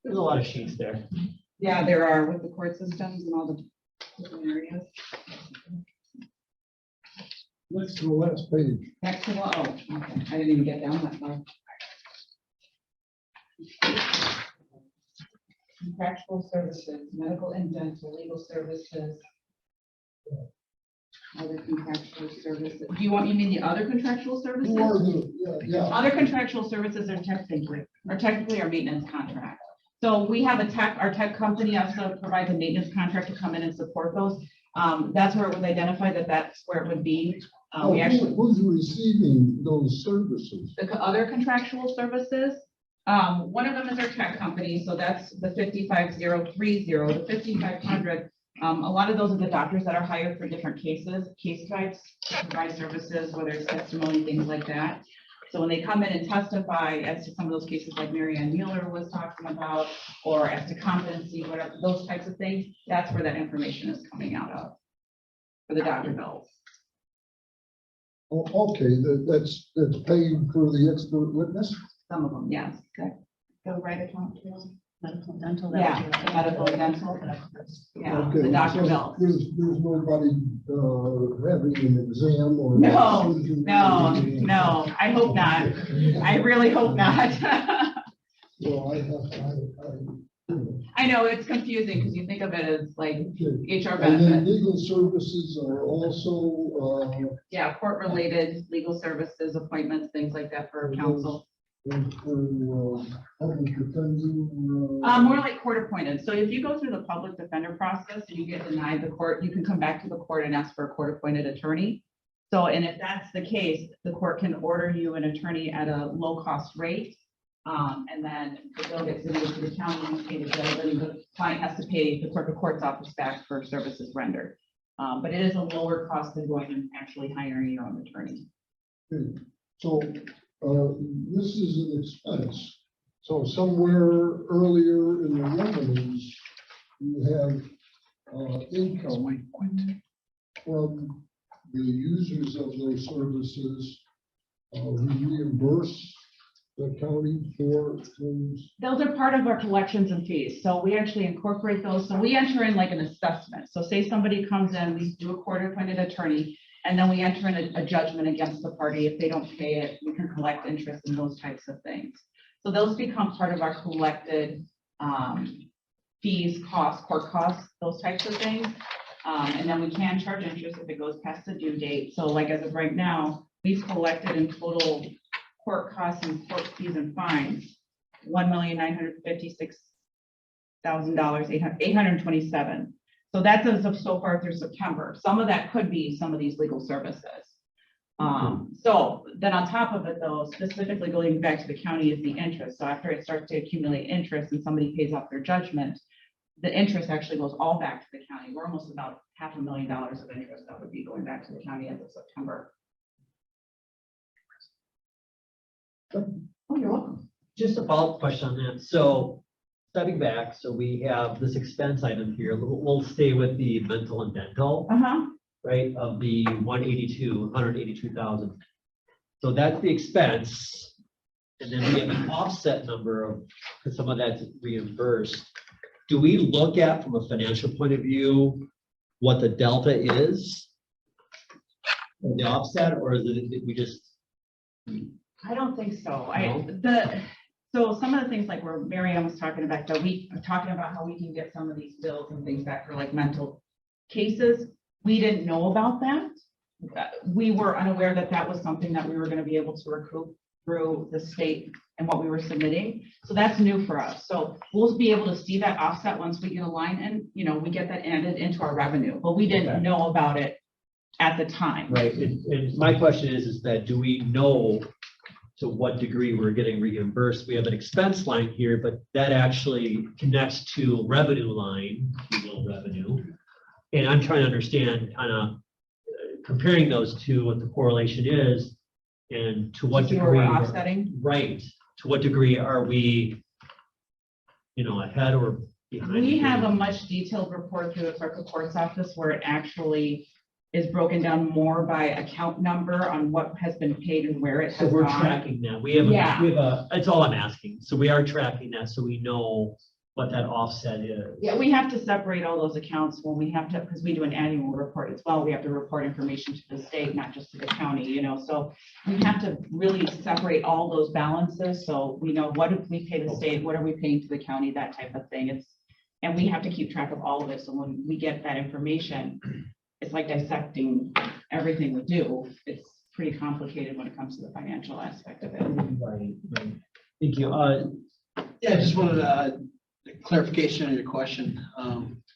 There's a lot of sheets there. Yeah, there are with the court systems and all the Next to the last page. Back to the, oh, okay, I didn't even get down that far. Contractual services, medical and dental, legal services. Other contractual services. Do you mean the other contractual services? Who are the, yeah, Other contractual services are technically our maintenance contract. So we have our tech company also provides a maintenance contract to come in and support those. That's where it was identified that that's where it would be. We actually, who's receiving those services? the other contractual services, one of them is our tech company, so that's the 55030, the 5500. A lot of those are the doctors that are hired for different case types, to provide services, whether it's testimony, things like that. So when they come in and testify as to some of those cases like Mary Ann Mueller was talking about, or as to competency, whatever, those types of things, that's where that information is coming out of for the doctor bills. Oh, okay, that's paid for the expert witness? Some of them, yes. Okay. Go right account. Medical, dental. Yeah, the medical and dental. Yeah, Okay, the doctor so bills. There's nobody having an exam or. No, surgery? no, I hope not. I really hope not. Well, I know it's confusing because you think of it as like okay. HR And then benefits. legal services are also, Yeah, court-related legal services, appointments, things like that for counsel. for public defender. More like court appointed. So if you go through the public defender process and you get denied the court, you can come back to the court and ask for a court appointed attorney. So, and if that's the case, the court can order you an attorney at a low cost rate. And then the bill gets submitted to the county, you pay the bill, and the client has to pay the clerk of court's office back for services rendered. But it is a lower cost than going and actually hiring your own attorney. Okay. So, this is an expense. So somewhere earlier in the revenues, you have, income from the users of those services. We reimburse the county for those. Those are part of our collections and fees. So we actually incorporate those. So we enter in like an assessment. So say somebody comes in, we do a court appointed attorney, and then we enter in a judgment against the party. If they don't pay it, we can collect interest and those types of things. So those become part of our collected fees, costs, court costs, those types of things. And then we can charge interest if it goes past the due date. So like as of right now, we've collected in total court costs and court fees and fines, $1,956,000, $827. So that's as of so far through September. Some of that could be some of these legal services. So then on top of it though, specifically going back to the county is the interest. So after it starts to accumulate interest and somebody pays off their judgment, the interest actually goes all back to the county. We're almost about $500,000 of interest that would be going back to the county as of September. Oh, you're welcome. Just a follow-up question on that. So stepping back, so we have this expense item here. We'll stay with the mental and dental, right, of the 182,000. So that's the expense. And then we have an offset number of, because some of that's reimbursed. Do we look at, from a financial point of view, what the delta is? The offset, or is it we just? I don't think so. No? So some of the things like where Mary Ann was talking about, that we are talking about how we can get some of these bills and things back for like mental cases. We didn't know about that. We were unaware that that was something that we were going to be able to recoup through the state and what we were submitting. So that's new for us. So we'll be able to see that offset once we get a line and, we get that added into our revenue, but we didn't know about it at the time. Right, and my question is that do we know to what degree we're getting reimbursed? We have an expense line here, but that actually connects to revenue line, if you will, revenue. And I'm trying to understand kind of comparing those two, what the correlation is and to what To see where we're degree. offsetting? Right, to what degree are we, ahead or behind? We have a much detailed report through the clerk of court's office where it actually is broken down more by account number on what has been paid and where it So has we're gone. tracking that. We have Yeah. that's all I'm asking. So we are tracking that, so we know what that offset is. Yeah, we have to separate all those accounts when we have to, because we do an annual report as well. We have to report information to the state, not just to the county, you know, so we have to really separate all those balances. So we know what if we pay the state, what are we paying to the county, that type of thing. And we have to keep track of all of this. So when we get that information, it's like dissecting everything we do. It's pretty complicated when it comes to the financial aspect of it. Right. Thank you. Yeah, I just wanted clarification on your question,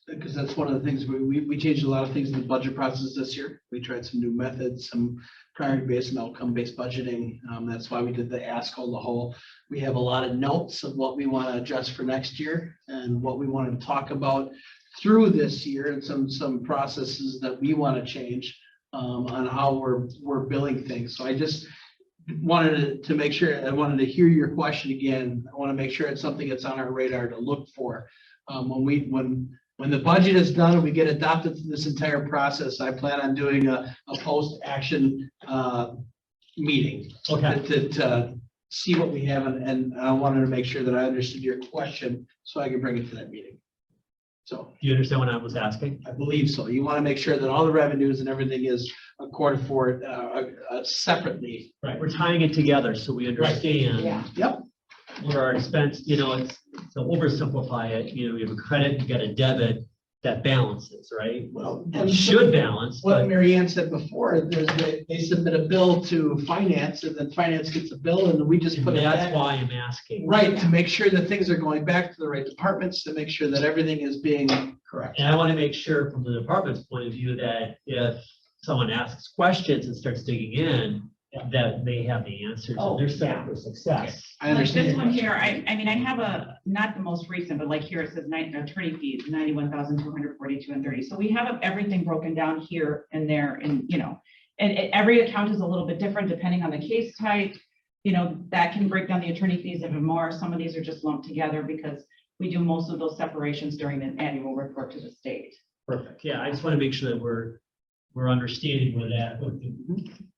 because that's one of the things we changed a lot of things in the budget process this year. We tried some new methods, some priority-based and outcome-based budgeting. That's why we did the ask, hold the whole. We have a lot of notes of what we want to adjust for next year and what we wanted to talk about through this year, and some processes that we want to change on how we're billing things. So I just wanted to make sure, I wanted to hear your question again. I want to make sure it's something that's on our radar to look for. When the budget is done and we get adopted through this entire process, I plan on doing a post-action meeting. Okay. To see what we have, and I wanted to make sure that I understood your question so I can bring it to that meeting. So. Do you understand what I was asking? I believe so. You want to make sure that all the revenues and everything is accounted for separately. Right. We're tying it together so we understand. Yeah. Yep. Where our expense, you know, it's to oversimplify it, you know, you have a credit, you got a debit that balances, right? Well, It should balance, What but Mary Ann said before, they submit a bill to finance, and then finance gets a bill, and we just put it that's back. why I'm asking. Right, to make sure that things are going back to the right departments, to make sure that everything is being correct. And I want to make sure from the department's point of view that if someone asks questions and starts digging in, that they have the answers Oh, and they're set yeah. up for success. I Like understand. this one here, I mean, I have not the most recent, but like here it says attorney fees, 91,242.30. So we have everything broken down here and there, and, you know, and every account is a little bit different depending on the case type. You know, that can break down the attorney fees even more. Some of these are just lumped together because we do most of those separations during the annual report to the state. Perfect. Yeah, I just want to make sure that we're understanding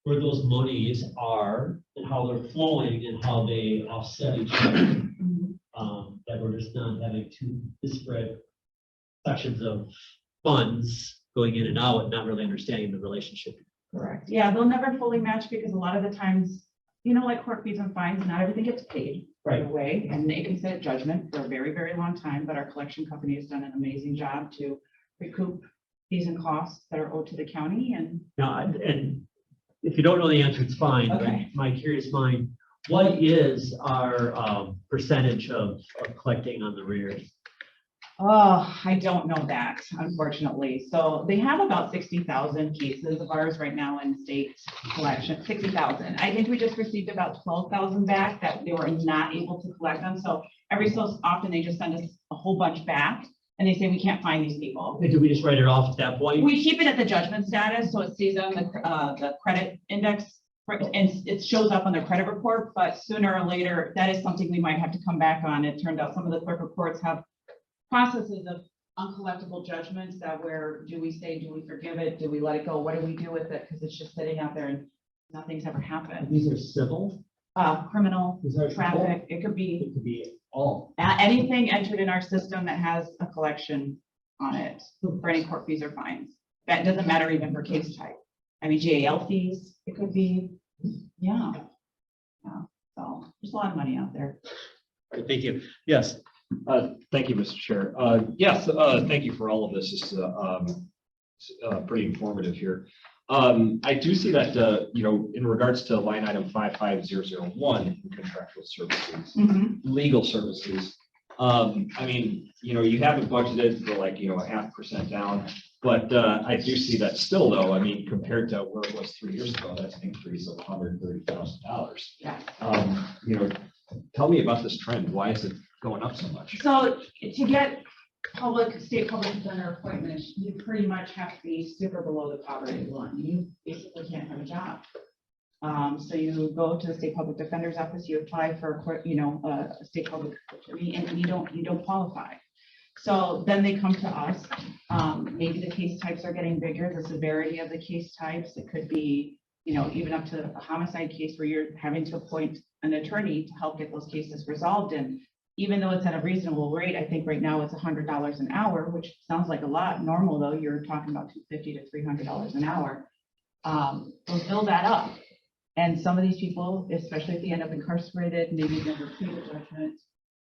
where those monies are and how they're flowing and how they offset each other. That we're just not having two disparate sections of funds going in and out and not really understanding the relationship. Correct. Yeah, they'll never fully match because a lot of the times, you know, like court fees and fines, not everything gets paid right away. And it can sit at judgment for a very, very long time, but our collection company has done an amazing job to recoup fees and costs that are owed to the county. And Now, and if you don't know the answer, it's fine, Okay. but my curious mind, what is our percentage of collecting on the rears? oh, I don't know that, unfortunately. So they have about 60,000 cases of ours right now in state collection, 60,000. I think we just received about 12,000 back that they were not able to collect on. So every so often they just send us a whole bunch back and they say, we can't find these people. Do we just write it off at that point? We keep it at the judgment status, so it stays on the credit index, and it shows up on their credit report, but sooner or later, that is something we might have to come back on. It turned out some of the clerk reports have processes of uncollectible judgments that where do we say, do we forgive it? Do we let it go? What do we do with it? Because it's just sitting out there and nothing's ever happened. These are civil? Criminal, Is that traffic, it could be It could be all. anything entered in our system that has a collection on it for any court fees or fines. That doesn't matter even for case type. I mean, GAL fees, it could be, yeah. So there's a lot of money out there. All right, thank you. Yes. Thank you, Mr. Chair. Yes, thank you for all of this. This is pretty informative here. I do see that, you know, in regards to line item 55001 in contractual services, legal services. I mean, you know, you have it budgeted for like, you know, 0.5% down, but I do see that still though, I mean, compared to where it was 3 years ago, that's an increase of $130,000. Yeah. You know, tell me about this trend. Why is it going up so much? So to get state public defender appointments, you pretty much have to be super below the poverty line. You basically can't have a job. So you go to the state public defender's office, you apply for, a state public attorney, and you don't qualify. So then they come to us. Maybe the case types are getting bigger, the severity of the case types. It could be, you know, even up to a homicide case where you're having to appoint an attorney to help get those cases resolved. And even though it's at a reasonable rate, I think right now it's $100 an hour, which sounds like a lot. Normal though, you're talking about $250 to $300 an hour. So fill that up. And some of these people, especially if they end up incarcerated, maybe never plead a judgment.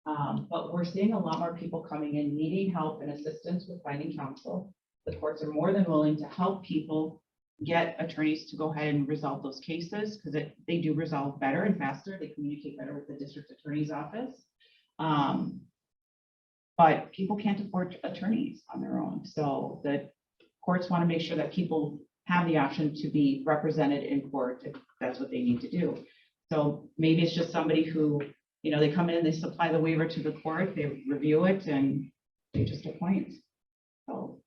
But we're seeing a lot more people coming in needing help and assistance with finding counsel. The courts are more than willing to help people get attorneys to go ahead and resolve those cases because they do resolve better and faster. They communicate better with the district attorney's office. But people can't afford attorneys on their own. So the courts want to make sure that people have the option to be represented in court if that's what they need to do. So maybe it's just somebody who, you know, they come in, they supply the waiver to the court, they review it, and they just appoint. So.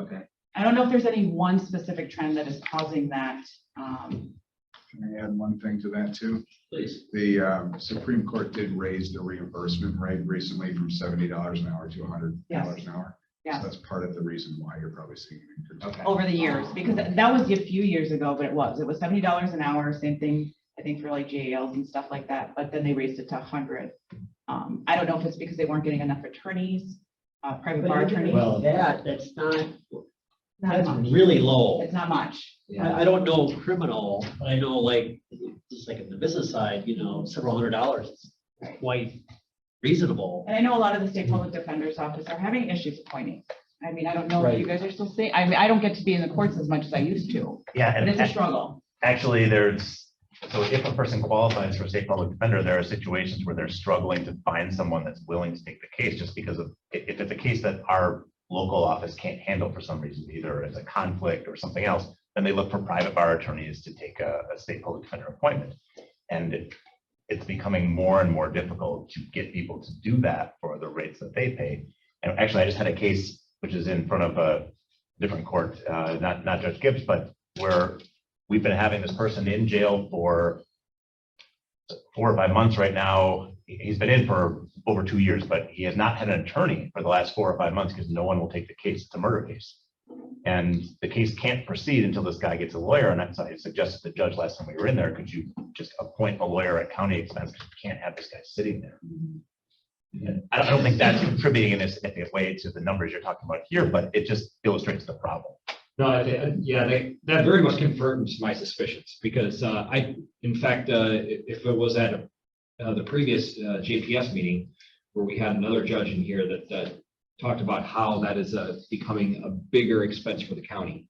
Okay. I don't know if there's any one specific trend that is causing that. Can I add one thing to that too? Please. The Supreme Court did raise the reimbursement rate recently from $70 an hour to $100 an hour. Yes. So that's part of the reason why you're probably seeing an increase. Okay. Over the years, because that was a few years ago, but it was $70 an hour, same thing, I think for like JLs and stuff like that, but then they raised it to 100. I don't know if it's because they weren't getting enough attorneys, private bar attorneys. Well, that's not, Not that's much. really low. It's not much. I don't know criminal, but I know like, just like in the business side, you know, several $100s is quite reasonable. And I know a lot of the state public defender's office are having issues appointing. I mean, I don't know if Right. you guys are still saying, I mean, I don't get to be in the courts as much as I used to, Yeah, but and it's a struggle. actually, so if a person qualifies for state public defender, there are situations where they're struggling to find someone that's willing to take the case just because of, if it's a case that our local office can't handle for some reason, either as a conflict or something else, then they look for private bar attorneys to take a state public defender appointment. And it's becoming more and more difficult to get people to do that for the rates that they pay. And actually, I just had a case which is in front of a different court, not Judge Gibbs, but where we've been having this person in jail for 4 or 5 months right now. He's been in for over 2 years, but he has not had an attorney for the last 4 or 5 months because no one will take the case. It's a murder case. And the case can't proceed until this guy gets a lawyer. And that's why I suggested to the judge last time we were in there, could you just appoint a lawyer at county expense? Because you can't have this guy sitting there. And I don't think that's contributing in a significant way to the numbers you're talking about here, but it just illustrates the problem. No, that very much confirms my suspicions because in fact, if it was at the previous JPS meeting where we had another judge in here that talked about how that is becoming a bigger expense for the county.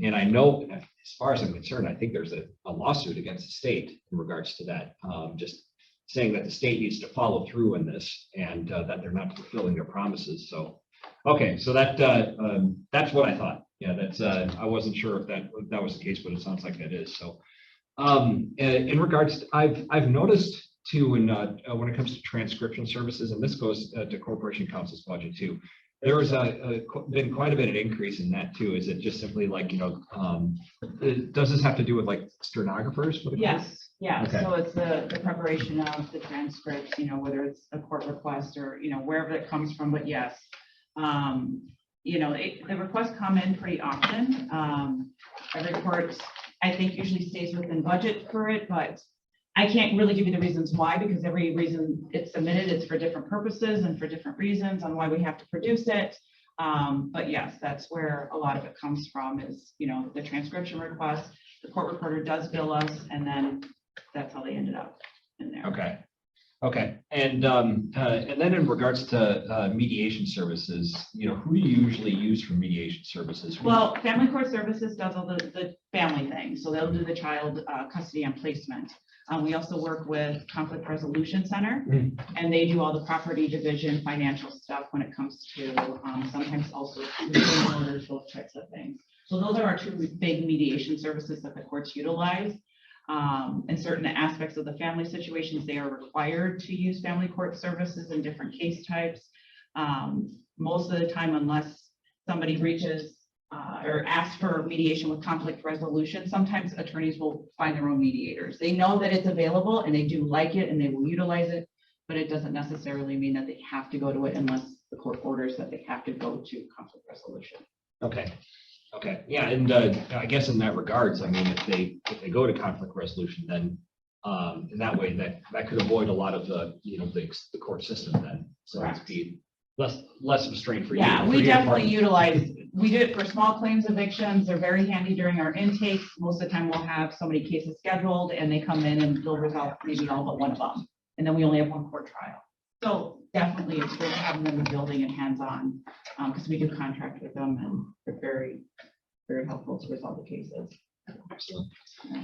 And I know, as far as I'm concerned, I think there's a lawsuit against the state in regards to that, just saying that the state needs to follow through in this and that they're not fulfilling their promises. So, okay, so that's what I thought. Yeah, that's I wasn't sure if that was the case, but it sounds like that is. So, in regards, I've noticed too, when it comes to transcription services, and this goes to Corporation Counsel's budget too. There was been quite a bit of increase in that too. Is it just simply like, you know, does this have to do with like stenographers for the court? Yes, yeah, Okay. so it's the preparation of the transcripts, you know, whether it's a court request or, you know, wherever it comes from, but yes. You know, the requests come in pretty often. Every court, I think, usually stays within budget for it, but I can't really give you the reasons why, because every reason it's submitted, it's for different purposes and for different reasons on why we have to produce it. But yes, that's where a lot of it comes from is, you know, the transcription request, the court reporter does bill us, and then that's how they ended up in there. Okay. Okay. And then in regards to mediation services, you know, who do you usually use for mediation services? Well, Family Court Services does all the family things, so they'll do the child custody and placement. We also work with Conflict Resolution Center, and they do all the property division, financial stuff when it comes to sometimes also restraining orders, those types of things. So those are our two big mediation services that the courts utilize. In certain aspects of the family situations, they are required to use family court services in different case types. Most of the time, unless somebody reaches or asks for mediation with conflict resolution, sometimes attorneys will find their own mediators. They know that it's available and they do like it and they will utilize it, but it doesn't necessarily mean that they have to go to it unless the court orders that they have to go to conflict resolution. Okay. Okay. Yeah. And I guess in that regards, I mean, if they go to conflict resolution, then And that way that could avoid a lot of the, the court system then. So it's be less of a strain for you. Yeah, for we your definitely department. we do it for small claims evictions. They're very handy during our intakes. Most of the time we'll have so many cases scheduled and they come in and they'll resolve maybe all but one of them. And then we only have one court trial. So definitely it's good to have them in the building and hands-on, because we do contract with them and they're very, very helpful to resolve the cases. Excellent.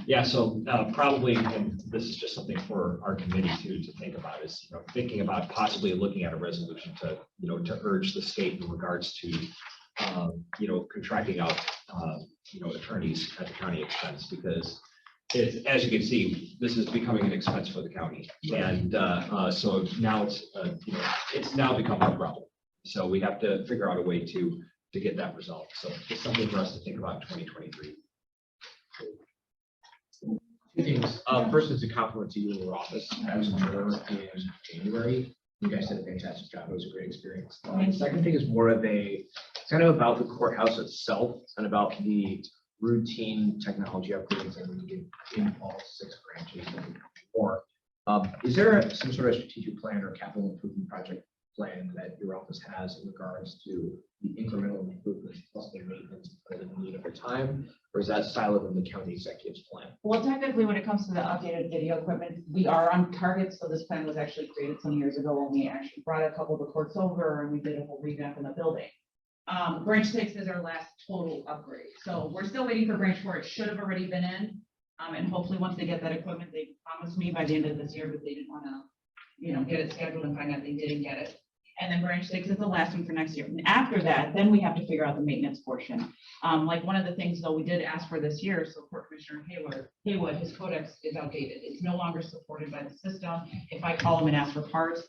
Yeah, so probably, and this is just something for our committee to think about, is thinking about possibly looking at a resolution to to urge the state in regards to contracting out attorneys at the county expense, because it's, as you can see, this is becoming an expense for the county, and so now it's now becoming a problem. So we have to figure out a way to get that resolved. So it's something for us to think about in 2023. Two things. First is a compliment to you in your office as a juror in January. You guys did a fantastic job. It was a great experience. The second thing is more of it's kind of about the courthouse itself and about the routine technology upgrades that we did in all 6 branches and more. Is there some sort of strategic plan or capital improvement project plan that your office has in regards to the incremental improvements plus the maintenance for the need over time? Or is that siloed in the county executive's plan? Well, technically, when it comes to the updated video equipment, we are on target. So this plan was actually created some years ago when we actually brought a couple of the courts over and we did a whole revamp in the building. Branch 6 is our last total upgrade. So we're still waiting for branch 4. It should have already been in. And hopefully once they get that equipment, they promised me by the end of this year, but they didn't want to, get it scheduled and find out they didn't get it. And then branch 6 is the last one for next year. And after that, then we have to figure out the maintenance portion. Like one of the things though, we did ask for this year, so Court Commissioner Haywood, his codex is outdated. It's no longer supported by the system. If I call him and ask for parts,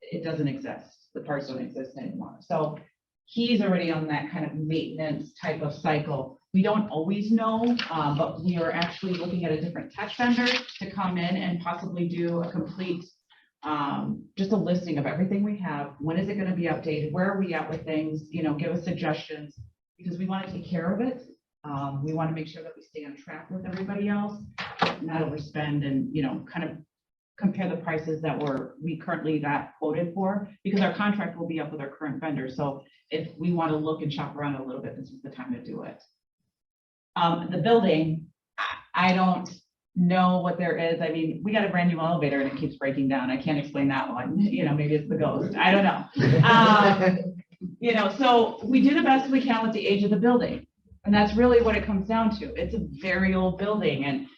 it doesn't exist. The parts don't exist anymore. So he's already on that kind of maintenance type of cycle. We don't always know, but we are actually looking at a different tech vendor to come in and possibly do a complete just a listing of everything we have. When is it going to be updated? Where are we at with things? Give us suggestions, because we want to take care of it. We want to make sure that we stay on track with everybody else, not overspend and, kind of compare the prices that we currently got quoted for, because our contract will be up with our current vendor. So if we want to look and shop around a little bit, this is the time to do it. The building, I don't know what there is. I mean, we got a brand new elevator and it keeps breaking down. I can't explain that one. Maybe it's the ghost. I don't know. So we do the best we can with the age of the building. And that's really what it comes down to. It's a very old building. And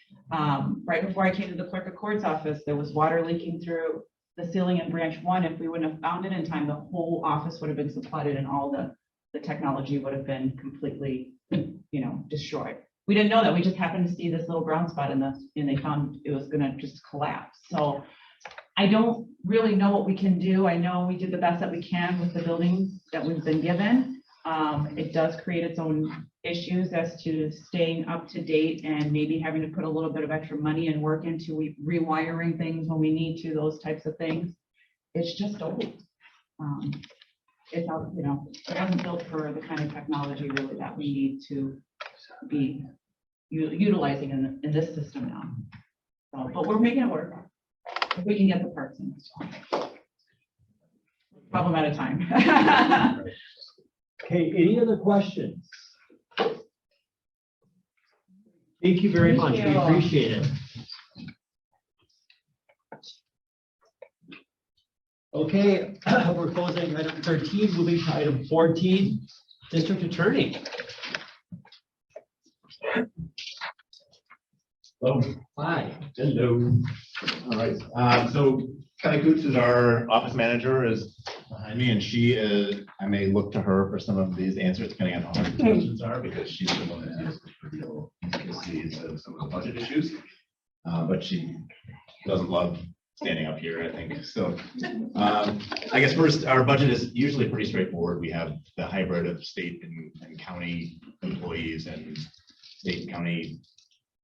right before I came to the clerk of court's office, there was water leaking through the ceiling in branch 1. If we wouldn't have found it in time, the whole office would have been flooded and all the technology would have been completely, destroyed. We didn't know that. We just happened to see this little brown spot and they found it was going to just collapse. So I don't really know what we can do. I know we did the best that we can with the buildings that we've been given. It does create its own issues as to staying up to date and maybe having to put a little bit of extra money and work into rewiring things when we need to, those types of things. It's just old. It's out, it wasn't built for the kind of technology really that we need to be utilizing in this system now. So, but we're making it work if we can get the parts in. Problem at a time. Okay, any other questions? Thank you very much. We appreciate it. Okay, we're closing item 13, moving to item 14, district attorney. Hello. Hi. Hello. All right. So Kelly Coots is our office manager, is behind me, and she is, I may look to her for some of these answers, depending on how hard the questions are, because she's the one that has the real intricacies of some of the budget issues. But she doesn't love standing up here, I think. So I guess first, our budget is usually pretty straightforward. We have the hybrid of state and county employees and state and county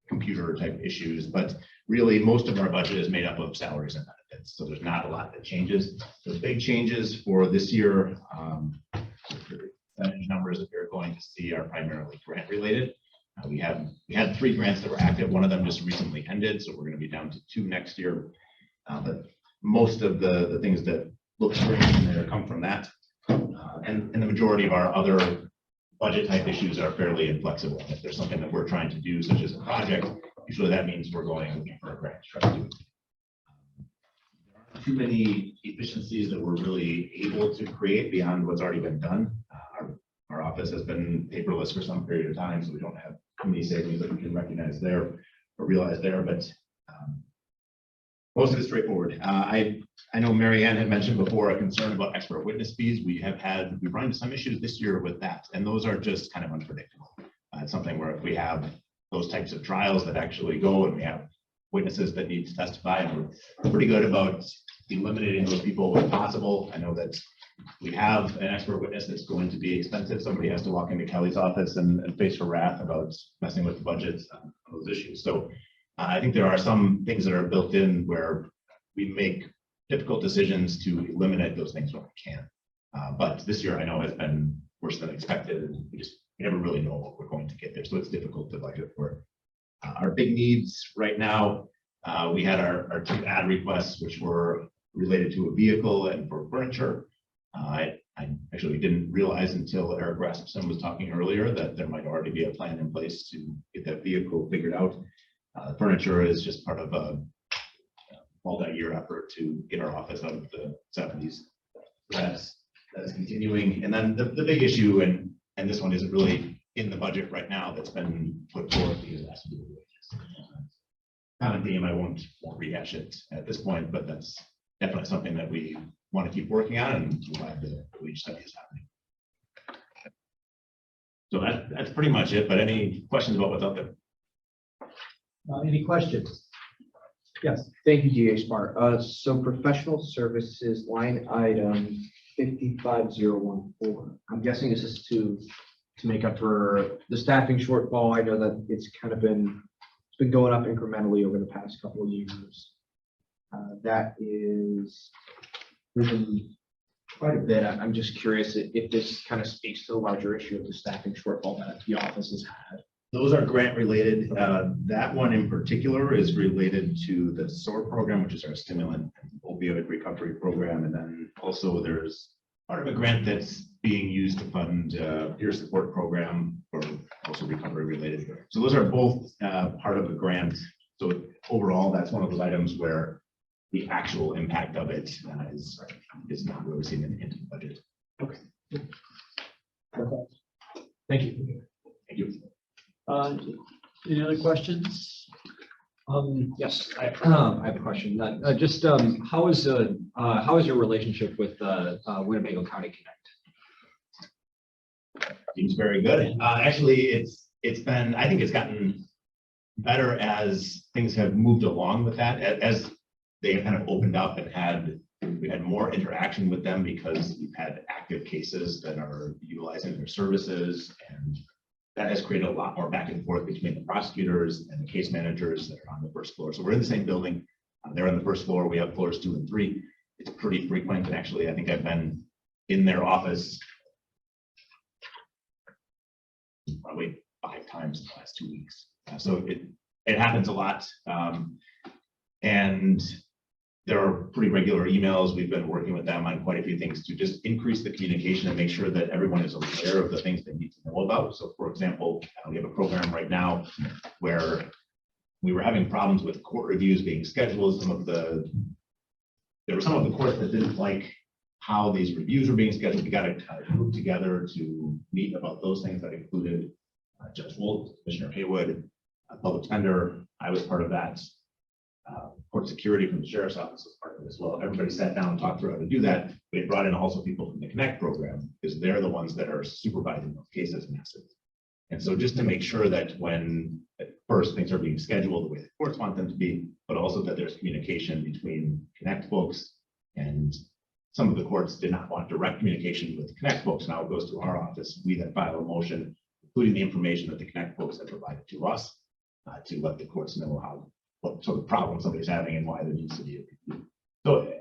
computer type issues, but really most of our budget is made up of salaries and benefits. So there's not a lot that changes. The big changes for this year, percentage numbers that you're going to see are primarily grant related. We had 3 grants that were active. One of them just recently ended, so we're going to be down to 2 next year. But most of the things that look strange in there come from that. And the majority of our other budget type issues are fairly inflexible. If there's something that we're trying to do, such as a project, usually that means we're going looking for a grant to try to do it. Too many efficiencies that we're really able to create beyond what's already been done. Our office has been paperless for some period of time, so we don't have too many savings that we can recognize there or realize there, but most of it's straightforward. I know Mary Ann had mentioned before a concern about expert witness fees. We've run into some issues this year with that, and those are just kind of unpredictable. It's something where if we have those types of trials that actually go and we have witnesses that need to testify, and we're pretty good about eliminating those people when possible. I know that we have an expert witness that's going to be expensive. Somebody has to walk into Kelly's office and face her wrath about messing with the budgets on those issues. So I think there are some things that are built in where we make difficult decisions to eliminate those things when we can. But this year I know has been worse than expected. And we never really know what we're going to get there. So it's difficult to budget for it. Our big needs right now, we had our 2 ad requests, which were related to a vehicle and for furniture. I actually didn't realize until Eric Rasmussen was talking earlier that there might already be a plan in place to get that vehicle figured out. Furniture is just part of a multi-year effort to get our office out of the 70s. That's continuing. And then the big issue, and this one isn't really in the budget right now, that's been put forth because it has to do with wages. Common theme, I won't rehash it at this point, but that's definitely something that we want to keep working on, and we're glad the wage study is happening. So that's pretty much it, but any questions about what's out there? Any questions? Yes. Thank you, DA Smart. So professional services line item 55014. I'm guessing this is to make up for the staffing shortfall. I know that it's been going up incrementally over the past couple of years. That is risen quite a bit. I'm just curious if this kind of speaks to the larger issue of the staffing shortfall that the office has had. Those are grant related. That one in particular is related to the SOAR program, which is our stimulant and opioid recovery program. And then also there's part of a grant that's being used to fund peer support program for also recovery related. So those are both part of the grant. So overall, that's one of those items where the actual impact of it is not really seen into the budget. Okay. Thank you. Thank you. Any other questions? Yes, I have a question. How is your relationship with Winnebago County Connect? Seems very good. Actually, it's been, I think it's gotten better as things have moved along with that, as they have kind of opened up and we had more interaction with them because we've had active cases that are utilizing their services, and that has created a lot more back and forth between the prosecutors and the case managers that are on the first floor. So we're in the same building. They're on the first floor. We have floors 2 and 3. It's pretty frequent. And actually, I think I've been in their office probably 5 times in the last 2 weeks. So it happens a lot. And there are pretty regular emails. We've been working with them on quite a few things to just increase the communication and make sure that everyone is aware of the things they need to know about. So for example, we have a program right now where we were having problems with court reviews being scheduled. There were some of the courts that didn't like how these reviews were being scheduled. We got to kind of move together to meet about those things. That included Judge Wolf, Commissioner Haywood, public defender. I was part of that. Court security from the sheriff's office was part of it as well. Everybody sat down and talked through how to do that. We brought in also people from the Connect program because they're the ones that are supervising those cases and assets. And so just to make sure that when at first things are being scheduled the way the courts want them to be, but also that there's communication between Connect folks, and some of the courts did not want direct communication with the Connect folks. Now it goes to our office. We then file a motion, including the information that the Connect folks have provided to us to let the courts know what sort of problem somebody's having and why there needs to be a review. So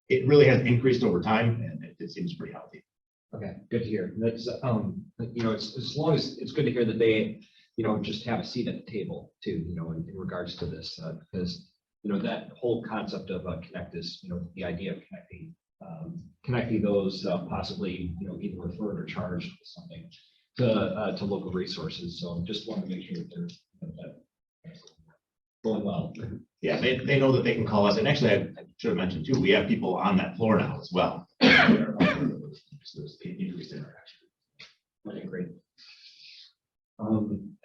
it really has increased over time, and it seems pretty healthy. Okay, good to hear. That's it's as long as it's good to hear that just have a seat at the table too, in regards to this, because, that whole concept of Connect is, the idea of connecting those possibly, either referred or charged with something to local resources. So just want to make sure that they're going well. Yeah, they know that they can call us, and actually, I should have mentioned too, we have people on that floor now as well. So there's increased interaction. Okay, great.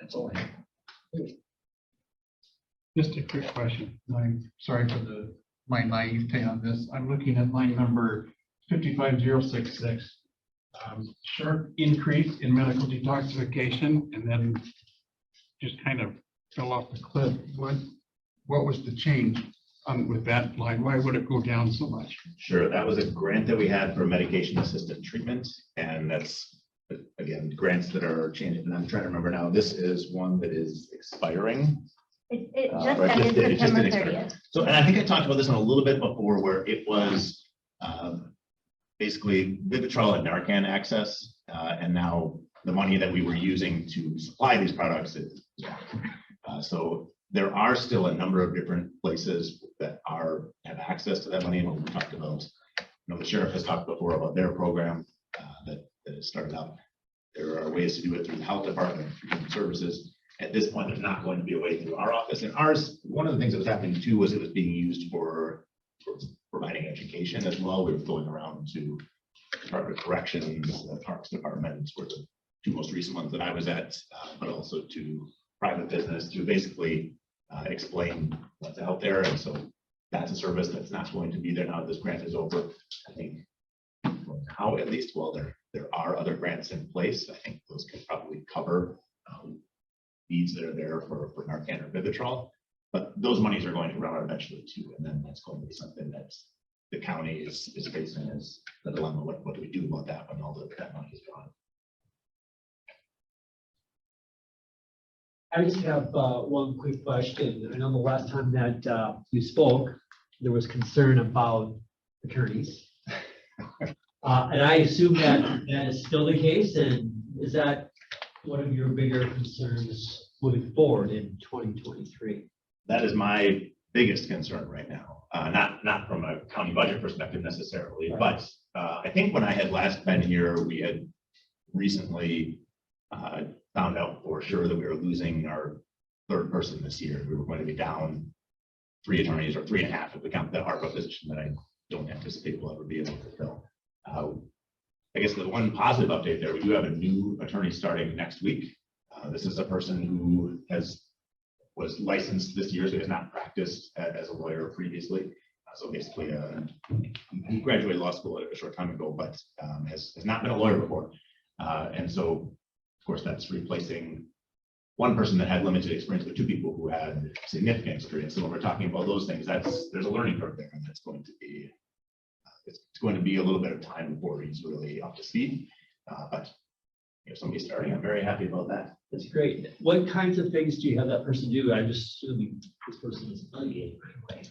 That's all I have. Just a quick question. I'm sorry for my naivete on this. I'm looking at line number 55066. Sharp increase in medical detoxification and then just kind of fell off the cliff. What was the change with that line? Why would it go down so much? Sure, that was a grant that we had for medication assisted treatment, and that's, again, grants that are changing, and I'm trying to remember now, this is one that is expiring. It just Right, ended it just September did expire. 30th. So, and I think I talked about this one a little bit before, where it was basically Vivitrol and Narcan access, and now the money that we were using to supply these products is so there are still a number of different places that have access to that money, and we talked about, the sheriff has talked before about their program that has started up. There are ways to do it through the health department, through human services. At this point, there's not going to be a way through our office. And ours, one of the things that was happening too was it was being used for providing education as well. We were going around to Department of Corrections, the Parks Department were the two most recent ones that I was at, but also to private business to basically explain what's out there. And so that's a service that's not going to be there now that this grant is over. I think now, at least, well, there are other grants in place. I think those can probably cover needs that are there for Narcan or Vivitrol, but those monies are going to run out eventually too, and then that's going to be something that the county is facing as the dilemma. What do we do about that when all that money is gone? I just have one quick question. I know the last time that we spoke, there was concern about attorneys. And I assume that that is still the case, and is that one of your bigger concerns moving forward in 2023? That is my biggest concern right now. Not from a county budget perspective necessarily, but I think when I had last been here, we had recently found out for sure that we were losing our third person this year. We were going to be down 3 attorneys, or 3.5 if we count the ARPA position that I don't anticipate we'll ever be able to fill. I guess the one positive update there, we do have a new attorney starting next week. This is a person who was licensed this year, so has not practiced as a lawyer previously. So basically, he graduated law school a short time ago, but has not been a lawyer before. And so, of course, that's replacing one person that had limited experience with 2 people who had significant experience. So when we're talking about those things, there's a learning curve there, and that's going to be it's going to be a little bit of time before he's really up to speed. But if somebody's starting, I'm very happy about that. That's great. What kinds of things do you have that person do? I'm just assuming this person is affiliated right away.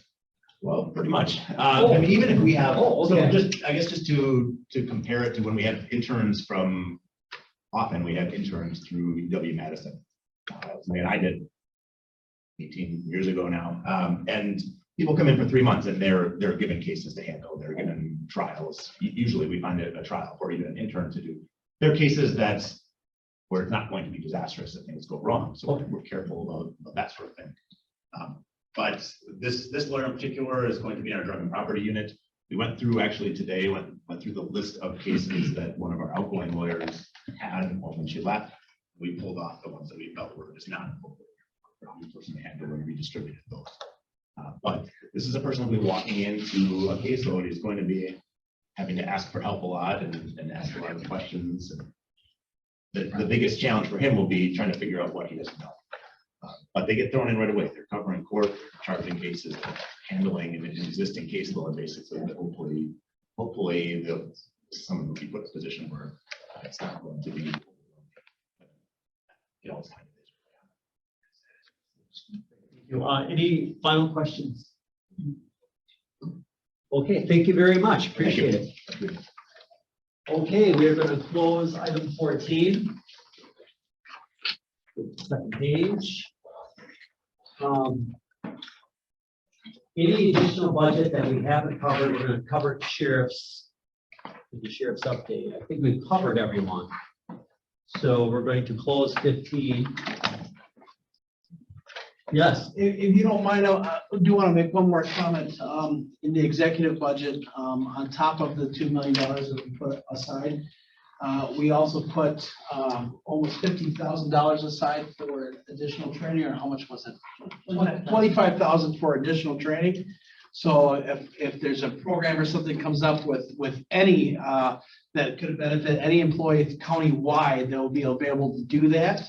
Well, pretty much. I mean, even if we have, okay. so just, I guess just to compare it to when we had interns often we had interns through UW-Madison. I did 18 years ago now. And people come in for 3 months and they're given cases to handle. They're given trials. Usually we find a trial or even an intern to do. There are cases where it's not going to be disastrous if things go wrong. So we're careful about that sort of thing. But this lawyer in particular is going to be in our drug and property unit. We went through actually today, went through the list of cases that one of our outgoing lawyers had when she left. We pulled off the ones that we felt were just not appropriate for a new person to handle and redistributed those. But this is a person who will be walking into a caseload. He's going to be having to ask for help a lot and ask a lot of questions. And the biggest challenge for him will be trying to figure out what he doesn't know. But they get thrown in right away. They're covering court, charging cases, handling an existing caseload, basically. That hopefully someone will be put in a position where it's not going to be. Any final questions? Okay, thank you very much. Appreciate it. Okay, we're going to close item 14. Second page. Any additional budget that we haven't covered, we're gonna cover the sheriff's update. I think we've covered everyone. So we're going to close 15. Yes, If you don't mind, I do want to make one more comment. In the executive budget, on top of the $2 million that we put aside, we also put almost $50,000 aside for additional training, or how much was it? 25,000 for additional training. So if there's a program or something comes up with any that could benefit any employee county-wide, they'll be able to do that.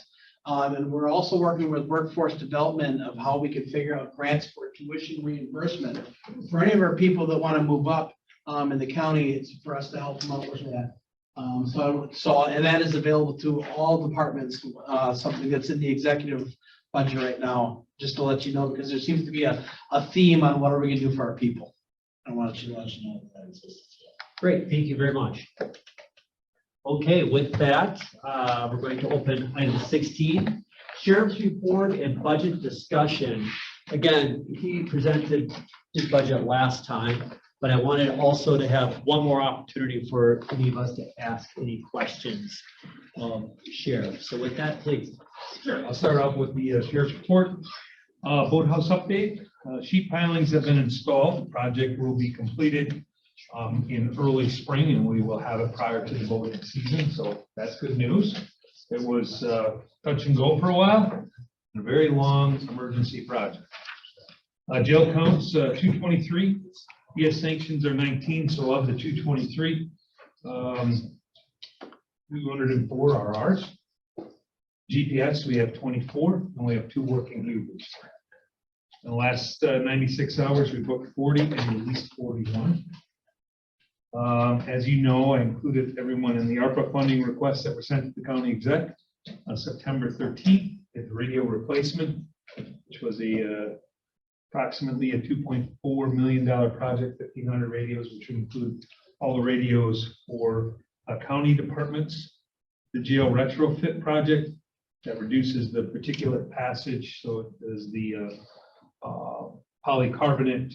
And we're also working with workforce development of how we can figure out grants for tuition reimbursement for any of our people that want to move up in the county. It's for us to help them out with that. And that is available to all departments, something that's in the executive budget right now, just to let you know, because there seems to be a theme on what are we gonna do for our people. I want you to let you know that exists. great, thank you very much. Okay, with that, we're going to open item 16, Sheriff's Report and Budget Discussion. Again, he presented his budget last time, but I wanted also to have one more opportunity for any of us to ask any questions of Sheriff. So with that, please. Sure, I'll start off with the sheriff's report. Boathouse update, sheet pilings have been installed. The project will be completed in early spring, and we will have it prior to the boating season, so that's good news. It was touch and go for a while, a very long emergency project. Jail counts 223, ES sanctions are 19, so of the 223, 204 are ours. GPS, we have 24, and we have 2 working Ubers. In the last 96 hours, we booked 40 and released 41. As you know, I included everyone in the ARPA funding requests that were sent to the county exec on September 13th. The radio replacement, which was approximately a $2.4 million project, 1,500 radios, which would include all the radios for county departments. The jail retrofit project that reduces the particulate passage, so it is the polycarbonate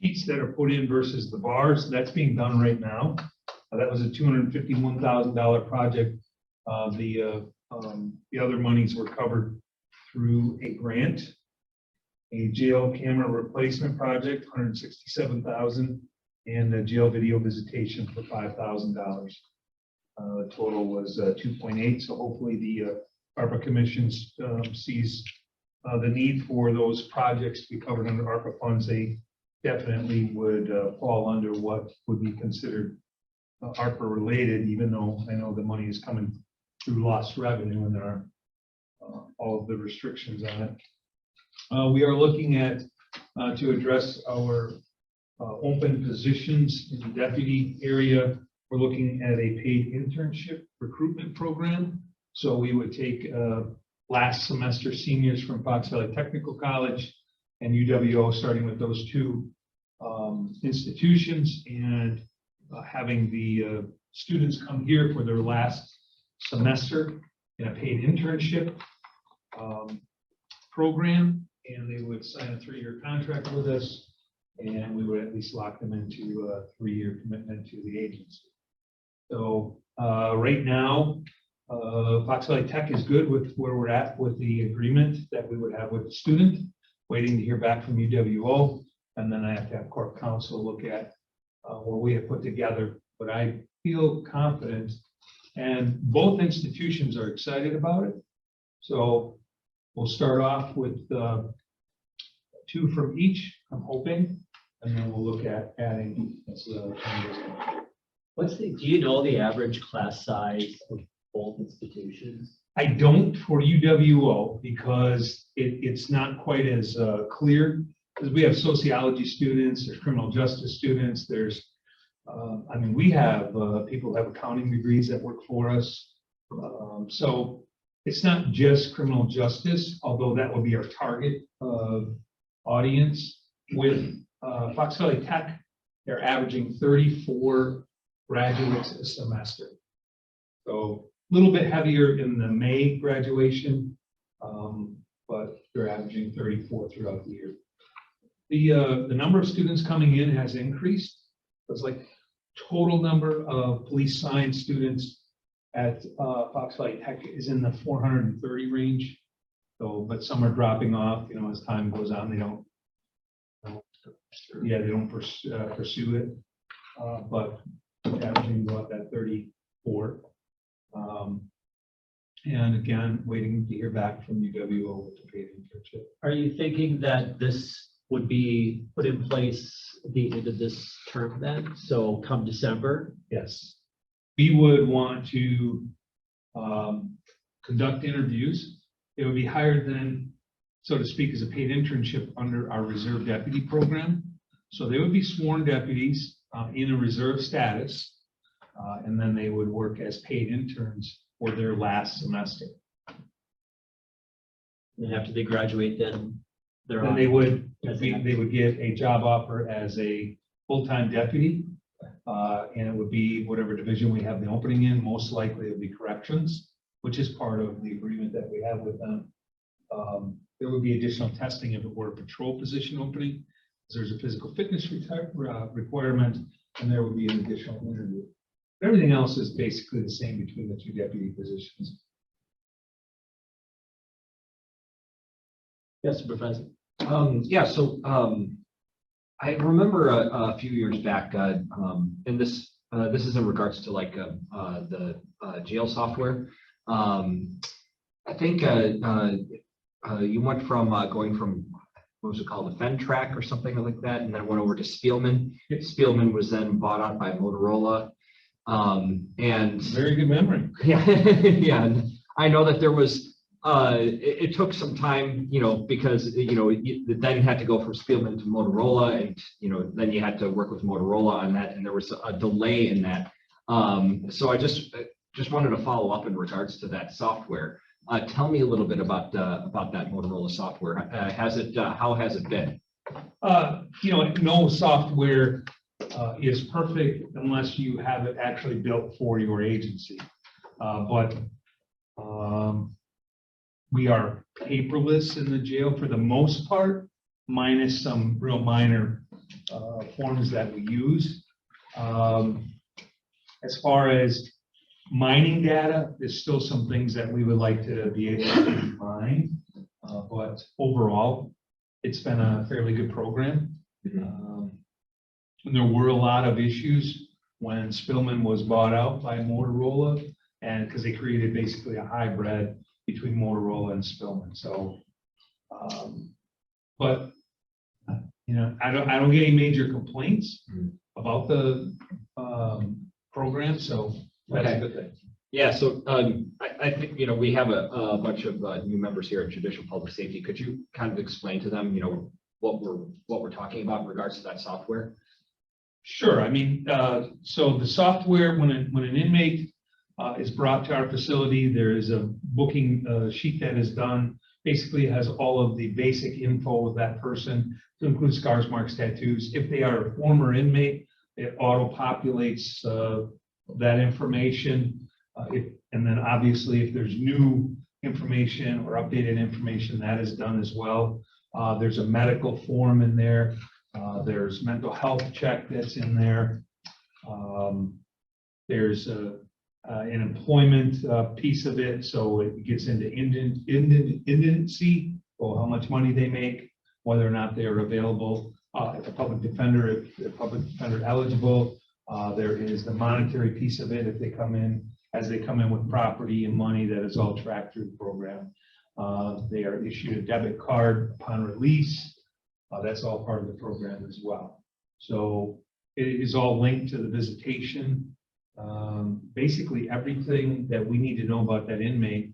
sheets that are put in versus the bars. That's being done right now. That was a $251,000 project. The other monies were covered through a grant. A jail camera replacement project, $167,000, and a jail video visitation for $5,000. The total was 2.8. So hopefully the ARPA Commission sees the need for those projects to be covered under ARPA funds. They definitely would fall under what would be considered ARPA related, even though I know the money is coming through lost revenue and there are all of the restrictions on it. We are looking at to address our open positions in the deputy area. We're looking at a paid internship recruitment program. So we would take last semester seniors from Fox Valley Technical College and UWO, starting with those 2 institutions, and having the students come here for their last semester in a paid internship program, and they would sign a 3-year contract with us, and we would at least lock them into a 3-year commitment to the agency. So right now, Fox Valley Tech is good with where we're at with the agreement that we would have with the student, waiting to hear back from UWO, and then I have to have Corp Counsel look at what we have put together. But I feel confident, and both institutions are excited about it. So we'll start off with 2 from each, I'm hoping, and then we'll look at adding as the time goes on. Do you know the average class size of both institutions? I don't for UWO because it's not quite as clear, because we have sociology students, there's criminal justice students, there's, I mean, we have people who have accounting degrees that work for us. So it's not just criminal justice, although that would be our target audience. With Fox Valley Tech, they're averaging 34 graduates a semester. So little bit heavier in the May graduation, but they're averaging 34 throughout the year. The number of students coming in has increased. It's like total number of police science students at Fox Valley Tech is in the 430 range. So, but some are dropping off, you know, as time goes on, they don't pursue it. But averaging about that 34. And again, waiting to hear back from UWO with the paid internship. Are you thinking that this would be put in place at the end of this term then? So come December? Yes. We would want to conduct interviews. It would be hired then, so to speak, as a paid internship under our reserve deputy program. So they would be sworn deputies in a reserve status, and then they would work as paid interns for their last semester. And after they graduate, then they're Then on. they would get a job offer as a full-time deputy, and it would be whatever division we have the opening in. Most likely it would be corrections, which is part of the agreement that we have with them. There would be additional testing if it were a patrol position opening. There's a physical fitness requirement, and there would be an additional interview. Everything else is basically the same between the two deputy positions. Yes, Professor. Yeah, so I remember a few years back, and this is in regards to like the jail software. I think you went from going from, what was it called, the Track or something like that, and then went over to Spielman. Spielman was then bought out by Motorola. And very good memory. Yeah, yeah. And I know that there was it took some time, you know, because you then had to go from Spielman to Motorola, and then you had to work with Motorola on that, and there was a delay in that. So I just wanted to follow up in regards to that software. Tell me a little bit about that Motorola software. How has it been? No software is perfect unless you have it actually built for your agency. But we are paperless in the jail for the most part, minus some real minor forms that we use. As far as mining data, there's still some things that we would like to be able to mine, but overall, it's been a fairly good program. And there were a lot of issues when Spielman was bought out by Motorola, and because they created basically a hybrid between Motorola and Spielman. So, but I don't get any major complaints about the program, so that's a good thing. Yeah, so I think, we have a bunch of new members here at Judicial Public Safety. Could you kind of explain to them, what we're talking about in regards to that software? Sure. I mean, so the software, when an inmate is brought to our facility, there is a booking sheet that is done. Basically, it has all of the basic info of that person, to include scars, marks, tattoos. If they are a former inmate, it auto-populates that information. And then obviously, if there's new information or updated information, that is done as well. There's a medical form in there. There's mental health check that's in there. There's an employment piece of it, so it gets into indigency, or how much money they make, whether or not they're available. If a public defender eligible, there is the monetary piece of it. If they come in, as they come in with property and money, that is all tracked through the program. They are issued a debit card upon release. That's all part of the program as well. So it is all linked to the visitation. Basically, everything that we need to know about that inmate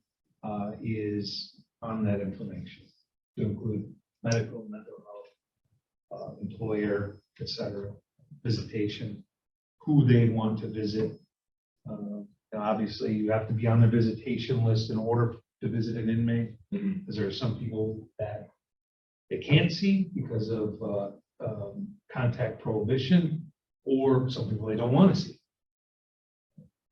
is on that information, to include medical, mental health, employer, etc., visitation, who they want to visit. Obviously, you have to be on the visitation list in order to visit an inmate, because there are some people that they can't see because of contact prohibition, or some people they don't want to see.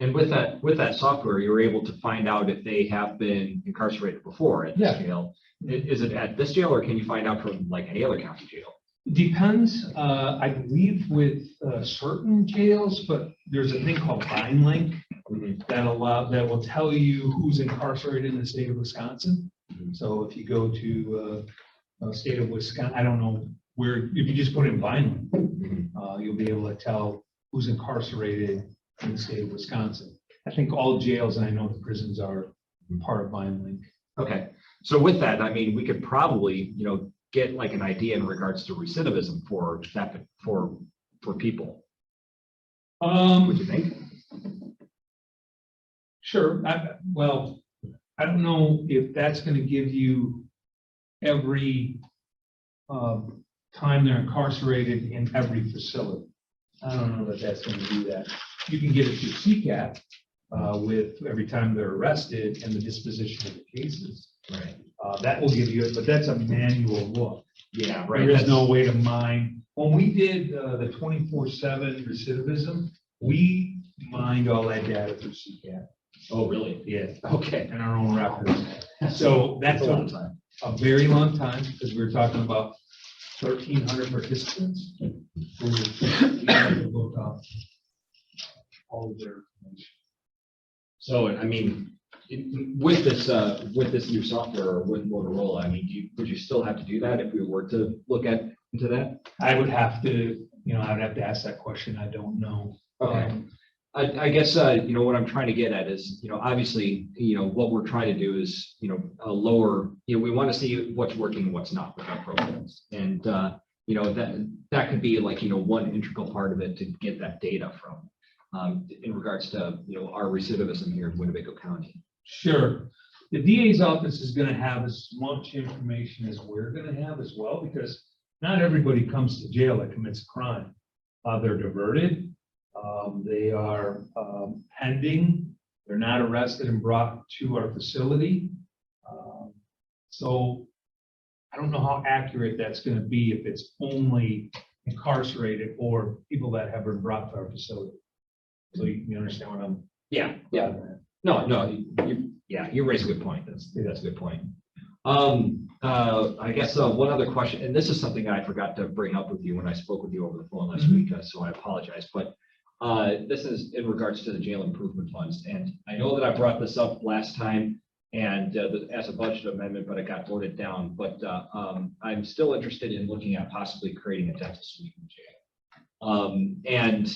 And with that software, you're able to find out if they have been incarcerated before at this Yeah. jail. Is it at this jail or can you find out from like any other county jail? Depends, I believe with certain jails, but there's a thing called Link that will tell you who's incarcerated in the state of Wisconsin. So if you go to state of Wisconsin, I don't know where, if you just put in Vineland, you'll be able to tell who's incarcerated in the state of Wisconsin. I think all jails, and I know the prisons are part of Vineland. Okay, so with that, I mean, we could probably, get like an idea in regards to recidivism for that, for people. What do you think? Sure, well, I don't know if that's gonna give you every time they're incarcerated in every facility. I don't know that that's gonna do that. You can get it through CCAT with every time they're arrested and the disposition of the cases. Right. That will give you it, but that's a manual look. Yeah, right. There is no way to mine. When we did the 24/7 recidivism, we mined all that data through CCAT. Oh, really? Yeah. Okay. And our own records. So that's a long time. A very long time, because we were talking about 1,300 participants. We had to look up all of their information. So, I mean, with this new software or with Motorola, I mean, would you still have to do that if we were to look into that? I would have to, I would have to ask that question. I don't know. Okay. I guess, what I'm trying to get at is, obviously, what we're trying to do is, lower, we want to see what's working and what's not with our programs. And, that could be like, one integral part of it to get that data from, in regards to, our recidivism here in Winnebago County. Sure. The DA's office is going to have as much information as we're going to have as well, because not everybody comes to jail that commits a crime. They're diverted. They are pending. They're not arrested and brought to our facility. So I don't know how accurate that's going to be if it's only incarcerated or people that have been brought to our facility. So you understand what I'm? Yeah. No, you raise a good point. That's a good point. I guess one other question, and this is something I forgot to bring up with you when I spoke with you over the phone last week, so I apologize. But this is in regards to the jail improvement funds, and I know that I brought this up last time and as a budget amendment, but it got voted down. But I'm still interested in looking at possibly creating a dental suite in jail. And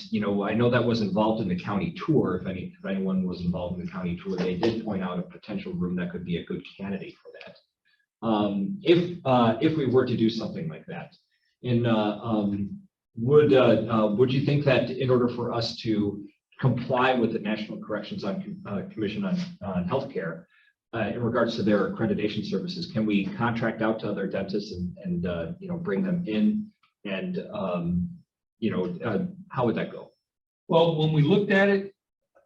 I know that was involved in the county tour. If anyone was involved in the county tour, they did point out a potential room that could be a good candidate for that. If we were to do something like that, would you think that in order for us to comply with the National Corrections Commission on Healthcare in regards to their accreditation services, can we contract out to other dentists and bring them in and how would that go? Well, when we looked at it,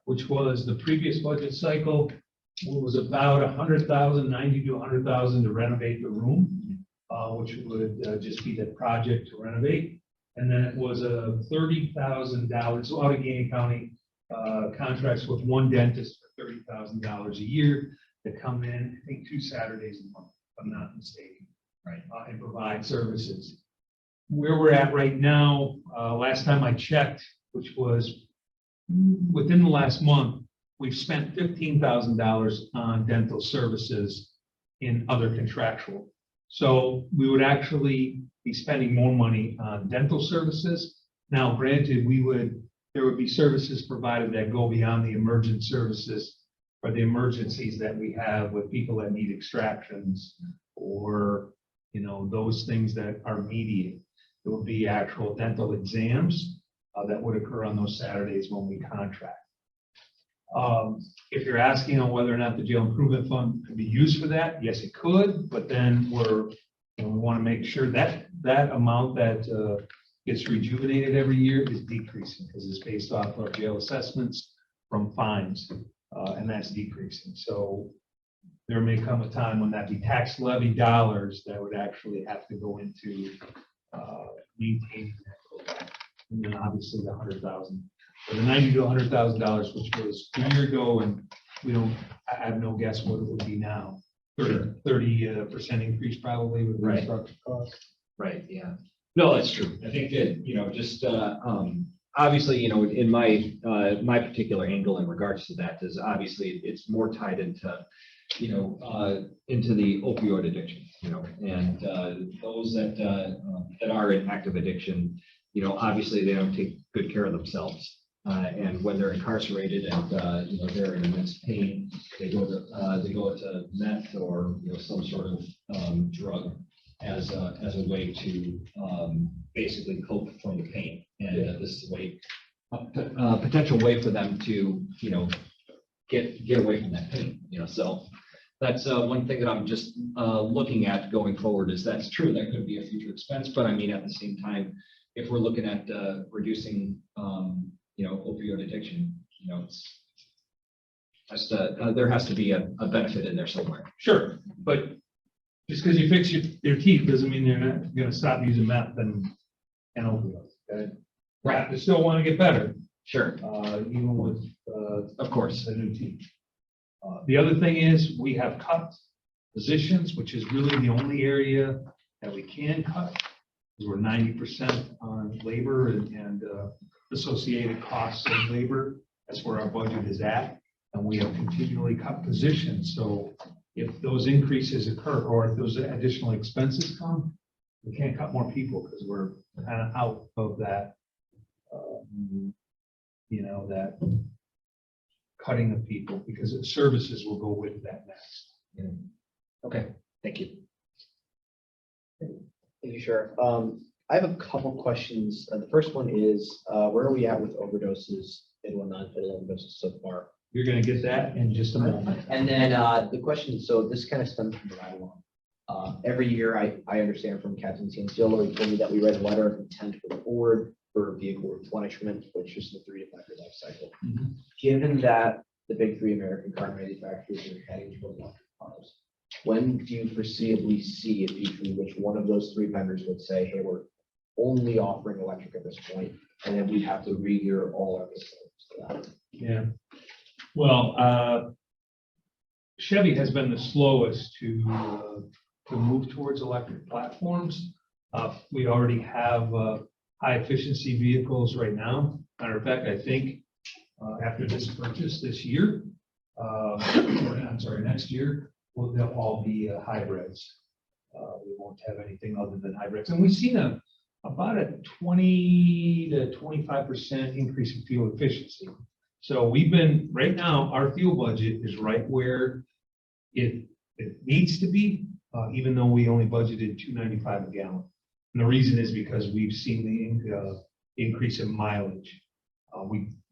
which was the previous budget cycle, it was about $100,000, $90,000 to $100,000 to renovate the room, which would just be the project to renovate. And then it was a $30,000. So Allegheny County contracts with one dentist for $30,000 a year to come in, I think 2 Saturdays a month, if I'm not mistaken, right, and provide services. Where we're at right now, last time I checked, which was within the last month, we've spent $15,000 on dental services in other contractual. So we would actually be spending more money on dental services. Now, granted, there would be services provided that go beyond the emergent services or the emergencies that we have with people that need extractions or, those things that are immediate. There would be actual dental exams that would occur on those Saturdays when we contract. If you're asking on whether or not the jail improvement fund could be used for that, yes, it could, but then we want to make sure that that amount that gets rejuvenated every year is decreasing because it's based off of jail assessments from fines, and that's decreasing. So there may come a time when that be tax levy dollars that would actually have to go into maintaining that program. And then obviously obviously the 100,000. But the 90 to $100,000, which was a year ago, and we don't, I have no guess what it would be now. 30% increase probably with Right. construction costs. Right, yeah. No, that's true. I think that, just, obviously, in my, my particular angle in regards to that is obviously it's more tied into, into the opioid addiction, and, those that are in active addiction, obviously they don't take good care of themselves. And when they're incarcerated and, they're in immense pain, they go to meth or, some sort of, drug as a way to basically cope from the pain. And this is a potential way for them to, get away from that pain, so that's one thing that I'm just looking at going forward is that's true. That could be a future expense, but I mean, at the same time, if we're looking at reducing, opioid addiction, it's just, there has to be a benefit in there somewhere. Sure, but just because you fix your teeth doesn't mean they're not going to stop using meth and opioids. Okay? Right. They still want to get better. Sure. Even with, of course, the new teeth. The other thing is we have cut positions, which is really the only area that we can cut. We're 90% on labor and associated costs of labor. That's where our budget is at. And we have continually cut positions. So if those increases occur or if those additional expenses come, we can't cut more people because we're kind of out of that, that cutting of people because services will go with that next. Yeah. Okay, thank you. Thank you, Sheriff. I have a couple questions. The first one is, where are we at with overdoses, fatal and non-fatal overdoses so far? You're going to get that in just a moment. And then the question, so this kind of stems from the ride along. Every year, I understand from Captain Cianciolo, he told me that we write a letter of intent for the board for vehicle replenishment, which is the 3 to 5 year life cycle. Given that the big 3 American car manufacturers are heading toward electric cars, when do you foreseeably see a future in which one of those 3 vendors would say, hey, we're only offering electric at this point, and then we have to regear all our facilities to that? Yeah. Well, Chevy has been the slowest to move towards electric platforms. We already have high efficiency vehicles right now. Matter of fact, I think after this purchase this year, next year, they'll all be hybrids. We won't have anything other than hybrids. And we've seen about a 20 to 25% increase in fuel efficiency. So we've been, right now, our fuel budget is right where it needs to be, even though we only budgeted $2.95 a gallon. And the reason is because we've seen the increase in mileage.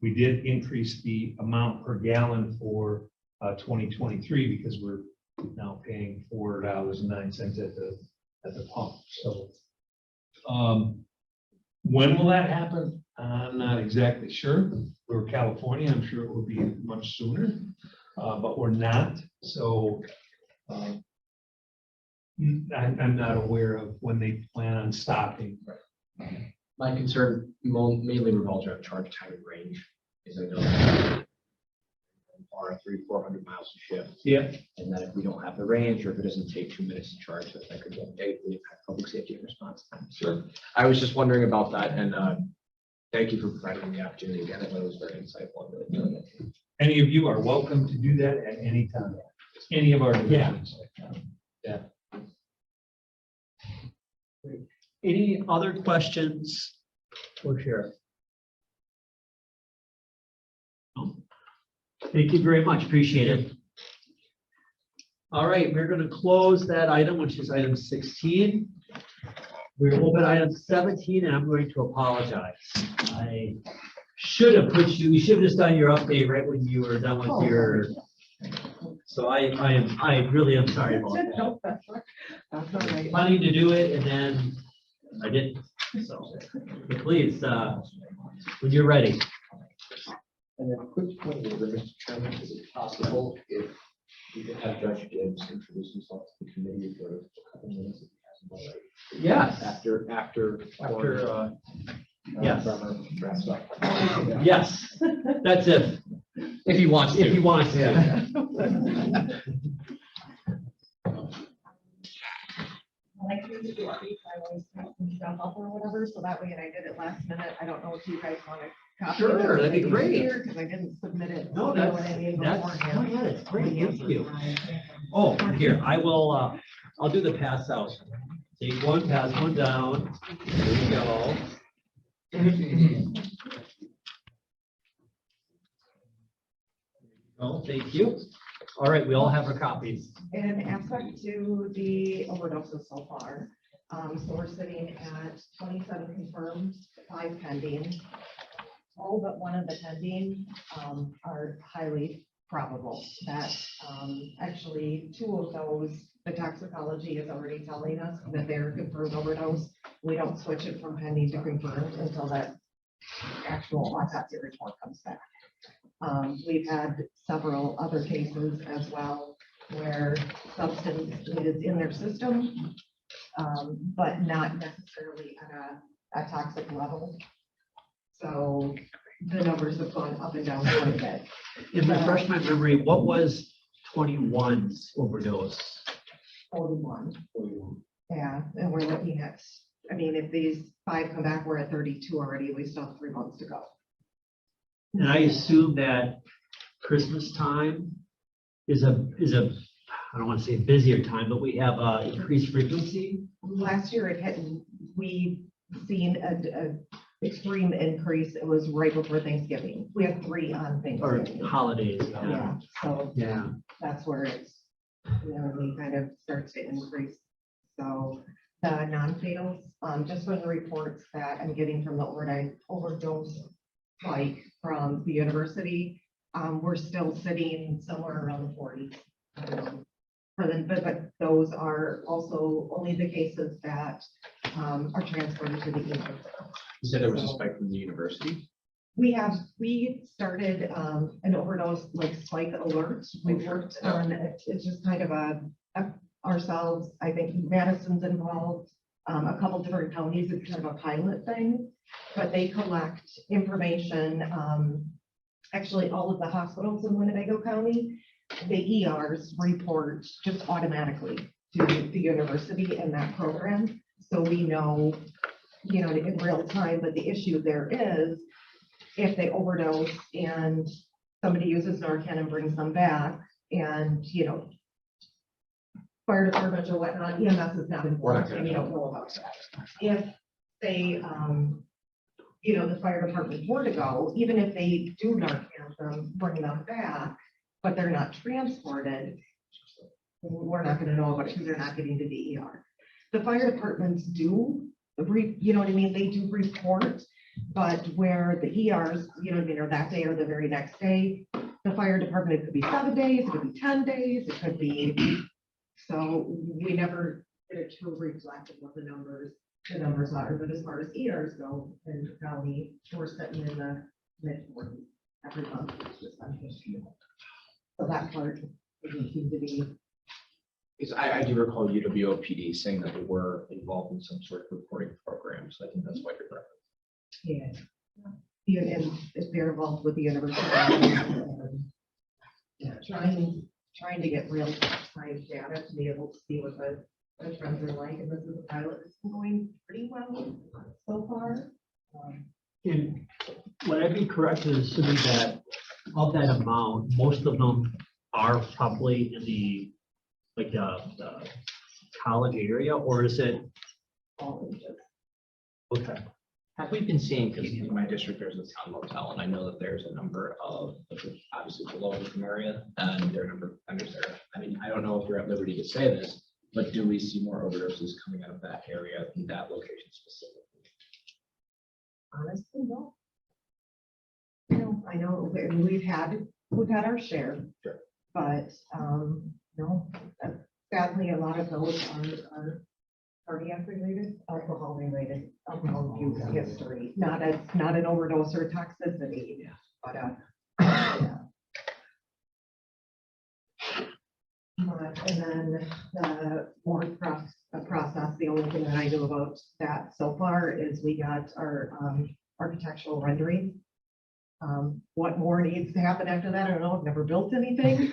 We did increase the amount per gallon for 2023 because we're now paying $4.09 at the pump. So when will that happen? I'm not exactly sure. We're California. I'm sure it will be much sooner, but we're not. So I'm not aware of when they plan on stopping. My concern mainly revolves around charge time and range, is I know are 300-400 miles a shift. Yeah. And then if we don't have the range, or if it doesn't take 2 minutes to charge, that could negatively impact public safety and response time. Sure. I was just wondering about that, and thank you for providing me the opportunity again. I thought it was very insightful. Any of you are welcome to do that at any time. Any of our divisions. Yeah. Any other questions for Sheriff? No? Thank you very much. Appreciate it. All right, we're going to close that item, which is item 16. We're open item 17, and I'm going to apologize. I should have put you should have just done your update right when you were done with your. So I really am sorry about that. Planning to do it, and then I didn't. So please, when you're ready. And then a quick point over, Mr. Chairman, is it possible if we could have Judge Gibbs introduce himself to the committee for a couple minutes if he hasn't already? Yes. After Yes. Trevor dressed up. Yes, that's If he wants if he to. wants to. Like to do our week, I always type some stuff up or whatever, so that way, and I did it last minute, I don't know if you guys want to copy. Sure, that'd be great. Because I didn't submit it. No, you know that's, what I mean, that's, beforehand. oh, yeah, that's great, thank you. Right. Oh, here, I will, I'll do the pass out. Take one, pass one down. There we go. Oh, thank you. All right, we all have our copies. In aspect to the overdoses so far, so we're sitting at 27 confirmed, 5 pending. All but one of the pending are highly probable that actually 2 of those, the toxicology is already telling us that they're confirmed overdose. We don't switch it from pending to confirmed until that actual autopsy report comes back. We've had several other cases as well where substance is in their system, but not necessarily at a toxic level. So the numbers have gone up and down quite a bit. And refresh my memory, what was 21's overdose? 41. Yeah, and we're looking at, I mean, if these 5 come back, we're at 32 already. We still have 3 months to go. And I assume that Christmas time is a, I don't want to say busier time, but we have increased frequency. Last year it had, we seen a extreme increase. It was right before Thanksgiving. We had 3 on Or Thanksgiving. holidays. Yeah, so Yeah. that's where it's, really kind of starts to increase. So the non-fatals, just from the reports that I'm getting from the overdose spike from the university, we're still sitting somewhere around the 40s. But those are also only the cases that are transferred to the ER. You said there was a spike from the university? We started an overdose like spike alert. We've worked on it. It's just kind of ourselves. I think Madison's involved, a couple different counties. It's kind of a pilot thing, but they collect information. Actually, all of the hospitals in Winnebago County, the ERs report just automatically to the university in that program. So we know, in real time, but the issue there is if they overdose and somebody uses Narcan and brings them back and, fire department or whatnot, EMS is not informed and you don't know about that. If they, the fire department were to go, even if they do Narcan them, bring them back, but they're not transported, we're not gonna know about it because they're not getting to the ER. The fire departments do, you know what I mean? They do report, but where the ERs, or that day or the very next day, the fire department, it could be 7 days, it could be 10 days, it could be, so we never did a true reflect of what the numbers are, but as far as ERs go in the county, we're sitting in the mid-40s every month. So that part doesn't seem to be. Because I do recall UWO PD saying that they were involved in some sort of reporting program, so I think that's why you're right. Yeah. And if they're involved with the university. Yeah, trying to get real time data to be able to see what the trends are like, and this is a pilot that's been going pretty well so far. And would I be correct in assuming that of that amount, most of them are probably in the college area, or is it? All ages. Okay. Have we been seeing, because in my district, there's a town motel, and I know that there's a number of, obviously the low-income area, and there are a number of vendors there. I mean, I don't know if you're at liberty to say this, but do we see more overdoses coming out of that area, in that location specifically? Honestly, no. I know we've had our share, Sure. but no, sadly, a lot of those are cardiac related, alcohol related, alcohol abuse history, not an overdose or toxicity, but yeah. But that, and then the board process, the only thing that I know about that so far is we got our architectural rendering. What more needs to happen after that? I don't know. I've never built anything.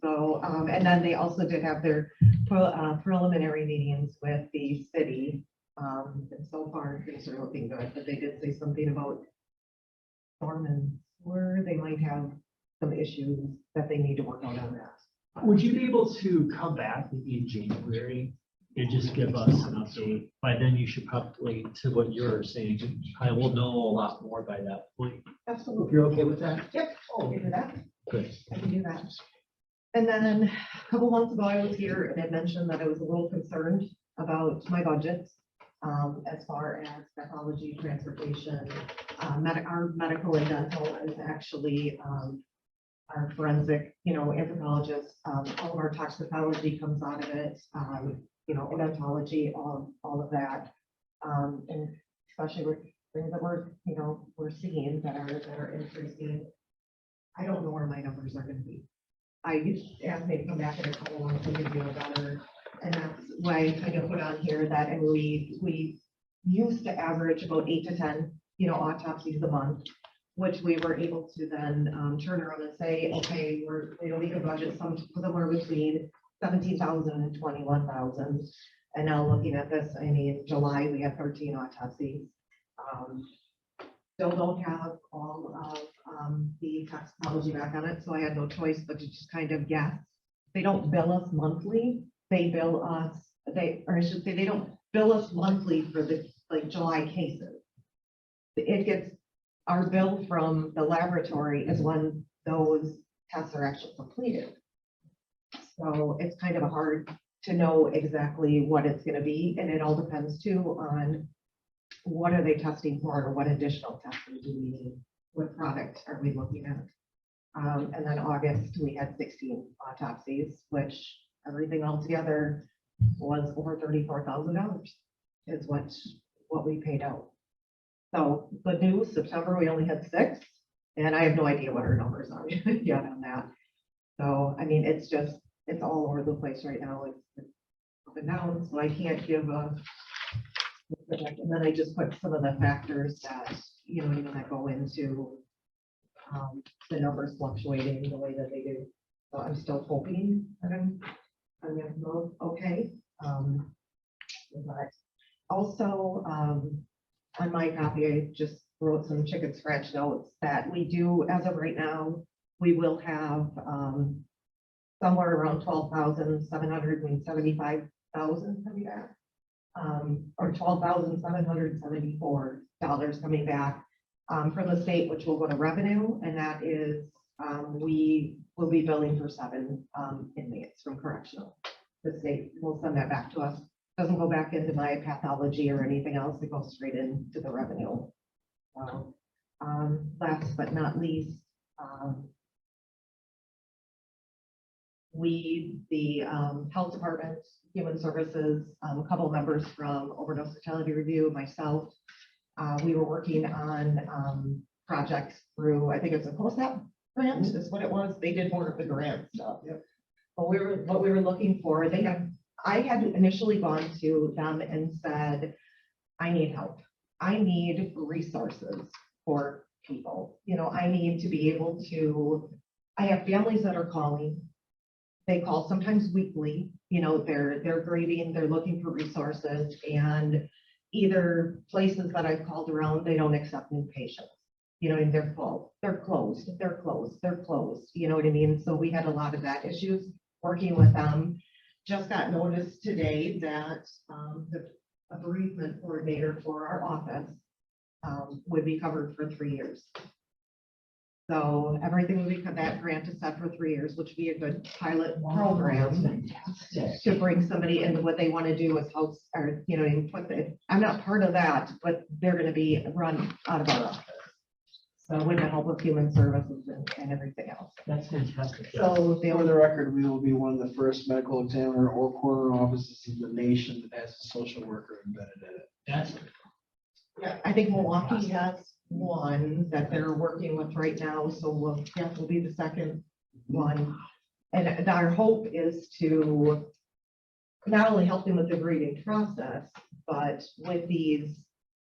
So, and then they also did have their preliminary meetings with the city. And so far things are looking good, but they did say something about storm and where they might have some issues that they need to work out on that. Would you be able to come back maybe in January and just give us an update? By then you should probably, to what you're saying, I will know a lot more by that point. If Absolutely. you're okay with that? Yep, I can do that. Good. I can do that. And then a couple months ago, I was here and I mentioned that I was a little concerned about my budget. As far as pathology, transportation, our medical and dental is actually our forensic, anthropologist, all of our toxicology comes out of it, odontology, all of that. And especially with things that we're seeing that are increasing. I don't know where my numbers are gonna be. I asked me to come back in a couple months and give you a better, and that's why I kind of put on here that, and we used to average about 8 to 10, autopsies a month, which we were able to then turn around and say, okay, we can budget somewhere between 17,000 and 21,000. And now looking at this, I mean, July, we had 13 autopsies. Still don't have all of the toxicology back on it, so I had no choice but to just kind of guess. They don't bill us monthly, they bill us, or I should say, they don't bill us monthly for the July cases. It gets, our bill from the laboratory is when those tests are actually completed. So it's kind of hard to know exactly what it's gonna be, and it all depends too on what are they testing for, or what additional testing do we need? What product are we looking at? And then August, we had 16 autopsies, which everything all together was over $34,000 is what we paid out. So the new September, we only had 6, and I have no idea what our numbers are yet on that. So, I mean, it's all over the place right now. It's up and down, so I can't give a. And then I just put some of the factors that, that go into the numbers fluctuating the way that they do. So I'm still hoping that I'm gonna go okay. But also, on my copy, I just wrote some chicken scratch notes that we do, as of right now, we will have somewhere around 12,775,000 coming back. Or $12,774 coming back from the state, which will go to revenue, and that is we will be billing for 7 inmates from correctional. The state will send that back to us. Doesn't go back into my pathology or anything else. It goes straight into the revenue. So, last but not least, the health department, human services, a couple of members from Overdose Fatality Review, myself, we were working on projects through, I think it's a COSAP grant is what it was. They did more of the grant stuff. Yep. But what we were looking for, I had initially gone to them and said, I need help. I need resources for people. I need to be able to, I have families that are calling. They call sometimes weekly, they're grieving, they're looking for resources, and either places that I've called around, they don't accept new patients. And they're full, they're closed, you know what I mean? So we had a lot of that issues working with them. Just got notice today that a bereavement coordinator for our office would be covered for 3 years. So everything would be, that grant is set for 3 years, which would be a good pilot program to bring somebody into what they want to do is house, or, I'm not part of that, but they're going to be run out of our office. So with the help of human services and everything else. That's fantastic. So For the record, we will be one of the first medical examiner or coroner offices in the nation that has a social worker embedded in it. That's yeah, I think Milwaukee has one that they're working with right now, so we'll be the second one. And our hope is to not only help them with the grieving process, but with these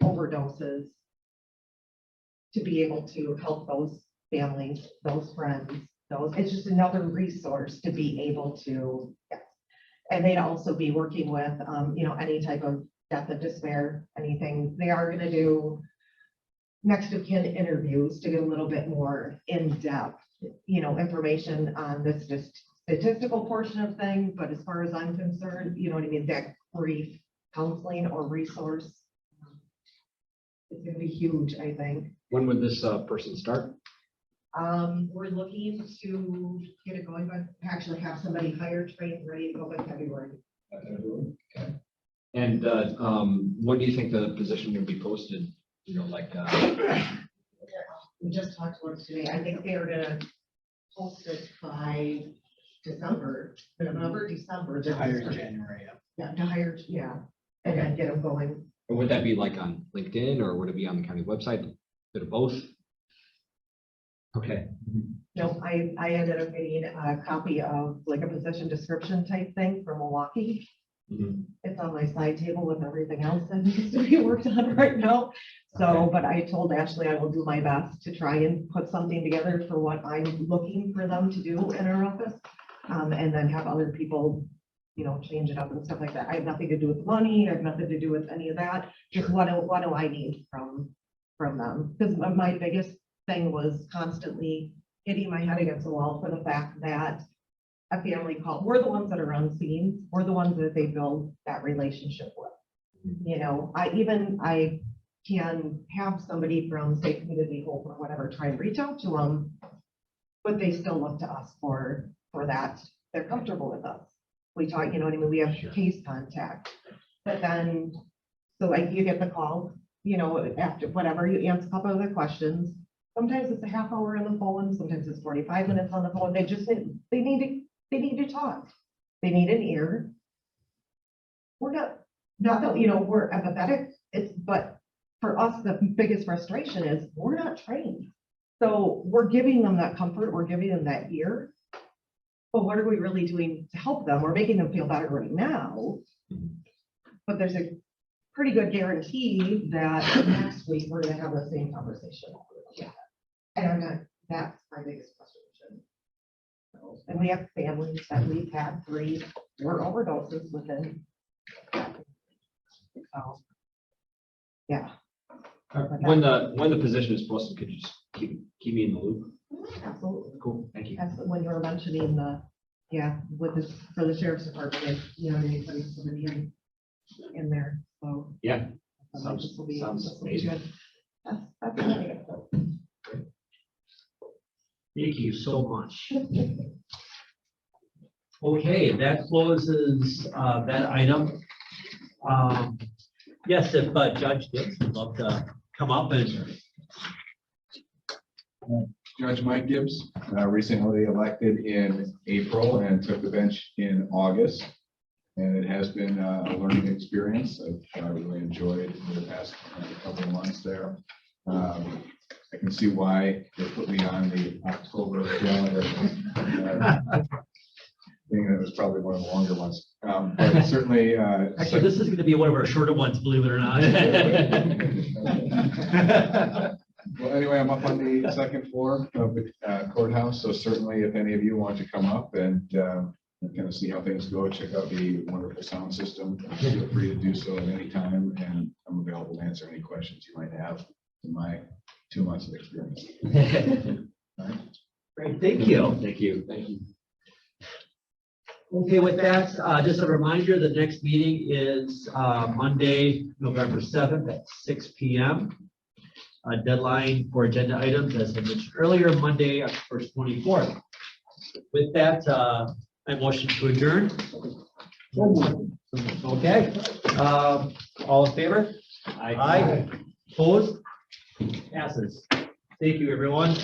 overdoses, to be able to help those families, those friends, it's just another resource to be able to, yes. And they'd also be working with, any type of death of despair, anything. They are gonna do next of kin interviews to get a little bit more in-depth, information on this just statistical portion of things, but as far as I'm concerned, you know what I mean, that grief counseling or resource, it's gonna be huge, I think. When would this person start? We're looking to get it going, but actually have somebody hired, trained, ready to go by February. And when do you think the position will be posted? We just talked to us today. I think they are gonna post it by December. To hire in January, Yeah, to hire, yeah, and then get them going. And would that be like on LinkedIn or would it be on the county website? Bit of both? Okay. No, I ended up getting a copy of like a position description type thing from Milwaukee. It's on my side table with everything else that needs to be worked on right now. So, but I told Ashley I will do my best to try and put something together for what I'm looking for them to do in our office. And then have other people, change it up and stuff like that. I have nothing to do with money. I have nothing to do with any of that. Just what do I need from them? Because my biggest thing was constantly hitting my head against the wall for the fact that a family called, we're the ones that are on scene. We're the ones that they build that relationship with. I can have somebody from, say, Community Hope or whatever, try and reach out to them, but they still look to us for that. They're comfortable with us. We talk, we have case contact, but then, so like you get the call, after whatever, you answer a couple of the questions. Sometimes it's a half hour on the phone, sometimes it's 45 minutes on the phone. They need to talk. They need an ear. We're not that, we're empathetic. But for us, the biggest frustration is we're not trained. So we're giving them that comfort. We're giving them that ear. But what are we really doing to help them? We're making them feel better right now. But there's a pretty good guarantee that next week we're going to have the same conversation. Yeah. And that's my biggest frustration. And we have families that we've had 3 more overdoses within. So, yeah. When the position is posted, could you just keep me in the loop? Absolutely. Cool, thank you. That's when you were mentioning with this for the sheriff's department, putting somebody in there. So Yeah. Sounds amazing. good. That's really good. Thank you so much. Okay, that closes that item. Yes, if Judge Gibbs would love to come up and. Judge Mike Gibbs, recently elected in April and took the bench in August. And it has been a learning experience. I've really enjoyed the past couple of months there. I can see why they put me on the October calendar. Being that it was probably one of the longer ones. But certainly. Actually, this is going to be one of our shorter ones, believe it or not. Well, anyway, I'm up on the second floor of the courthouse, so certainly if any of you want to come up and kind of see how things go, check out the wonderful sound system. Feel free to do so at any time, and I'm available to answer any questions you might have in my 2 months of experience. Great, thank you. Thank you. Thank you. Okay, with that, just a reminder, the next meeting is Monday, November 7th at 6 p.m. Deadline for agenda items, as I mentioned earlier, Monday, October 24th. With that, I motion to adjourn. Okay, all in favor? Aye. Opposed? Passes. Thank you, everyone.